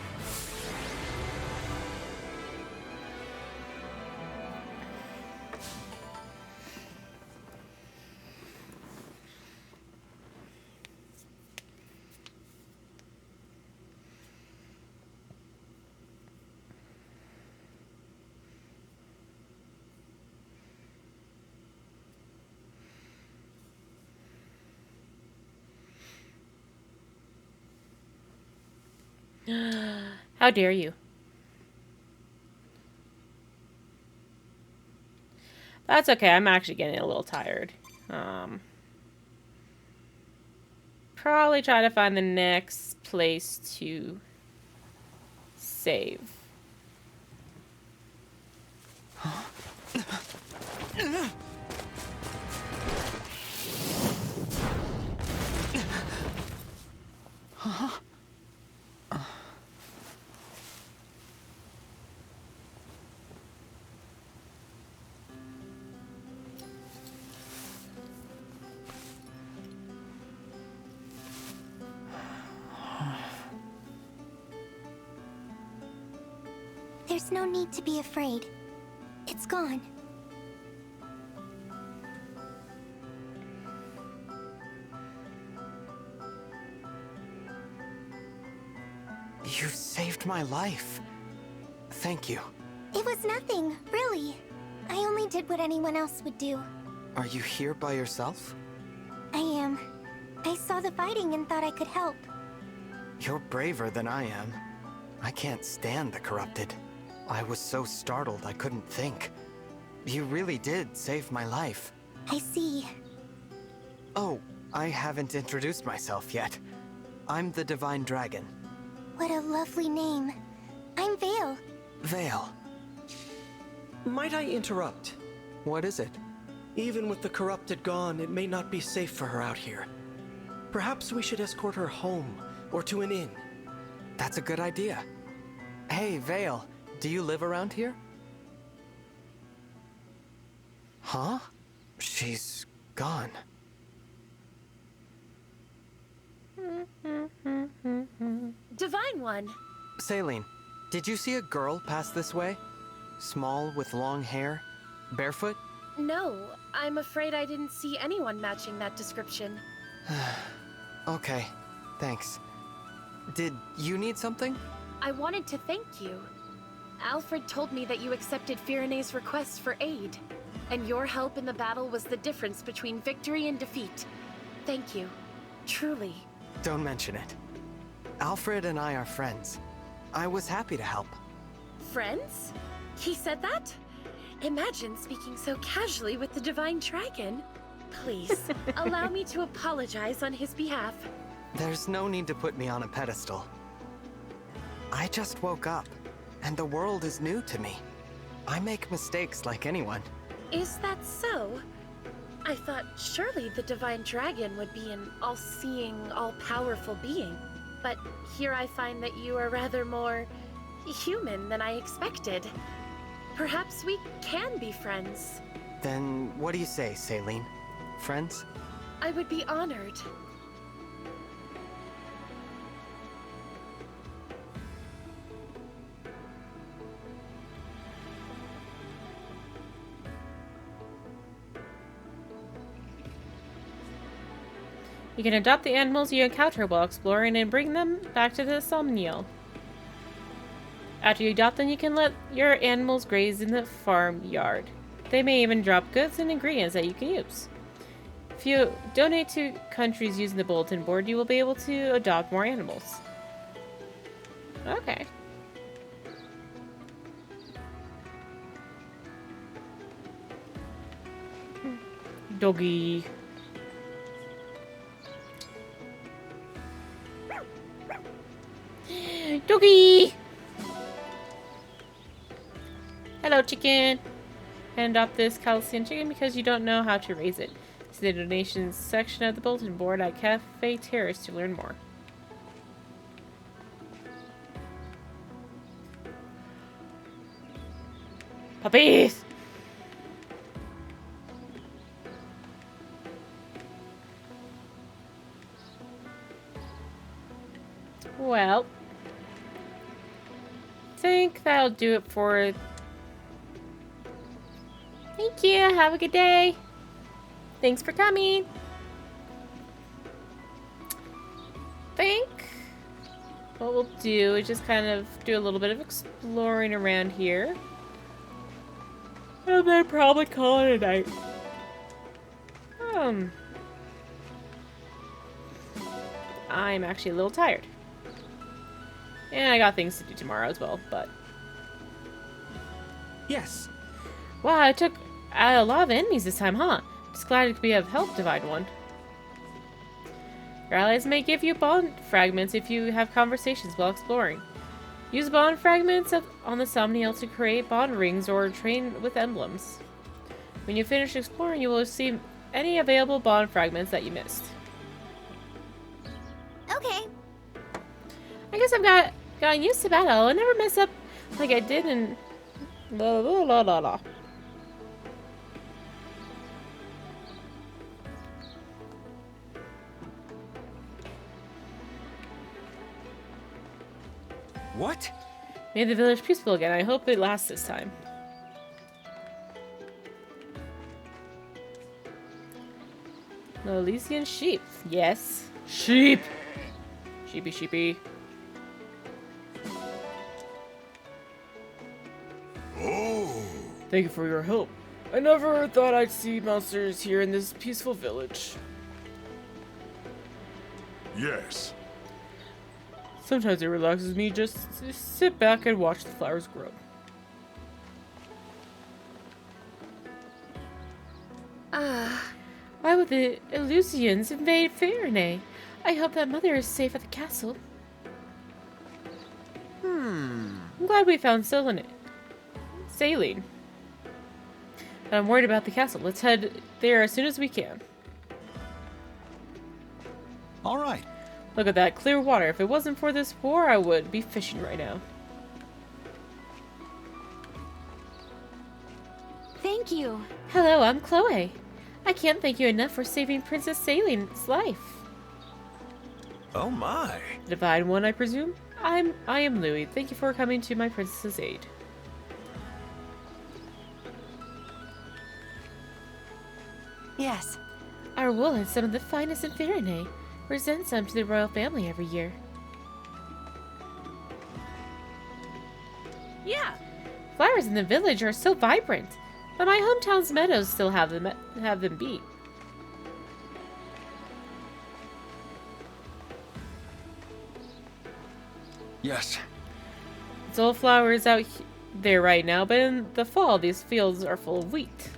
How dare you? That's okay, I'm actually getting a little tired. Probably try to find the next place to save. There's no need to be afraid. It's gone. You saved my life. Thank you. It was nothing, really. I only did what anyone else would do. Are you here by yourself? I am. I saw the fighting and thought I could help. You're braver than I am. I can't stand the corrupted. I was so startled I couldn't think. You really did save my life. I see. Oh, I haven't introduced myself yet. I'm the Divine Dragon. What a lovely name. I'm Vale. Vale. Might I interrupt? What is it? Even with the corrupted gone, it may not be safe for her out here. Perhaps we should escort her home, or to an inn. That's a good idea. Hey, Vale, do you live around here? Huh? She's gone. Divine One. Saline, did you see a girl pass this way? Small with long hair? Barefoot? No, I'm afraid I didn't see anyone matching that description. Okay, thanks. Did you need something? I wanted to thank you. Alfred told me that you accepted Firene's request for aid, and your help in the battle was the difference between victory and defeat. Thank you. Truly. Don't mention it. Alfred and I are friends. I was happy to help. Friends? He said that? Imagine speaking so casually with the Divine Dragon. Please, allow me to apologize on his behalf. There's no need to put me on a pedestal. I just woke up, and the world is new to me. I make mistakes like anyone. Is that so? I thought surely the Divine Dragon would be an all-seeing, all-powerful being. But here I find that you are rather more human than I expected. Perhaps we can be friends. Then what do you say, Saline? Friends? I would be honored. You can adopt the animals you encounter while exploring and bring them back to the Somniel. After you adopt them, you can let your animals graze in the farmyard. They may even drop goods and ingredients that you can use. If you donate to countries using the bulletin board, you will be able to adopt more animals. Okay. Doggy. Doggy! Hello, chicken. And adopt this Calician chicken because you don't know how to raise it. See the donations section of the bulletin board at Cafe Terrace to learn more. Puppies! Well, I think that'll do it for... Thank you. Have a good day. Thanks for coming. I think what we'll do is just kind of do a little bit of exploring around here. And then probably call it a night. I'm actually a little tired. And I got things to do tomorrow as well, but... Yes. Wow, I took out a lot of enemies this time, huh? Just glad it could be of help, Divine One. Your allies may give you bond fragments if you have conversations while exploring. Use bond fragments on the Somniel to create bond rings or train with emblems. When you finish exploring, you will receive any available bond fragments that you missed. Okay. I guess I've gotten used to battle. I never mess up like I did in... La la la la la. What? Made the village peaceful again. I hope it lasts this time. The Elysian sheep. Yes. Sheep! Sheepy sheepy. Oh! Thank you for your help. I never thought I'd see monsters here in this peaceful village. Yes. Sometimes it relaxes me just to sit back and watch the flowers grow. Why would the Elysians invade Farinay? I hope that Mother is safe at the castle. I'm glad we found Saline. But I'm worried about the castle. Let's head there as soon as we can. All right. Look at that clear water. If it wasn't for this war, I would be fishing right now. Thank you. Hello, I'm Chloe. I can't thank you enough for saving Princess Saline's life. Oh my. Divine One, I presume? I am Louis. Thank you for coming to my princess's aid. Yes. Our wool is some of the finest in Farinay. We send some to the royal family every year. Yeah. Flowers in the village are so vibrant, but my hometown's meadows still have them beat. Yes. It's all flowers out there right now, but in the fall, these fields are full of wheat.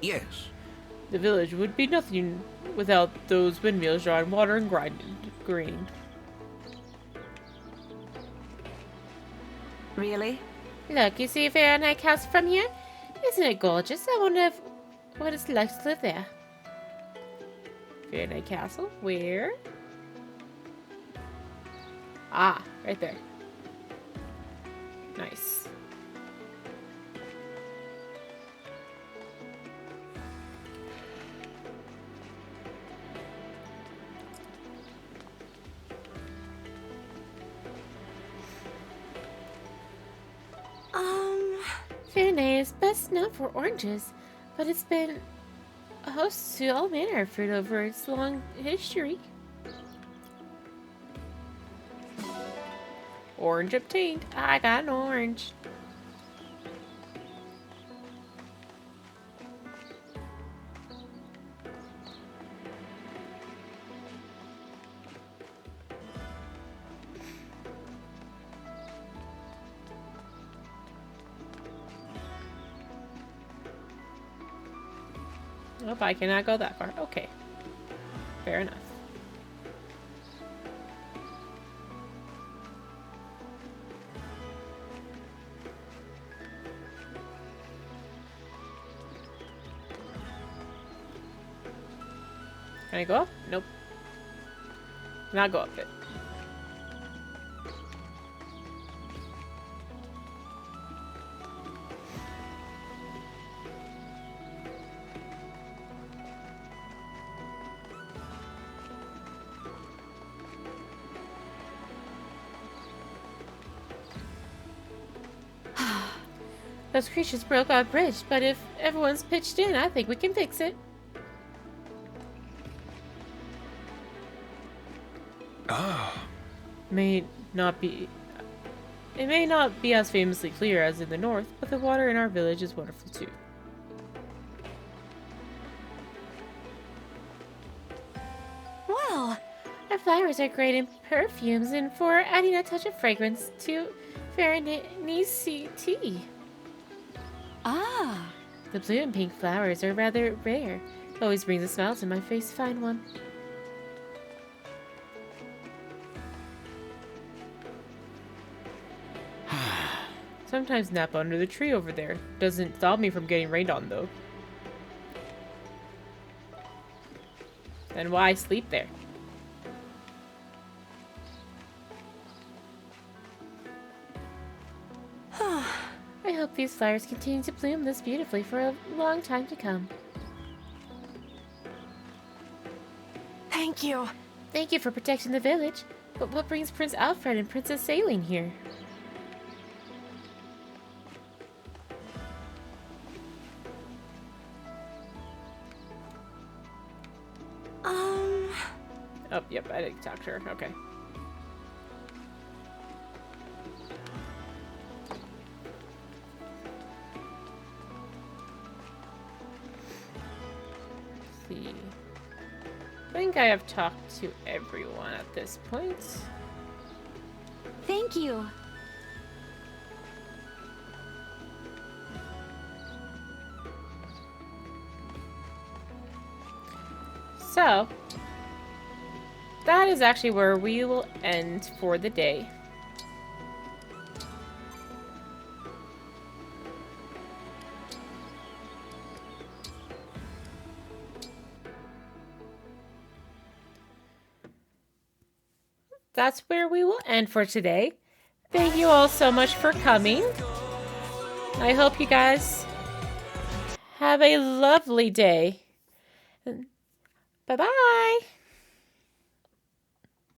Yes. The village would be nothing without those windmills drawing water and grinding grain. Really? Look, you see Farinay Castle from here? Isn't it gorgeous? I wonder what it's like to live there. Farinay Castle? Where? Ah, right there. Nice. Farinay is best known for oranges, but it's been hosts to all manner of fruit over its long history. Orange obtained. I got an orange. Nope, I cannot go that far. Okay. Fair enough. Can I go up? Nope. Cannot go up it. Those creatures broke our bridge, but if everyone's pitched in, I think we can fix it. It may not be as famously clear as in the north, but the water in our village is wonderful too. Well, our flowers are great in perfumes and for adding a touch of fragrance to Veronese tea. Ah. The blue and pink flowers are rather rare. It always brings a smile to my face to find one. Sometimes nap under the tree over there. Doesn't stop me from getting rained on, though. Then why sleep there? I hope these flowers continue to bloom this beautifully for a long time to come. Thank you. Thank you for protecting the village. But what brings Prince Alfred and Princess Aileen here? Oh, yep, I didn't talk to her. Okay. Let's see. I think I have talked to everyone at this point. Thank you. So, that is actually where we will end for the day. That's where we will end for today. Thank you all so much for coming. I hope you guys have a lovely day. Bye-bye.